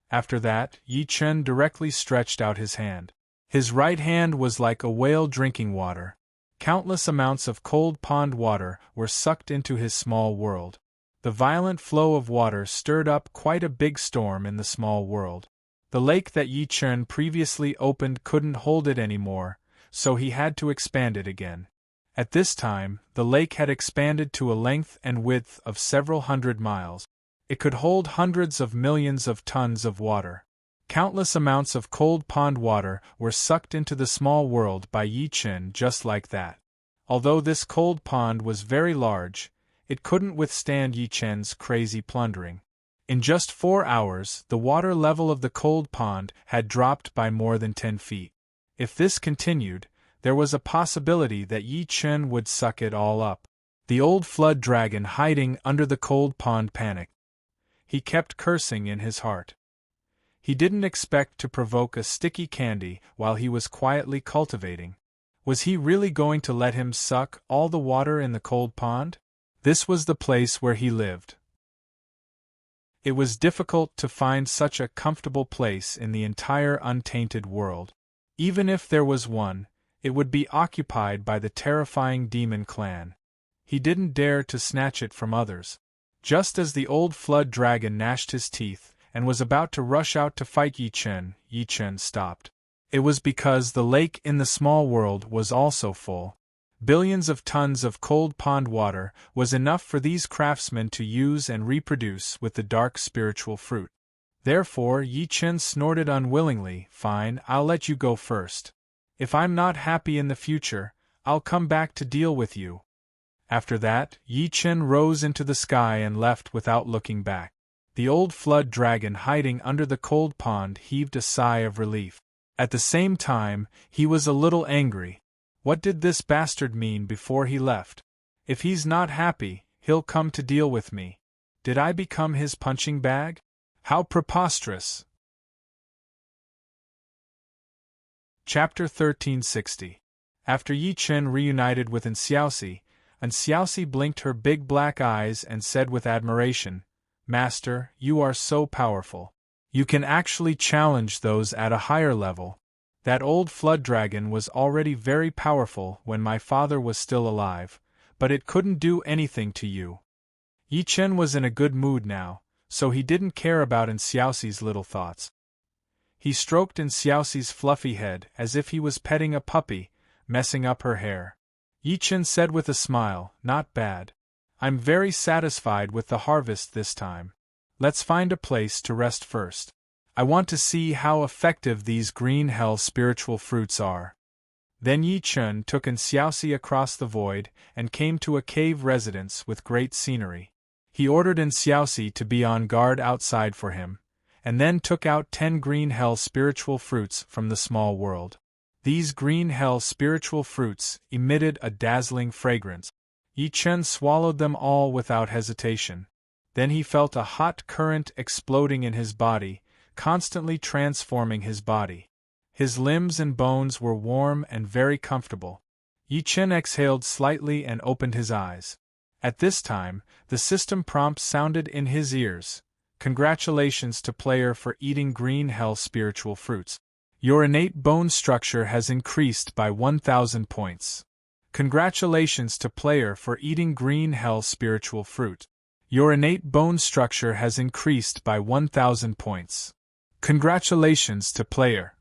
After that, Yi Chen directly stretched out his hand. His right hand was like a whale drinking water. Countless amounts of cold pond water were sucked into his small world. The violent flow of water stirred up quite a big storm in the small world. The lake that Yi Chen previously opened couldn't hold it anymore, so he had to expand it again. At this time, the lake had expanded to a length and width of several hundred miles. It could hold hundreds of millions of tons of water. Countless amounts of cold pond water were sucked into the small world by Yi Chen just like that. Although this cold pond was very large, it couldn't withstand Yi Chen's crazy plundering. In just 4 hours, the water level of the cold pond had dropped by more than 10 feet. If this continued, there was a possibility that Yi Chen would suck it all up. The old flood dragon hiding under the cold pond panicked. He kept cursing in his heart. He didn't expect to provoke a sticky candy while he was quietly cultivating. Was he really going to let him suck all the water in the cold pond? This was the place where he lived. It was difficult to find such a comfortable place in the entire untainted world. Even if there was one, it would be occupied by the terrifying demon clan. He didn't dare to snatch it from others. Just as the old flood dragon gnashed his teeth and was about to rush out to fight Yi Chen stopped. It was because the lake in the small world was also full. Billions of tons of cold pond water was enough for these craftsmen to use and reproduce with the dark spiritual fruit. Therefore Yi Chen snorted unwillingly, "Fine, I'll let you go first. If I'm not happy in the future, I'll come back to deal with you." After that, Yi Chen rose into the sky and left without looking back. The old flood dragon hiding under the cold pond heaved a sigh of relief. At the same time, he was a little angry. What did this bastard mean before he left? If he's not happy, he'll come to deal with me. Did I become his punching bag? How preposterous! Chapter 1360. After Yi Chen reunited with Xiaoxi blinked her big black eyes and said with admiration, "Master, you are so powerful. You can actually challenge those at a higher level. That old flood dragon was already very powerful when my father was still alive, but it couldn't do anything to you." Yi Chen was in a good mood now, so he didn't care about Xiaoxi's little thoughts. He stroked Xiaoxi's fluffy head as if he was petting a puppy, messing up her hair. Yi Chen said with a smile, "Not bad. I'm very satisfied with the harvest this time. Let's find a place to rest first. I want to see how effective these green hell spiritual fruits are." Then Yi Chen took Xiaoxi across the void and came to a cave residence with great scenery. He ordered Xiaoxi to be on guard outside for him, and then took out 10 green hell spiritual fruits from the small world. These green hell spiritual fruits emitted a dazzling fragrance. Yi Chen swallowed them all without hesitation. Then he felt a hot current exploding in his body, constantly transforming his body. His limbs and bones were warm and very comfortable. Yi Chen exhaled slightly and opened his eyes. At this time, the system prompt sounded in his ears. "Congratulations to player for eating green hell spiritual fruits. Your innate bone structure has increased by 1,000 points. Congratulations to player for eating green hell spiritual fruit. Your innate bone structure has increased by 1,000 points. Congratulations to player."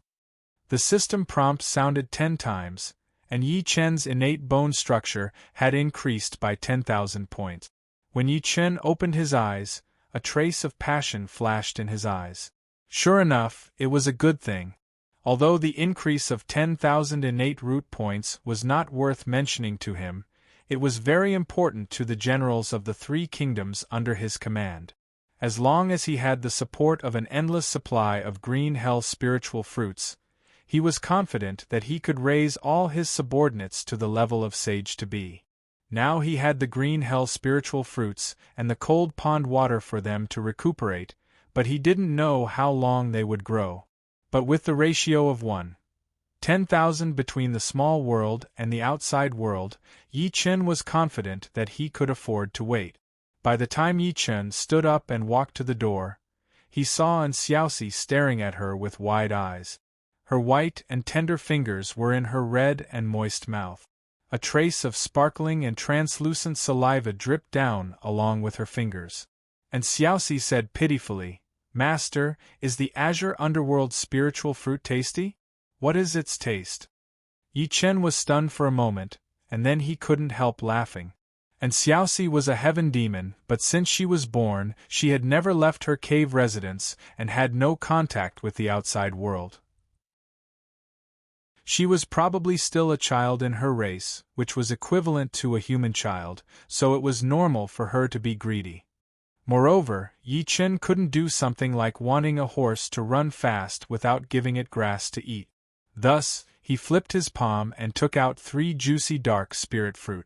The system prompt sounded 10 times, and Yi Chen's innate bone structure had increased by 10,000 points. When Yi Chen opened his eyes, a trace of passion flashed in his eyes. Sure enough, it was a good thing. Although the increase of 10,000 innate root points was not worth mentioning to him, it was very important to the generals of the 3 kingdoms under his command. As long as he had the support of an endless supply of green hell spiritual fruits, he was confident that he could raise all his subordinates to the level of sage to be. Now he had the green hell spiritual fruits and the cold pond water for them to recuperate, but he didn't know how long they would grow. But with the ratio of 1:10,000 between the small world and the outside world, Yi Chen was confident that he could afford to wait. By the time Yi Chen stood up and walked to the door, he saw Xiaoxi staring at her with wide eyes. Her white and tender fingers were in her red and moist mouth. A trace of sparkling and translucent saliva dripped down along with her fingers. And Xiaoxi said pitifully, Master, is the azure underworld spiritual fruit tasty? What is its taste? Yi Chen was stunned for a moment, and then he couldn't help laughing. And Xiaoxi was a heaven demon, but since she was born, she had never left her cave residence and had no contact with the outside world. She was probably still a child in her race, which was equivalent to a human child, so it was normal for her to be greedy. Moreover, Yi Chen couldn't do something like wanting a horse to run fast without giving it grass to eat. Thus, he flipped his palm and took out 3 juicy dark spirit fruit.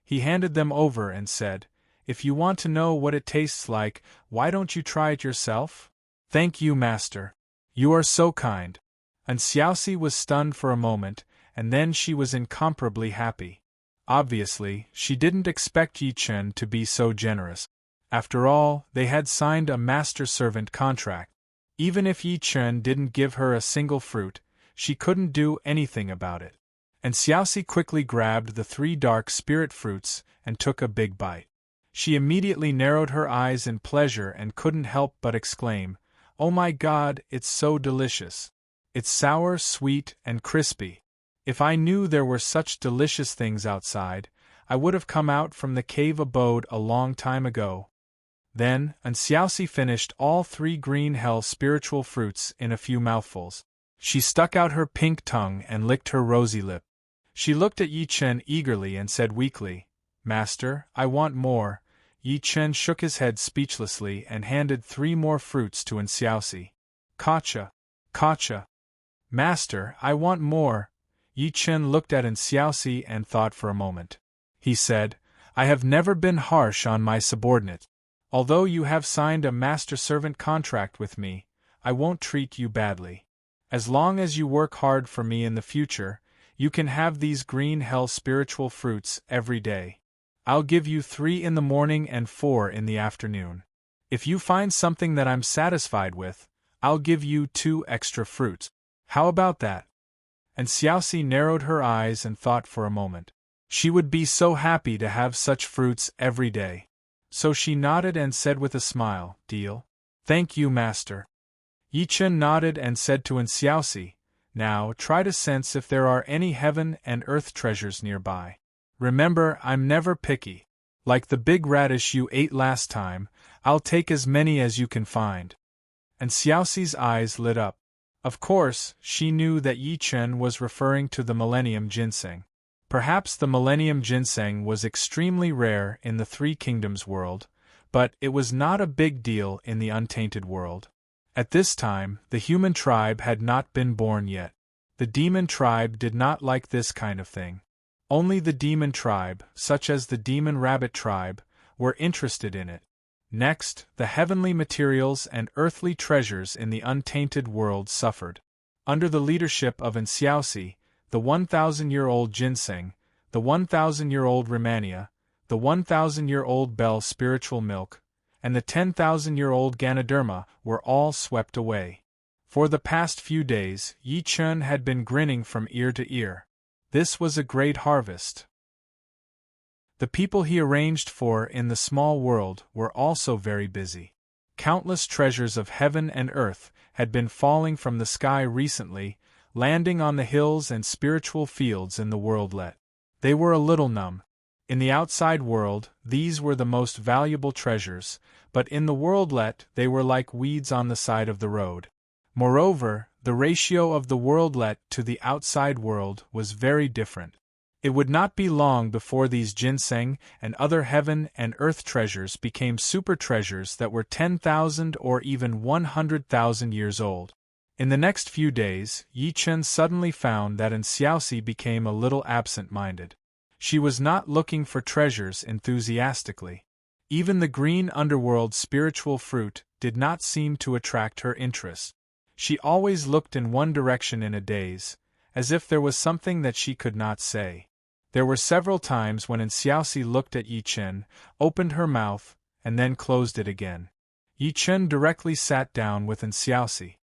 He handed them over and said, "If you want to know what it tastes like, why don't you try it yourself?" "Thank you, Master. You are so kind." And Xiaoxi was stunned for a moment, and then she was incomparably happy. Obviously, she didn't expect Yi Chen to be so generous. After all, they had signed a master-servant contract. Even if Yi Chen didn't give her a single fruit, she couldn't do anything about it. And Xiaoxi quickly grabbed the 3 dark spirit fruits and took a big bite. She immediately narrowed her eyes in pleasure and couldn't help but exclaim, "Oh my God, it's so delicious! It's sour, sweet, and crispy. If I knew there were such delicious things outside, I would have come out from the cave abode a long time ago." Then, Xiaoxi finished all 3 green hell spiritual fruits in a few mouthfuls. She stuck out her pink tongue and licked her rosy lip. She looked at Yi Chen eagerly and said weakly, "Master, I want more." Yi Chen shook his head speechlessly and handed 3 more fruits to Xiaoxi. "Kacha! Kacha! Master, I want more." Yi Chen looked at Xiaoxi and thought for a moment. He said, "I have never been harsh on my subordinate. Although you have signed a master-servant contract with me, I won't treat you badly. As long as you work hard for me in the future, you can have these green hell spiritual fruits every day. I'll give you 3 in the morning and 4 in the afternoon. If you find something that I'm satisfied with, I'll give you 2 extra fruits. How about that?" And Xiaoxi narrowed her eyes and thought for a moment. She would be so happy to have such fruits every day. So she nodded and said with a smile, "Deal." "Thank you, Master." Yi Chen nodded and said to Xiaoxi, "Now try to sense if there are any heaven and earth treasures nearby. Remember, I'm never picky. Like the big radish you ate last time, I'll take as many as you can find." And Xiaoxi's eyes lit up. Of course, she knew that Yi Chen was referring to the Millennium Ginseng. Perhaps the Millennium Ginseng was extremely rare in the 3 Kingdoms world, but it was not a big deal in the untainted world. At this time, the human tribe had not been born yet. The demon tribe did not like this kind of thing. Only the demon tribe, such as the demon rabbit tribe, were interested in it. Next, the heavenly materials and earthly treasures in the untainted world suffered. Under the leadership of Xiaoxi, the 1,000-year-old ginseng, the 1,000-year-old Rehmannia, the 1,000-year-old Bell spiritual milk, and the 10,000-year-old Ganoderma were all swept away. For the past few days, Yi Chen had been grinning from ear to ear. This was a great harvest. The people he arranged for in the small world were also very busy. Countless treasures of heaven and earth had been falling from the sky recently, landing on the hills and spiritual fields in the worldlet. They were a little numb. In the outside world, these were the most valuable treasures, but in the worldlet they were like weeds on the side of the road. Moreover, the ratio of the worldlet to the outside world was very different. It would not be long before these ginseng and other heaven and earth treasures became super treasures that were 10,000 or even 100,000 years old. In the next few days, Yi Chen suddenly found that Xiaoxi became a little absent-minded. She was not looking for treasures enthusiastically. Even the green underworld spiritual fruit did not seem to attract her interest. She always looked in one direction in a daze, as if there was something that she could not say. There were several times when Xiaoxi looked at Yi Chen, opened her mouth, and then closed it again. Yi Chen directly sat down with Xiaoxi.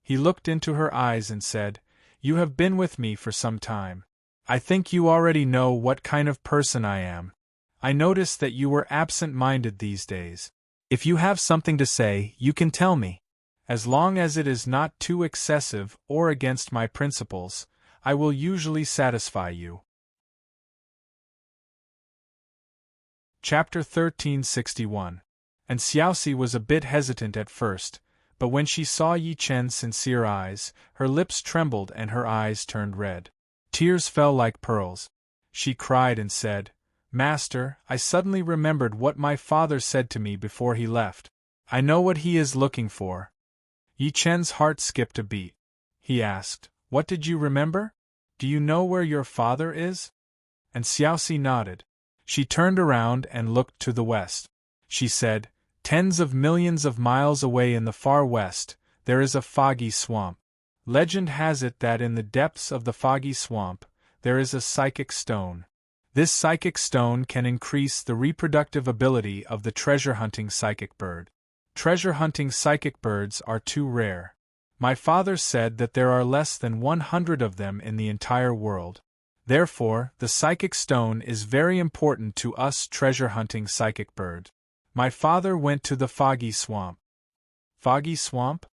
He looked into her eyes and said, "You have been with me for some time. I think you already know what kind of person I am. I noticed that you were absent-minded these days. If you have something to say, you can tell me. As long as it is not too excessive or against my principles, I will usually satisfy you. Chapter 1361. And Xiaoxi was a bit hesitant at first, but when she saw Yi Chen's sincere eyes, her lips trembled and her eyes turned red. Tears fell like pearls. She cried and said, "Master, I suddenly remembered what my father said to me before he left. I know what he is looking for." Yi Chen's heart skipped a beat. He asked, "What did you remember? Do you know where your father is?" And Xiaoxi nodded. She turned around and looked to the west. She said, "Tens of millions of miles away in the far west, there is a foggy swamp. Legend has it that in the depths of the foggy swamp, there is a psychic stone. This psychic stone can increase the reproductive ability of the treasure-hunting psychic bird. Treasure-hunting psychic birds are too rare. My father said that there are less than 100 of them in the entire world. Therefore, the psychic stone is very important to us treasure-hunting psychic birds. My father went to the foggy swamp." Foggy swamp?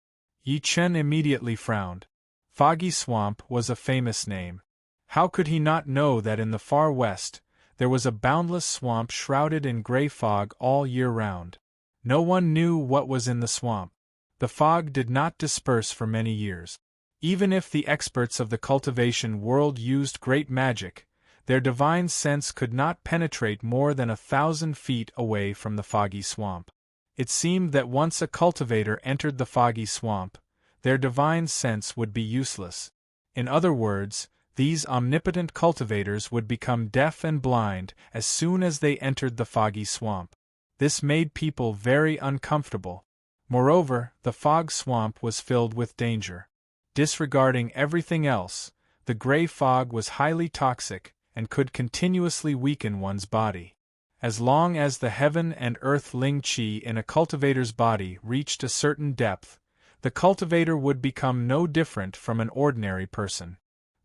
Yi Chen immediately frowned. Foggy swamp was a famous name. How could he not know that in the far west, there was a boundless swamp shrouded in gray fog all year round? No one knew what was in the swamp. The fog did not disperse for many years. Even if the experts of the cultivation world used great magic, their divine sense could not penetrate more than 1,000 feet away from the foggy swamp. It seemed that once a cultivator entered the foggy swamp, their divine sense would be useless. In other words, these omnipotent cultivators would become deaf and blind as soon as they entered the foggy swamp. This made people very uncomfortable. Moreover, the fog swamp was filled with danger. Disregarding everything else, the gray fog was highly toxic and could continuously weaken one's body. As long as the heaven and earth ling qi in a cultivator's body reached a certain depth, the cultivator would become no different from an ordinary person.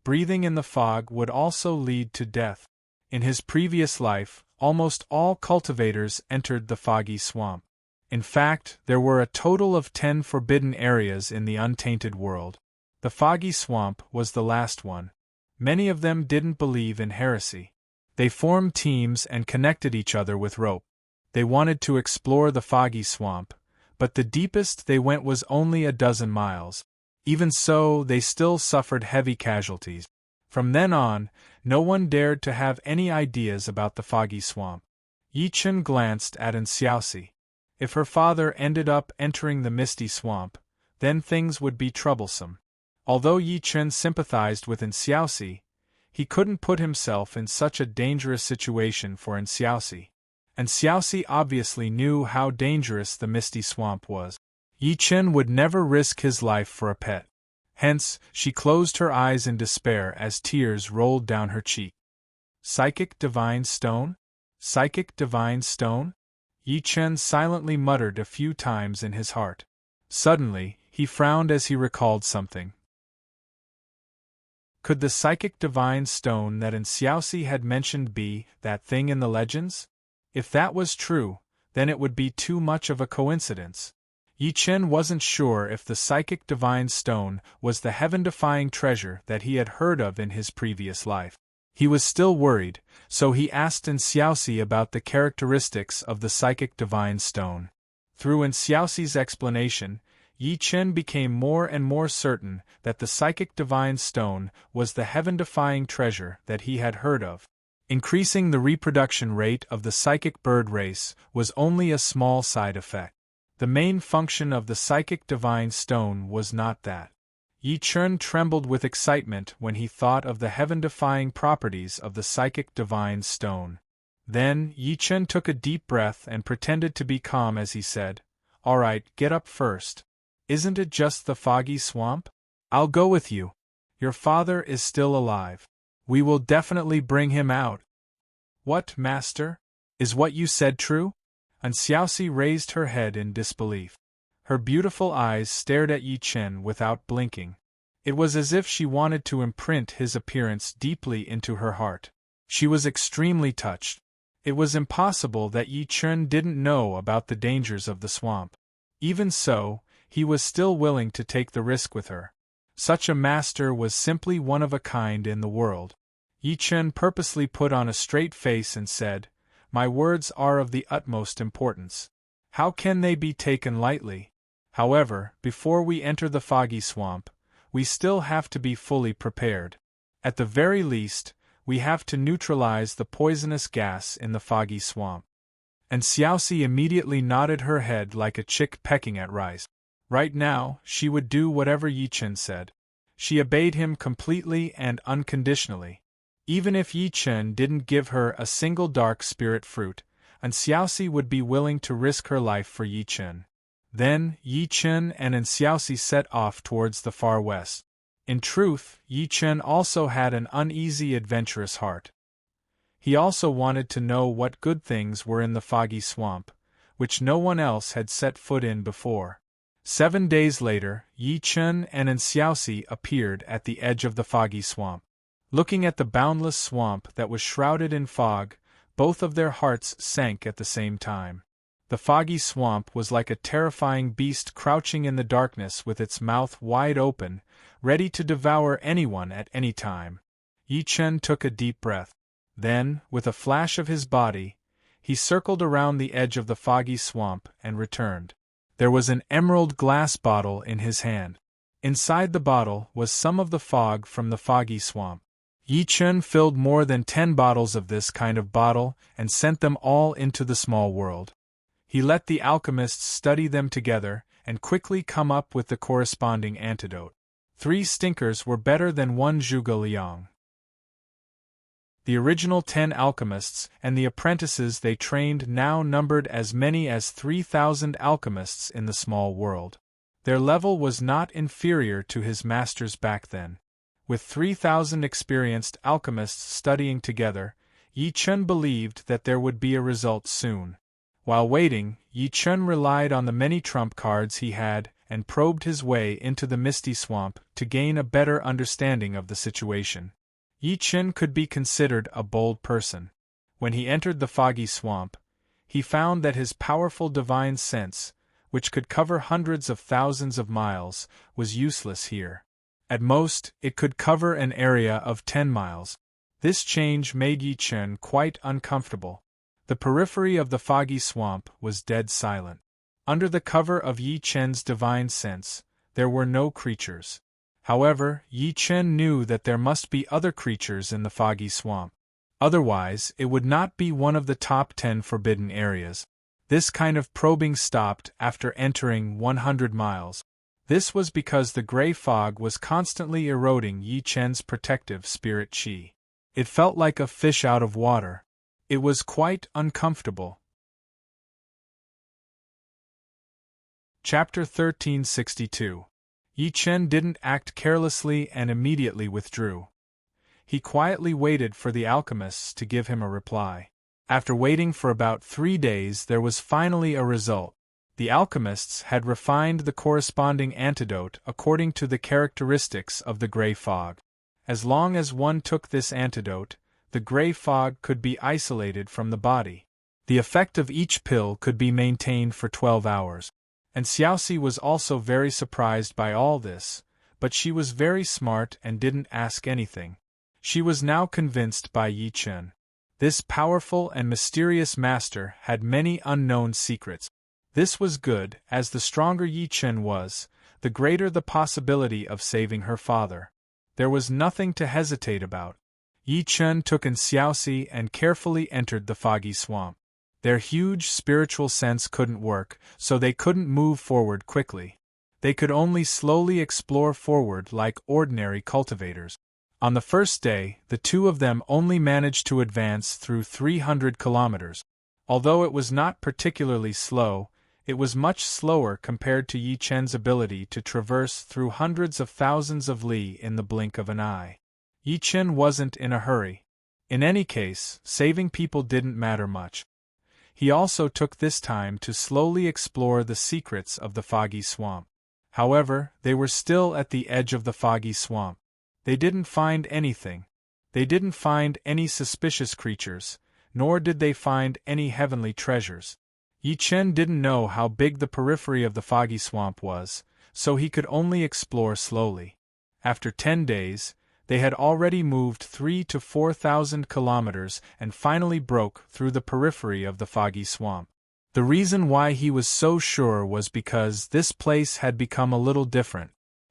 Breathing in the fog would also lead to death. In his previous life, almost all cultivators entered the foggy swamp. In fact, there were a total of 10 forbidden areas in the untainted world. The foggy swamp was the last one. Many of them didn't believe in heresy. They formed teams and connected each other with rope. They wanted to explore the foggy swamp, but the deepest they went was only a dozen miles. Even so, they still suffered heavy casualties. From then on, no one dared to have any ideas about the foggy swamp. Yi Chen glanced at Xiaoxi. If her father ended up entering the misty swamp, then things would be troublesome. Although Yi Chen sympathized with Xiaoxi, he couldn't put himself in such a dangerous situation for Xiaoxi. And Xiaoxi obviously knew how dangerous the misty swamp was. Yi Chen would never risk his life for a pet. Hence, she closed her eyes in despair as tears rolled down her cheek. Psychic divine stone? Psychic divine stone? Yi Chen silently muttered a few times in his heart. Suddenly, he frowned as he recalled something. Could the psychic divine stone that Xiaoxi had mentioned be that thing in the legends? If that was true, then it would be too much of a coincidence. Yi Chen wasn't sure if the psychic divine stone was the heaven-defying treasure that he had heard of in his previous life. He was still worried, so he asked Xiaoxi about the characteristics of the psychic divine stone. Through Xiaoxi's explanation, Yi Chen became more and more certain that the psychic divine stone was the heaven-defying treasure that he had heard of. Increasing the reproduction rate of the psychic bird race was only a small side effect. The main function of the psychic divine stone was not that. Yi Chen trembled with excitement when he thought of the heaven-defying properties of the psychic divine stone. Then, Yi Chen took a deep breath and pretended to be calm as he said, "All right, get up first. Isn't it just the foggy swamp? I'll go with you. Your father is still alive. We will definitely bring him out." "What, master? Is what you said true?" Xiaoxi raised her head in disbelief. Her beautiful eyes stared at Yi Chen without blinking. It was as if she wanted to imprint his appearance deeply into her heart. She was extremely touched. It was impossible that Yi Chun didn't know about the dangers of the swamp. Even so, he was still willing to take the risk with her. Such a master was simply one of a kind in the world. Yi Chun purposely put on a straight face and said, "My words are of the utmost importance. How can they be taken lightly? However, before we enter the foggy swamp, we still have to be fully prepared. At the very least, we have to neutralize the poisonous gas in the foggy swamp." And Xiaoxi immediately nodded her head like a chick pecking at rice. Right now, she would do whatever Yi Chun said. She obeyed him completely and unconditionally. Even if Yi Chun didn't give her a single dark spirit fruit, and Xiaoxi would be willing to risk her life for Yi Chun. Then, Yi Chun and Xiaoxi set off towards the far west. In truth, Yi Chun also had an uneasy, adventurous heart. He also wanted to know what good things were in the foggy swamp, which no one else had set foot in before. 7 days later, Yi Chun and Xiaoxi appeared at the edge of the foggy swamp. Looking at the boundless swamp that was shrouded in fog, both of their hearts sank at the same time. The foggy swamp was like a terrifying beast crouching in the darkness with its mouth wide open, ready to devour anyone at any time. Yi Chun took a deep breath. Then, with a flash of his body, he circled around the edge of the foggy swamp and returned. There was an emerald glass bottle in his hand. Inside the bottle was some of the fog from the foggy swamp. Yi Chun filled more than 10 bottles of this kind of bottle and sent them all into the small world. He let the alchemists study them together and quickly come up with the corresponding antidote. 3 stinkers were better than 1 zhuge liang. The original 10 alchemists and the apprentices they trained now numbered as many as 3,000 alchemists in the small world. Their level was not inferior to his masters back then. With 3,000 experienced alchemists studying together, Yi Chun believed that there would be a result soon. While waiting, Yi Chun relied on the many trump cards he had and probed his way into the misty swamp to gain a better understanding of the situation. Yi Chun could be considered a bold person. When he entered the foggy swamp, he found that his powerful divine sense, which could cover hundreds of thousands of miles, was useless here. At most, it could cover an area of 10 miles. This change made Yi Chun quite uncomfortable. The periphery of the foggy swamp was dead silent. Under the cover of Yi Chun's divine sense, there were no creatures. However, Yi Chun knew that there must be other creatures in the foggy swamp. Otherwise, it would not be one of the top 10 forbidden areas. This kind of probing stopped after entering 100 miles. This was because the gray fog was constantly eroding Yi Chun's protective spirit qi. It felt like a fish out of water. It was quite uncomfortable. Chapter 1362. Yi Chun didn't act carelessly and immediately withdrew. He quietly waited for the alchemists to give him a reply. After waiting for about 3 days, there was finally a result. The alchemists had refined the corresponding antidote according to the characteristics of the gray fog. As long as one took this antidote, the gray fog could be isolated from the body. The effect of each pill could be maintained for 12 hours. And Xiaoxi was also very surprised by all this, but she was very smart and didn't ask anything. She was now convinced by Yi Chun. This powerful and mysterious master had many unknown secrets. This was good, as the stronger Yi Chun was, the greater the possibility of saving her father. There was nothing to hesitate about. Yi Chun took in Xiaoxi and carefully entered the foggy swamp. Their huge spiritual sense couldn't work, so they couldn't move forward quickly. They could only slowly explore forward like ordinary cultivators. On the first day, the two of them only managed to advance through 300 kilometers. Although it was not particularly slow, it was much slower compared to Yi Chun's ability to traverse through hundreds of thousands of li in the blink of an eye. Yi Chun wasn't in a hurry. In any case, saving people didn't matter much. He also took this time to slowly explore the secrets of the foggy swamp. However, they were still at the edge of the foggy swamp. They didn't find anything. They didn't find any suspicious creatures, nor did they find any heavenly treasures. Yi Chen didn't know how big the periphery of the foggy swamp was, so he could only explore slowly. After 10 days, they had already moved 3,000 to 4,000 kilometers and finally broke through the periphery of the foggy swamp. The reason why he was so sure was because this place had become a little different.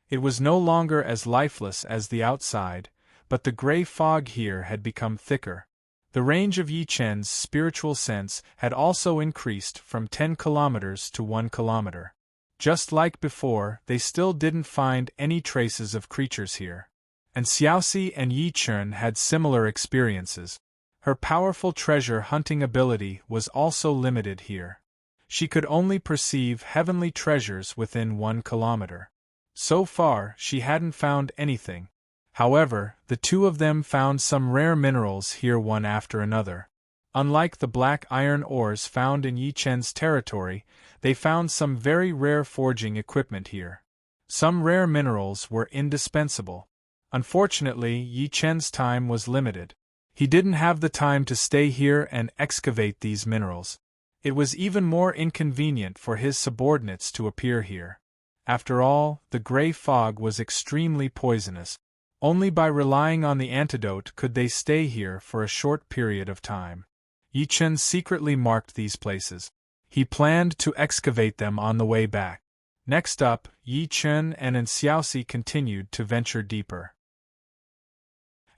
It was no longer as lifeless as the outside, but the gray fog here had become thicker. The range of Yi Chen's spiritual sense had also increased from 10 kilometers to 1 kilometer. Just like before, they still didn't find any traces of creatures here. And Xiaoxi and Yi Chen had similar experiences. Her powerful treasure hunting ability was also limited here. She could only perceive heavenly treasures within 1 kilometer. So far, she hadn't found anything. However, the two of them found some rare minerals here one after another. Unlike the black iron ores found in Yi Chen's territory, they found some very rare forging equipment here. Some rare minerals were indispensable. Unfortunately, Yi Chen's time was limited. He didn't have the time to stay here and excavate these minerals. It was even more inconvenient for his subordinates to appear here. After all, the gray fog was extremely poisonous. Only by relying on the antidote could they stay here for a short period of time. Yi Chen secretly marked these places. He planned to excavate them on the way back. Next up, Yi Chen and Xiaoxi continued to venture deeper.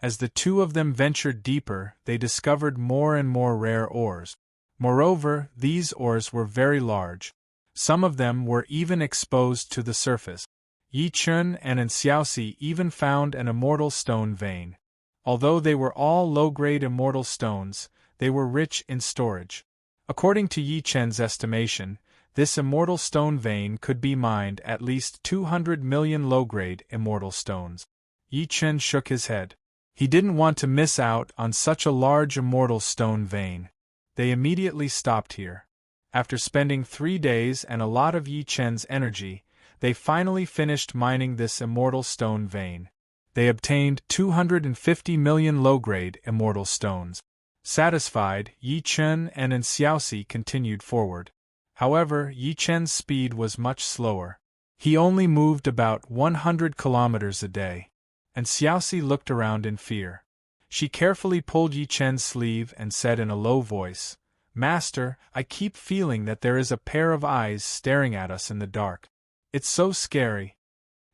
As the two of them ventured deeper, they discovered more and more rare ores. Moreover, these ores were very large. Some of them were even exposed to the surface. Yi Chen and Xiaoxi even found an immortal stone vein. Although they were all low-grade immortal stones, they were rich in storage. According to Yi Chen's estimation, this immortal stone vein could be mined at least 200 million low-grade immortal stones. Yi Chen shook his head. He didn't want to miss out on such a large immortal stone vein. They immediately stopped here. After spending 3 days and a lot of Yi Chen's energy, they finally finished mining this immortal stone vein. They obtained 250 million low-grade immortal stones. Satisfied, Yi Chen and Xiaoxi continued forward. However, Yi Chen's speed was much slower. He only moved about 100 kilometers a day. And Xiaoxi looked around in fear. She carefully pulled Yi Chen's sleeve and said in a low voice, "Master, I keep feeling that there is a pair of eyes staring at us in the dark. It's so scary."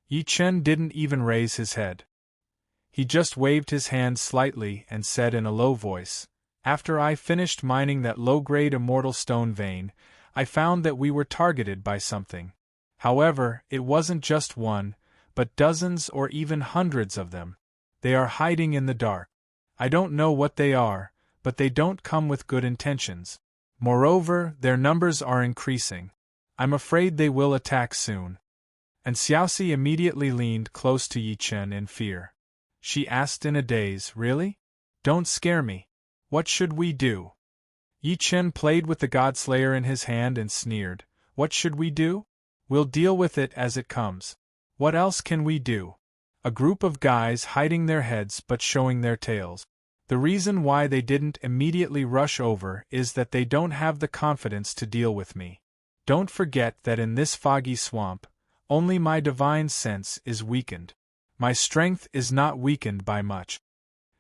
Yi Chen didn't even raise his head. He just waved his hand slightly and said in a low voice, "After I finished mining that low-grade immortal stone vein, I found that we were targeted by something. However, it wasn't just one, but dozens or even hundreds of them. They are hiding in the dark. I don't know what they are, but they don't come with good intentions. Moreover, their numbers are increasing. I'm afraid they will attack soon." And Xiaoxi immediately leaned close to Yi Chen in fear. She asked in a daze, "Really? Don't scare me. What should we do?" Yi Chen played with the Godslayer in his hand and sneered, "What should we do? We'll deal with it as it comes. What else can we do? A group of guys hiding their heads but showing their tails. The reason why they didn't immediately rush over is that they don't have the confidence to deal with me. Don't forget that in this foggy swamp, only my divine sense is weakened. My strength is not weakened by much."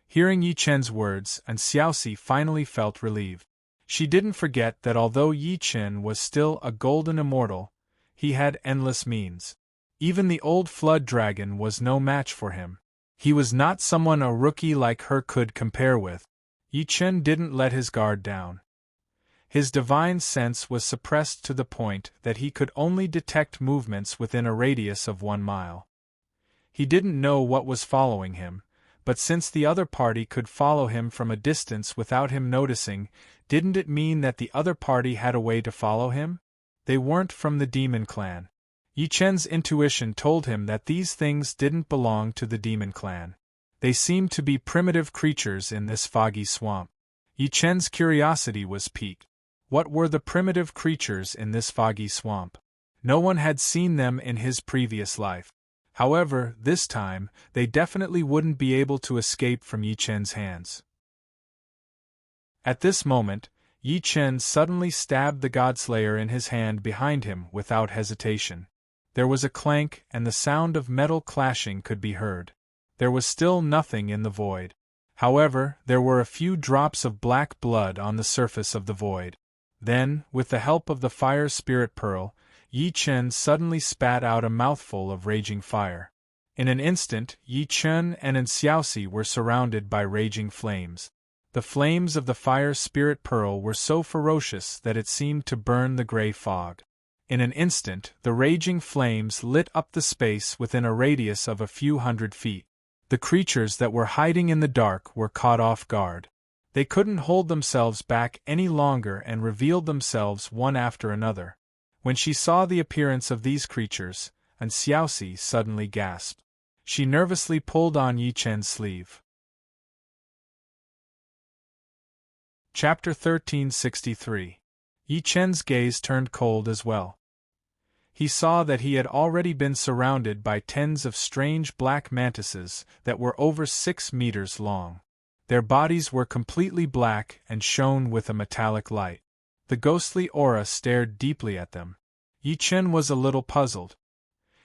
Hearing Yi Chen's words, and Xiaoxi finally felt relieved. She didn't forget that although Yi Chen was still a golden immortal, he had endless means. Even the old flood dragon was no match for him. He was not someone a rookie like her could compare with. Yi Chen didn't let his guard down. His divine sense was suppressed to the point that he could only detect movements within a radius of 1 mile. He didn't know what was following him, but since the other party could follow him from a distance without him noticing, didn't it mean that the other party had a way to follow him? They weren't from the demon clan. Yi Chen's intuition told him that these things didn't belong to the demon clan. They seemed to be primitive creatures in this foggy swamp. Yi Chen's curiosity was piqued. What were the primitive creatures in this foggy swamp? No one had seen them in his previous life. However, this time, they definitely wouldn't be able to escape from Yi Chen's hands. At this moment, Yi Chen suddenly stabbed the Godslayer in his hand behind him without hesitation. There was a clank, and the sound of metal clashing could be heard. There was still nothing in the void. However, there were a few drops of black blood on the surface of the void. Then, with the help of the fire spirit pearl, Yi Chen suddenly spat out a mouthful of raging fire. In an instant, Yi Chen and Xiaoxi were surrounded by raging flames. The flames of the fire spirit pearl were so ferocious that it seemed to burn the gray fog. In an instant, the raging flames lit up the space within a radius of a few hundred feet. The creatures that were hiding in the dark were caught off guard. They couldn't hold themselves back any longer and revealed themselves one after another. When she saw the appearance of these creatures, Xiaoxi suddenly gasped. She nervously pulled on Yi Chen's sleeve. Chapter 1363. Yi Chen's gaze turned cold as well. He saw that he had already been surrounded by tens of strange black mantises that were over 6 meters long. Their bodies were completely black and shone with a metallic light. The ghostly aura stared deeply at them. Yi Chen was a little puzzled.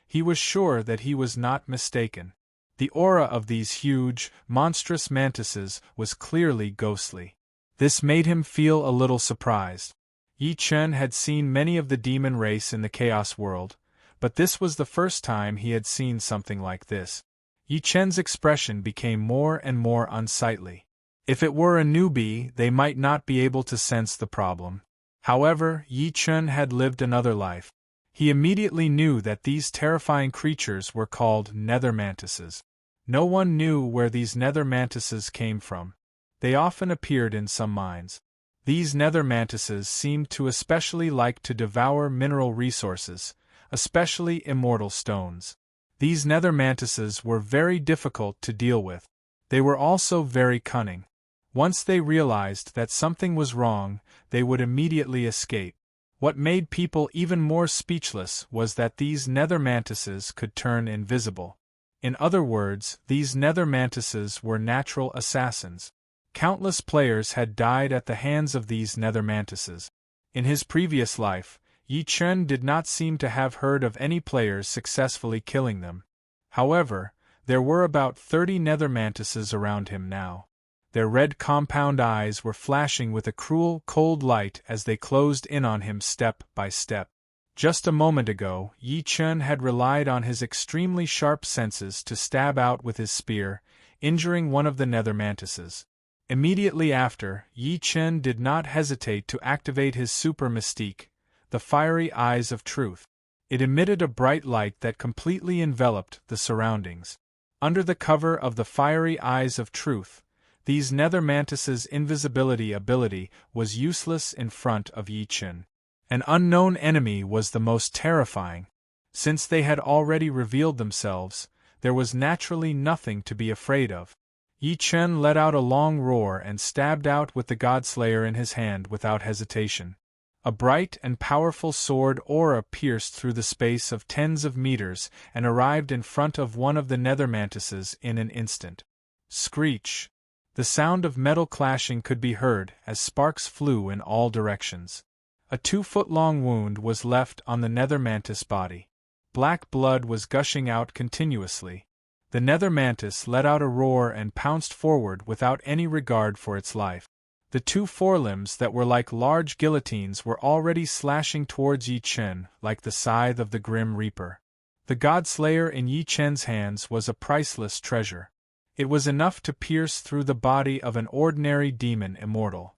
He was sure that he was not mistaken. The aura of these huge, monstrous mantises was clearly ghostly. This made him feel a little surprised. Yi Chen had seen many of the demon race in the Chaos world, but this was the first time he had seen something like this. Yi Chen's expression became more and more unsightly. If it were a newbie, they might not be able to sense the problem. However, Yi Chen had lived another life. He immediately knew that these terrifying creatures were called nether mantises. No one knew where these nether mantises came from. They often appeared in some mines. These nether mantises seemed to especially like to devour mineral resources, especially immortal stones. These nether mantises were very difficult to deal with. They were also very cunning. Once they realized that something was wrong, they would immediately escape. What made people even more speechless was that these nether mantises could turn invisible. In other words, these nether mantises were natural assassins. Countless players had died at the hands of these nether mantises. In his previous life, Yi Chen did not seem to have heard of any players successfully killing them. However, there were about 30 nether mantises around him now. Their red compound eyes were flashing with a cruel, cold light as they closed in on him step by step. Just a moment ago, Yi Chen had relied on his extremely sharp senses to stab out with his spear, injuring one of the nether mantises. Immediately after, Yi Chen did not hesitate to activate his super mystique, the fiery eyes of truth. It emitted a bright light that completely enveloped the surroundings. Under the cover of the fiery eyes of truth, these nether mantises' invisibility ability was useless in front of Yi Chen. An unknown enemy was the most terrifying. Since they had already revealed themselves, there was naturally nothing to be afraid of. Yi Chen let out a long roar and stabbed out with the Godslayer in his hand without hesitation. A bright and powerful sword aura pierced through the space of tens of meters and arrived in front of one of the nether mantises in an instant. Screech! The sound of metal clashing could be heard as sparks flew in all directions. A 2-foot-long wound was left on the nether mantis body. Black blood was gushing out continuously. The nether mantis let out a roar and pounced forward without any regard for its life. The 2 forelimbs that were like large guillotines were already slashing towards Yi Chen like the scythe of the Grim Reaper. The Godslayer in Yi Chen's hands was a priceless treasure. It was enough to pierce through the body of an ordinary demon immortal.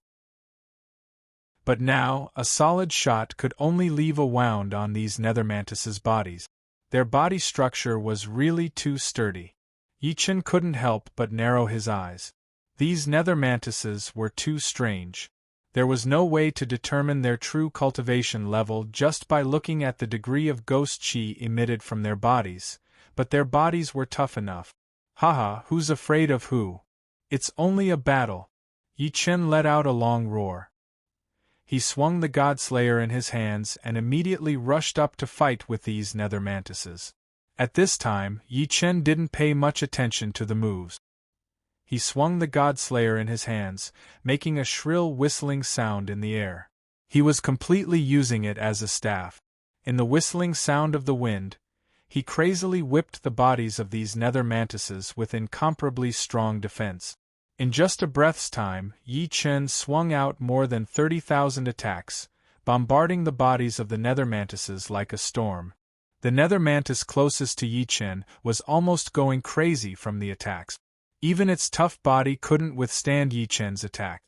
But now, a solid shot could only leave a wound on these nether mantises' bodies. Their body structure was really too sturdy. Yi Chen couldn't help but narrow his eyes. These nether mantises were too strange. There was no way to determine their true cultivation level just by looking at the degree of ghost chi emitted from their bodies, but their bodies were tough enough. Haha, who's afraid of who? It's only a battle. Yi Chen let out a long roar. He swung the Godslayer in his hands and immediately rushed up to fight with these nether mantises. At this time, Yi Chen didn't pay much attention to the moves. He swung the God-slayer in his hands, making a shrill whistling sound in the air. He was completely using it as a staff. In the whistling sound of the wind, he crazily whipped the bodies of these nether mantises with incomparably strong defense. In just a breath's time, Yi Chen swung out more than 30,000 attacks, bombarding the bodies of the nether mantises like a storm. The nether mantis closest to Yi Chen was almost going crazy from the attacks. Even its tough body couldn't withstand Yi Chen's attack.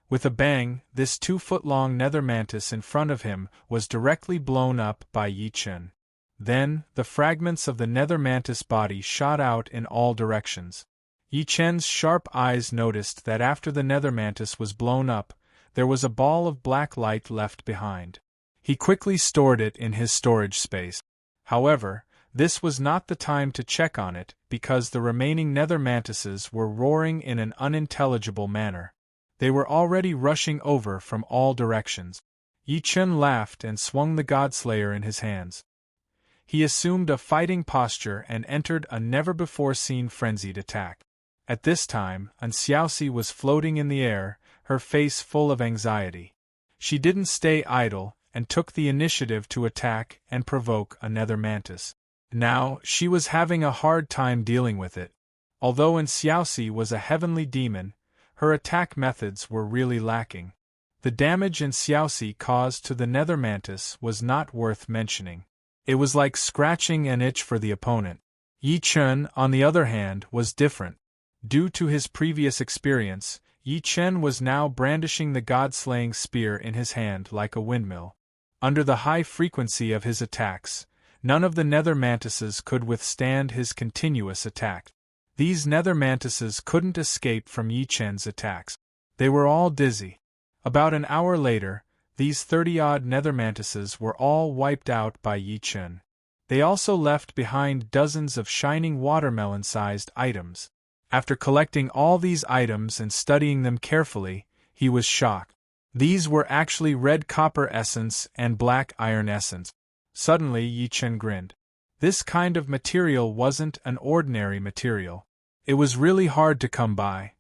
With a bang, this 2-foot-long nether mantis in front of him was directly blown up by Yi Chen. Then, the fragments of the nether mantis body shot out in all directions. Yi Chen's sharp eyes noticed that after the nether mantis was blown up, there was a ball of black light left behind. He quickly stored it in his storage space. However, this was not the time to check on it because the remaining nether mantises were roaring in an unintelligible manner. They were already rushing over from all directions. Yi Chen laughed and swung the God-slayer in his hands. He assumed a fighting posture and entered a never-before-seen frenzied attack. At this time, Xiaoxi was floating in the air, her face full of anxiety. She didn't stay idle and took the initiative to attack and provoke a nether mantis. Now, she was having a hard time dealing with it. Although Xiaoxi was a heavenly demon, her attack methods were really lacking. The damage Xiaoxi caused to the nether mantis was not worth mentioning. It was like scratching an itch for the opponent. Yi Chen, on the other hand, was different. Due to his previous experience, Yi Chen was now brandishing the god-slaying spear in his hand like a windmill. Under the high frequency of his attacks, none of the nether mantises could withstand his continuous attack. These nether mantises couldn't escape from Yi Chen's attacks. They were all dizzy. About an hour later, these 30-odd nether mantises were all wiped out by Yi Chen. They also left behind dozens of shining watermelon-sized items. After collecting all these items and studying them carefully, he was shocked. These were actually red copper essence and black iron essence. Suddenly Yi Chen grinned. This kind of material wasn't an ordinary material. It was really hard to come by.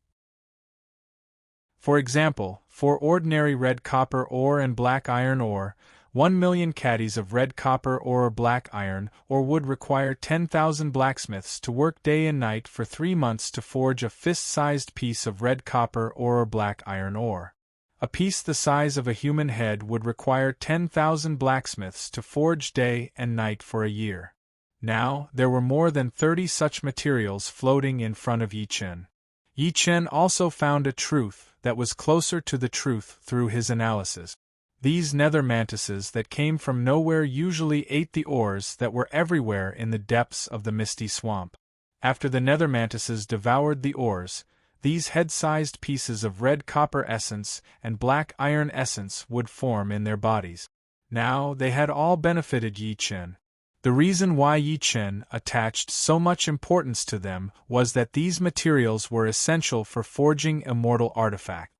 For example, for ordinary red copper ore and black iron ore, 1 million caddies of red copper ore or black iron ore would require 10,000 blacksmiths to work day and night for 3 months to forge a fist-sized piece of red copper ore or black iron ore. A piece the size of a human head would require 10,000 blacksmiths to forge day and night for a year. Now, there were more than 30 such materials floating in front of Yi Chen. Yi Chen also found a truth that was closer to the truth through his analysis. These nether mantises that came from nowhere usually ate the ores that were everywhere in the depths of the misty swamp. After the nether mantises devoured the ores, these head-sized pieces of red copper essence and black iron essence would form in their bodies. Now they had all benefited Yi Chen. The reason why Yi Chen attached so much importance to them was that these materials were essential for forging immortal artifacts.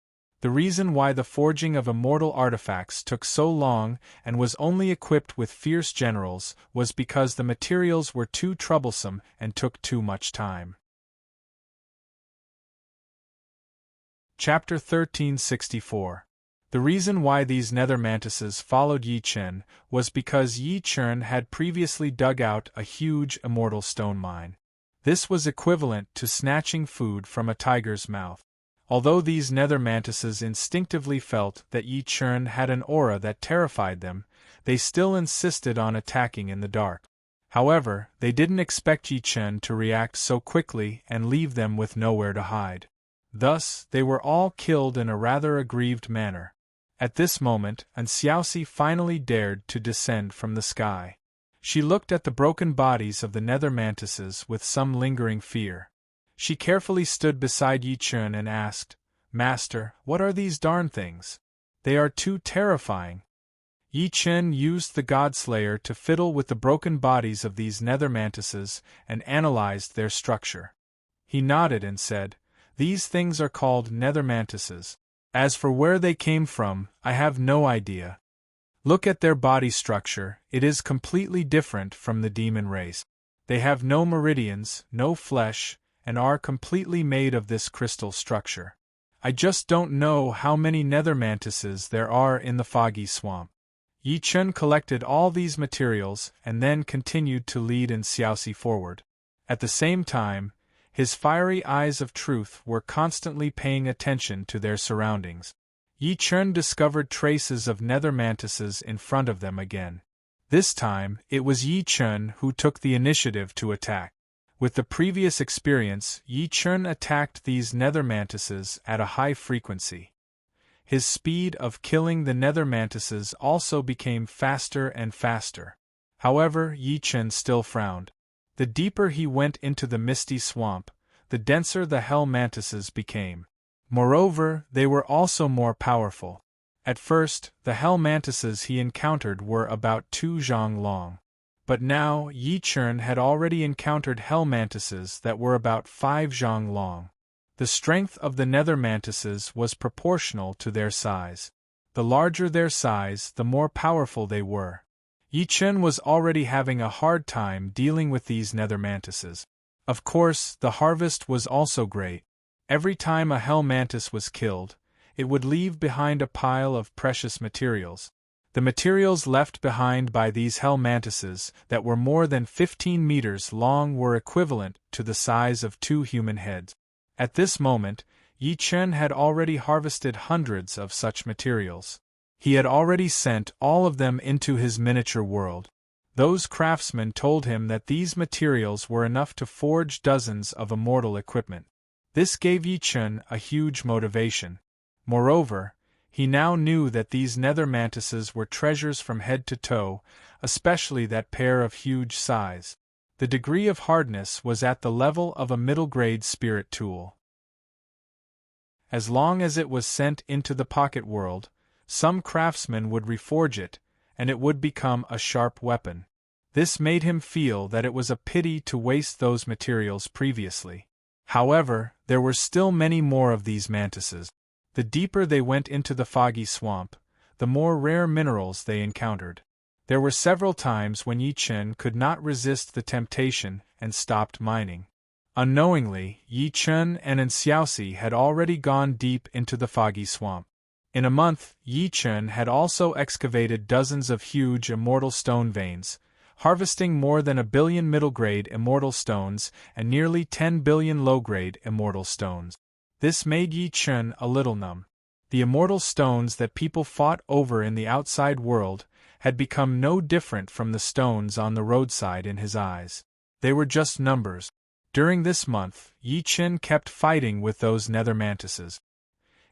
The reason why the forging of immortal artifacts took so long and was only equipped with fierce generals was because the materials were too troublesome and took too much time. Chapter 1364. The reason why these nether mantises followed Yi Chen was because Yi Chen had previously dug out a huge immortal stone mine. This was equivalent to snatching food from a tiger's mouth. Although these nether mantises instinctively felt that Yi Chen had an aura that terrified them, they still insisted on attacking in the dark. However, they didn't expect Yi Chen to react so quickly and leave them with nowhere to hide. Thus, they were all killed in a rather aggrieved manner. At this moment, Xiaoxi finally dared to descend from the sky. She looked at the broken bodies of the nether mantises with some lingering fear. She carefully stood beside Yi Chen and asked, "Master, what are these darn things? They are too terrifying." Yi Chen used the God-slayer to fiddle with the broken bodies of these nether mantises and analyzed their structure. He nodded and said, "These things are called nether mantises. As for where they came from, I have no idea. Look at their body structure, it is completely different from the demon race. They have no meridians, no flesh, and are completely made of this crystal structure. I just don't know how many nether mantises there are in the foggy swamp. Yi Chen collected all these materials and then continued to lead Xiaoxi forward. At the same time, his fiery eyes of truth were constantly paying attention to their surroundings. Yi Chen discovered traces of nether mantises in front of them again. This time, it was Yi Chen who took the initiative to attack. With the previous experience, Yi Chen attacked these nether mantises at a high frequency. His speed of killing the nether mantises also became faster and faster. However, Yi Chen still frowned. The deeper he went into the misty swamp, the denser the hell mantises became. Moreover, they were also more powerful. At first, the hell mantises he encountered were about 2 zhang long. But now, Yi Chen had already encountered hell mantises that were about 5 zhang long. The strength of the nether mantises was proportional to their size. The larger their size, the more powerful they were. Yi Chen was already having a hard time dealing with these nether mantises. Of course, the harvest was also great. Every time a hell mantis was killed, it would leave behind a pile of precious materials. The materials left behind by these hell mantises that were more than 15 meters long were equivalent to the size of 2 human heads. At this moment, Yi Chen had already harvested hundreds of such materials. He had already sent all of them into his miniature world. Those craftsmen told him that these materials were enough to forge dozens of immortal equipment. This gave Yi Chen a huge motivation. Moreover, he now knew that these nether mantises were treasures from head to toe, especially that pair of huge size. The degree of hardness was at the level of a middle-grade spirit tool. As long as it was sent into the pocket world, some craftsman would reforge it, and it would become a sharp weapon. This made him feel that it was a pity to waste those materials previously. However, there were still many more of these mantises. The deeper they went into the foggy swamp, the more rare minerals they encountered. There were several times when Yi Chen could not resist the temptation and stopped mining. Unknowingly, Yi Chen and Xiaoxi had already gone deep into the foggy swamp. In a month, Yi Chen had also excavated dozens of huge immortal stone veins, harvesting more than 1 billion middle-grade immortal stones and nearly 10 billion low-grade immortal stones. This made Yi Chen a little numb. The immortal stones that people fought over in the outside world had become no different from the stones on the roadside in his eyes. They were just numbers. During this month, Yi Chen kept fighting with those nether mantises.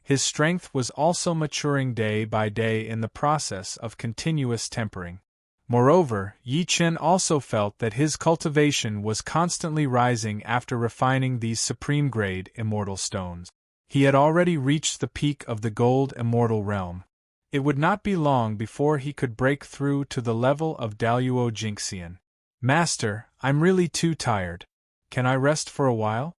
His strength was also maturing day by day in the process of continuous tempering. Moreover, Yi Chen also felt that his cultivation was constantly rising after refining these supreme-grade immortal stones. He had already reached the peak of the gold immortal realm. It would not be long before he could break through to the level of Daluo Jinxian. "Master, I'm really too tired. Can I rest for a while?"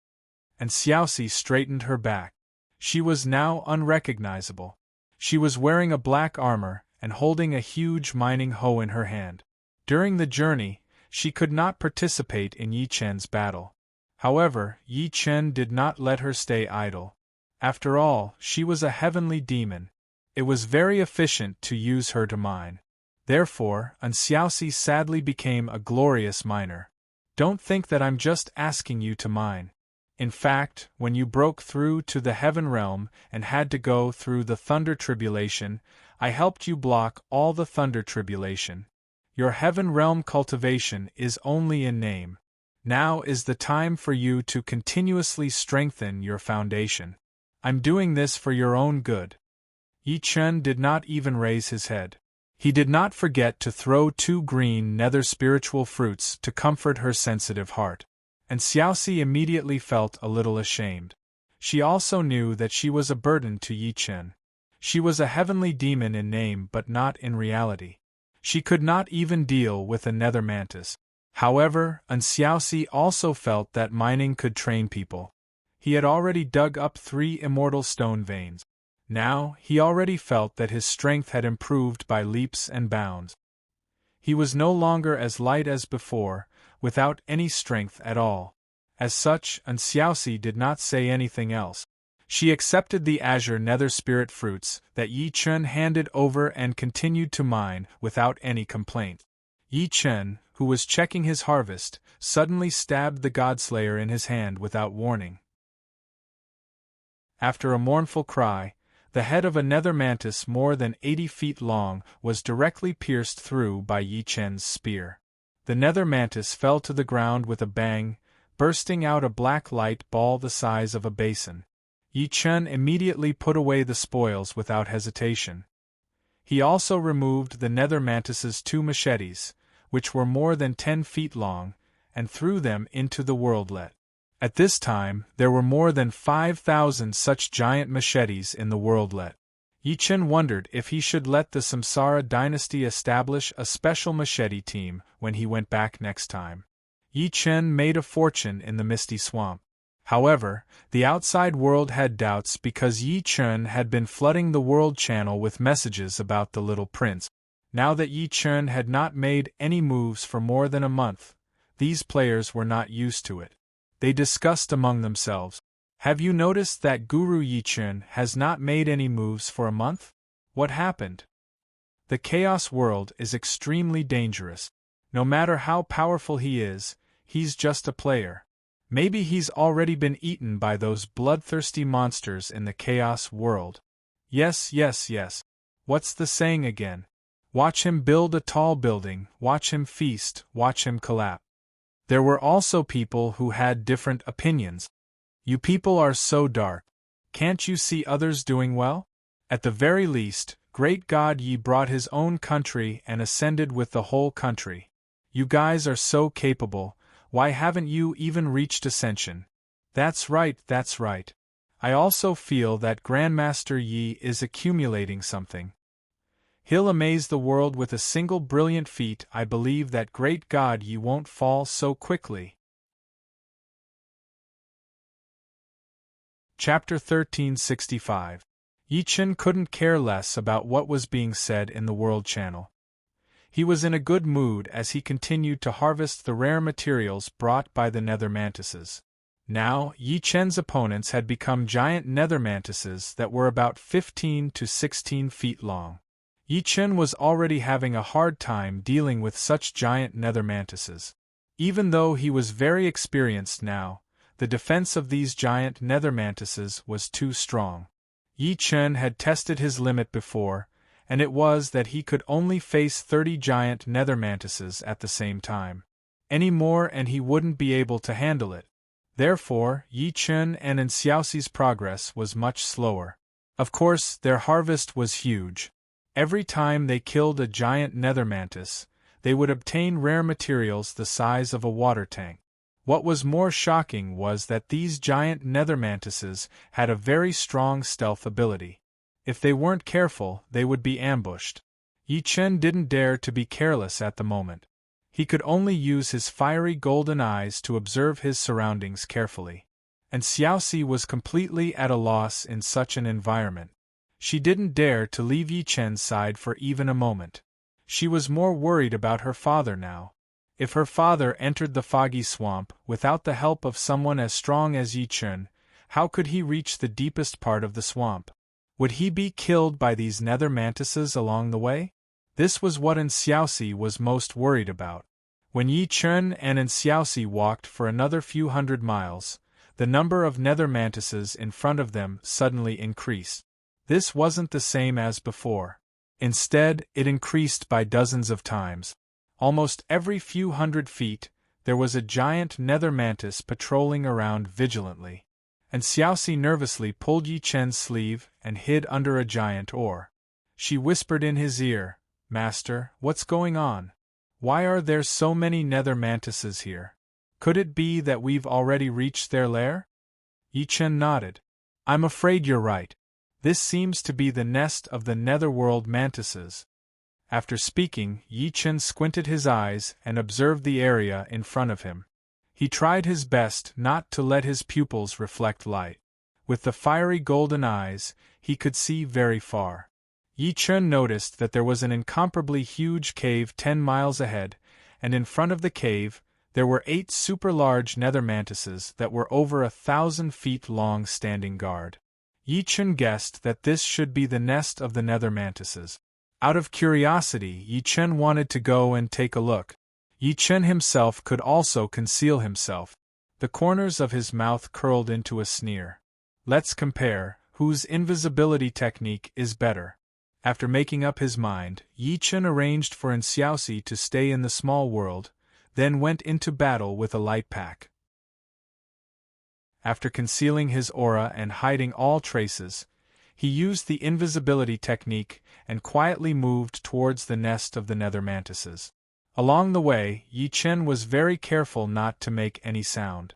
And Xiaoxi straightened her back. She was now unrecognizable. She was wearing a black armor and holding a huge mining hoe in her hand. During the journey, she could not participate in Yi Chen's battle. However, Yi Chen did not let her stay idle. After all, she was a heavenly demon. It was very efficient to use her to mine. Therefore, Xiaoxi sadly became a glorious miner. Don't think that I'm just asking you to mine. In fact, when you broke through to the heaven realm and had to go through the thunder tribulation, I helped you block all the thunder tribulation. Your heaven realm cultivation is only in name. Now is the time for you to continuously strengthen your foundation. I'm doing this for your own good. Yi Chen did not even raise his head. He did not forget to throw 2 green nether spiritual fruits to comfort her sensitive heart. And Xiaoxi immediately felt a little ashamed. She also knew that she was a burden to Yi Chen. She was a heavenly demon in name but not in reality. She could not even deal with a nether mantis. However, Xiaoxi also felt that mining could train people. He had already dug up 3 immortal stone veins. Now, he already felt that his strength had improved by leaps and bounds. He was no longer as light as before, without any strength at all. As such, Xiaoxi did not say anything else. She accepted the azure nether spirit fruits that Yi Chen handed over and continued to mine without any complaint. Yi Chen, who was checking his harvest, suddenly stabbed the Godslayer in his hand without warning. After a mournful cry, the head of a nether mantis more than 80 feet long was directly pierced through by Yi Chen's spear. The nether mantis fell to the ground with a bang, bursting out a black light ball the size of a basin. Yi Chen immediately put away the spoils without hesitation. He also removed the nether mantis's 2 machetes, which were more than 10 feet long, and threw them into the worldlet. At this time, there were more than 5,000 such giant machetes in the worldlet. Yi Chen wondered if he should let the Samsara dynasty establish a special machete team when he went back next time. Yi Chen made a fortune in the Misty Swamp. However, the outside world had doubts because Yi Chen had been flooding the world channel with messages about the little prince. Now that Yi Chen had not made any moves for more than a month, these players were not used to it. They discussed among themselves, "Have you noticed that Guru Yi Chen has not made any moves for a month? What happened?" The Chaos world is extremely dangerous. No matter how powerful he is, he's just a player. Maybe he's already been eaten by those bloodthirsty monsters in the Chaos world. Yes. What's the saying again? Watch him build a tall building, watch him feast, watch him collapse. There were also people who had different opinions. You people are so dark. Can't you see others doing well? At the very least, great God Yi brought his own country and ascended with the whole country. You guys are so capable, why haven't you even reached ascension? That's right. I also feel that Grandmaster Yi is accumulating something. He'll amaze the world with a single brilliant feat. I believe that great God Yi won't fall so quickly. Chapter 1365. Yi Chen couldn't care less about what was being said in the world channel. He was in a good mood as he continued to harvest the rare materials brought by the nether mantises. Now, Yi Chen's opponents had become giant nether mantises that were about 15 to 16 feet long. Yi Chen was already having a hard time dealing with such giant nether mantises. Even though he was very experienced now, the defense of these giant nether mantises was too strong. Yi Chen had tested his limit before, and it was that he could only face 30 giant nether mantises at the same time. Any more and he wouldn't be able to handle it. Therefore, Yi Chen and Xiaoxi's progress was much slower. Of course, their harvest was huge. Every time they killed a giant nether mantis, they would obtain rare materials the size of a water tank. What was more shocking was that these giant nether mantises had a very strong stealth ability. If they weren't careful, they would be ambushed. Yi Chen didn't dare to be careless at the moment. He could only use his fiery golden eyes to observe his surroundings carefully. And Xiaoxi was completely at a loss in such an environment. She didn't dare to leave Yi Chen's side for even a moment. She was more worried about her father now. If her father entered the foggy swamp without the help of someone as strong as Yi Chen, how could he reach the deepest part of the swamp? Would he be killed by these nether mantises along the way? This was what Xiaoxi was most worried about. When Yi Chen and Xiaoxi walked for another few hundred miles, the number of nether mantises in front of them suddenly increased. This wasn't the same as before. Instead, it increased by dozens of times. Almost every few hundred feet, there was a giant nether mantis patrolling around vigilantly. And Xiaoxi nervously pulled Yi Chen's sleeve and hid under a giant oar. She whispered in his ear, "Master, what's going on? Why are there so many nether mantises here? Could it be that we've already reached their lair?" Yi Chen nodded. "I'm afraid you're right. This seems to be the nest of the netherworld mantises." After speaking, Yi Chen squinted his eyes and observed the area in front of him. He tried his best not to let his pupils reflect light. With the fiery golden eyes, he could see very far. Yi Chen noticed that there was an incomparably huge cave 10 miles ahead, and in front of the cave, There were 8 super-large nether mantises that were over 1,000 feet long standing guard. Yi Chen guessed that this should be the nest of the nether mantises. Out of curiosity, Yi Chen wanted to go and take a look. Yi Chen himself could also conceal himself. The corners of his mouth curled into a sneer. Let's compare, whose invisibility technique is better. After making up his mind, Yi Chen arranged for Xiaoxi to stay in the small world, then went into battle with a light pack. After concealing his aura and hiding all traces, he used the invisibility technique and quietly moved towards the nest of the nether mantises. Along the way, Yi Chen was very careful not to make any sound.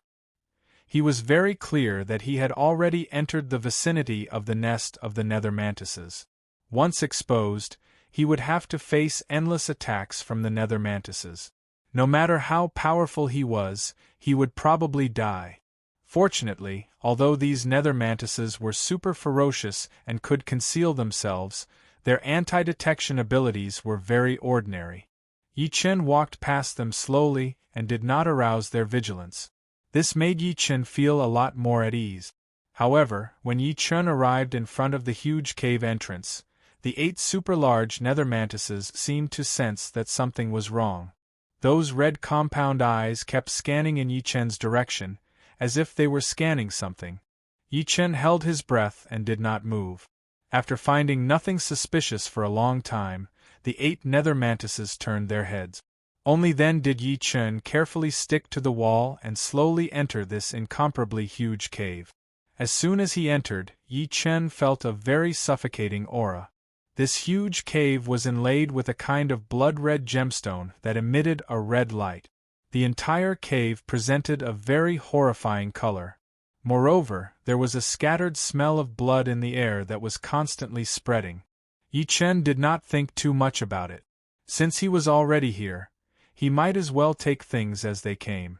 He was very clear that he had already entered the vicinity of the nest of the nether mantises. Once exposed, he would have to face endless attacks from the nether mantises. No matter how powerful he was, he would probably die. Fortunately, although these nether mantises were super ferocious and could conceal themselves, their anti-detection abilities were very ordinary. Yi Chen walked past them slowly and did not arouse their vigilance. This made Yi Chen feel a lot more at ease. However, when Yi Chen arrived in front of the huge cave entrance, the 8 super-large nether mantises seemed to sense that something was wrong. Those red compound eyes kept scanning in Yi Chen's direction, as if they were scanning something. Yi Chen held his breath and did not move. After finding nothing suspicious for a long time, the 8 nether mantises turned their heads. Only then did Yi Chen carefully stick to the wall and slowly enter this incomparably huge cave. As soon as he entered, Yi Chen felt a very suffocating aura. This huge cave was inlaid with a kind of blood-red gemstone that emitted a red light. The entire cave presented a very horrifying color. Moreover, there was a scattered smell of blood in the air that was constantly spreading. Yi Chen did not think too much about it. Since he was already here, he might as well take things as they came.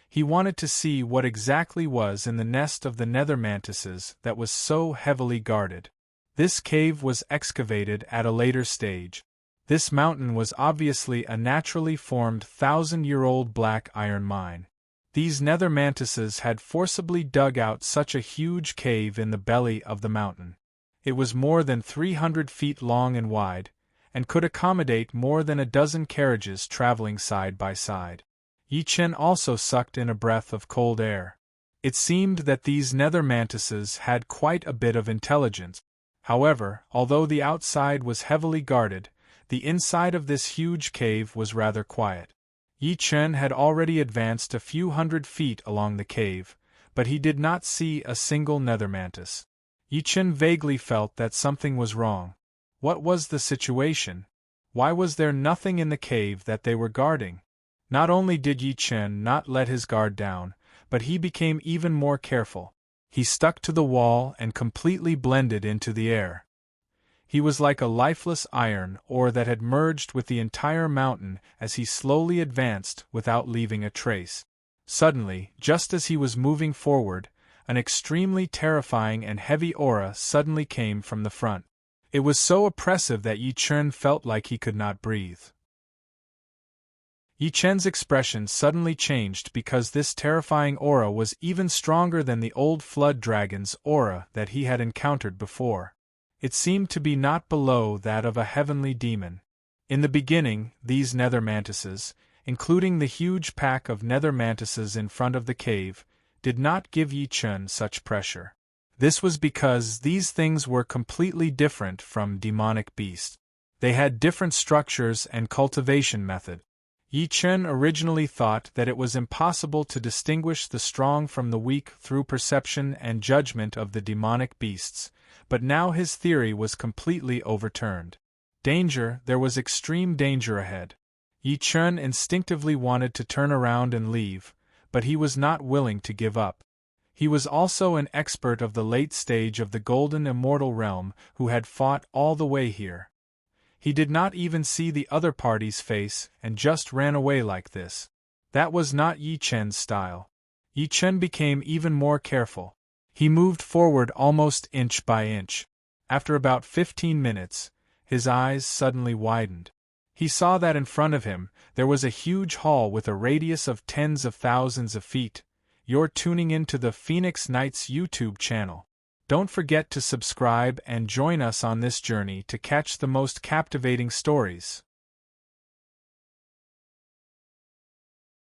He wanted to see what exactly was in the nest of the nether mantises that was so heavily guarded. This cave was excavated at a later stage. This mountain was obviously a naturally formed 1,000-year-old black iron mine. These nether mantises had forcibly dug out such a huge cave in the belly of the mountain. It was more than 300 feet long and wide, and could accommodate more than a dozen carriages traveling side by side. Yi Chen also sucked in a breath of cold air. It seemed that these nether mantises had quite a bit of intelligence. However, although the outside was heavily guarded, the inside of this huge cave was rather quiet. Yi Chen had already advanced a few hundred feet along the cave, but he did not see a single nether mantis. Yi Chen vaguely felt that something was wrong. What was the situation? Why was there nothing in the cave that they were guarding? Not only did Yi Chen not let his guard down, but he became even more careful. He stuck to the wall and completely blended into the air. He was like a lifeless iron ore that had merged with the entire mountain as he slowly advanced without leaving a trace. Suddenly, just as he was moving forward, an extremely terrifying and heavy aura suddenly came from the front. It was so oppressive that Yi Chen felt like he could not breathe. Yi Chen's expression suddenly changed because this terrifying aura was even stronger than the old flood dragon's aura that he had encountered before. It seemed to be not below that of a heavenly demon. In the beginning, these nether mantises, including the huge pack of nether mantises in front of the cave, did not give Yi Chen such pressure. This was because these things were completely different from demonic beasts. They had different structures and cultivation method. Yi Chen originally thought that it was impossible to distinguish the strong from the weak through perception and judgment of the demonic beasts, but now his theory was completely overturned. Danger, there was extreme danger ahead. Yi Chen instinctively wanted to turn around and leave, but he was not willing to give up. He was also an expert of the late stage of the Golden Immortal Realm who had fought all the way here. He did not even see the other party's face and just ran away like this. That was not Yi Chen's style. Yi Chen became even more careful. He moved forward almost inch by inch. After about 15 minutes, his eyes suddenly widened. He saw that in front of him, there was a huge hall with a radius of tens of thousands of feet. You're tuning into the Phoenix Nights YouTube channel. Don't forget to subscribe and join us on this journey to catch the most captivating stories.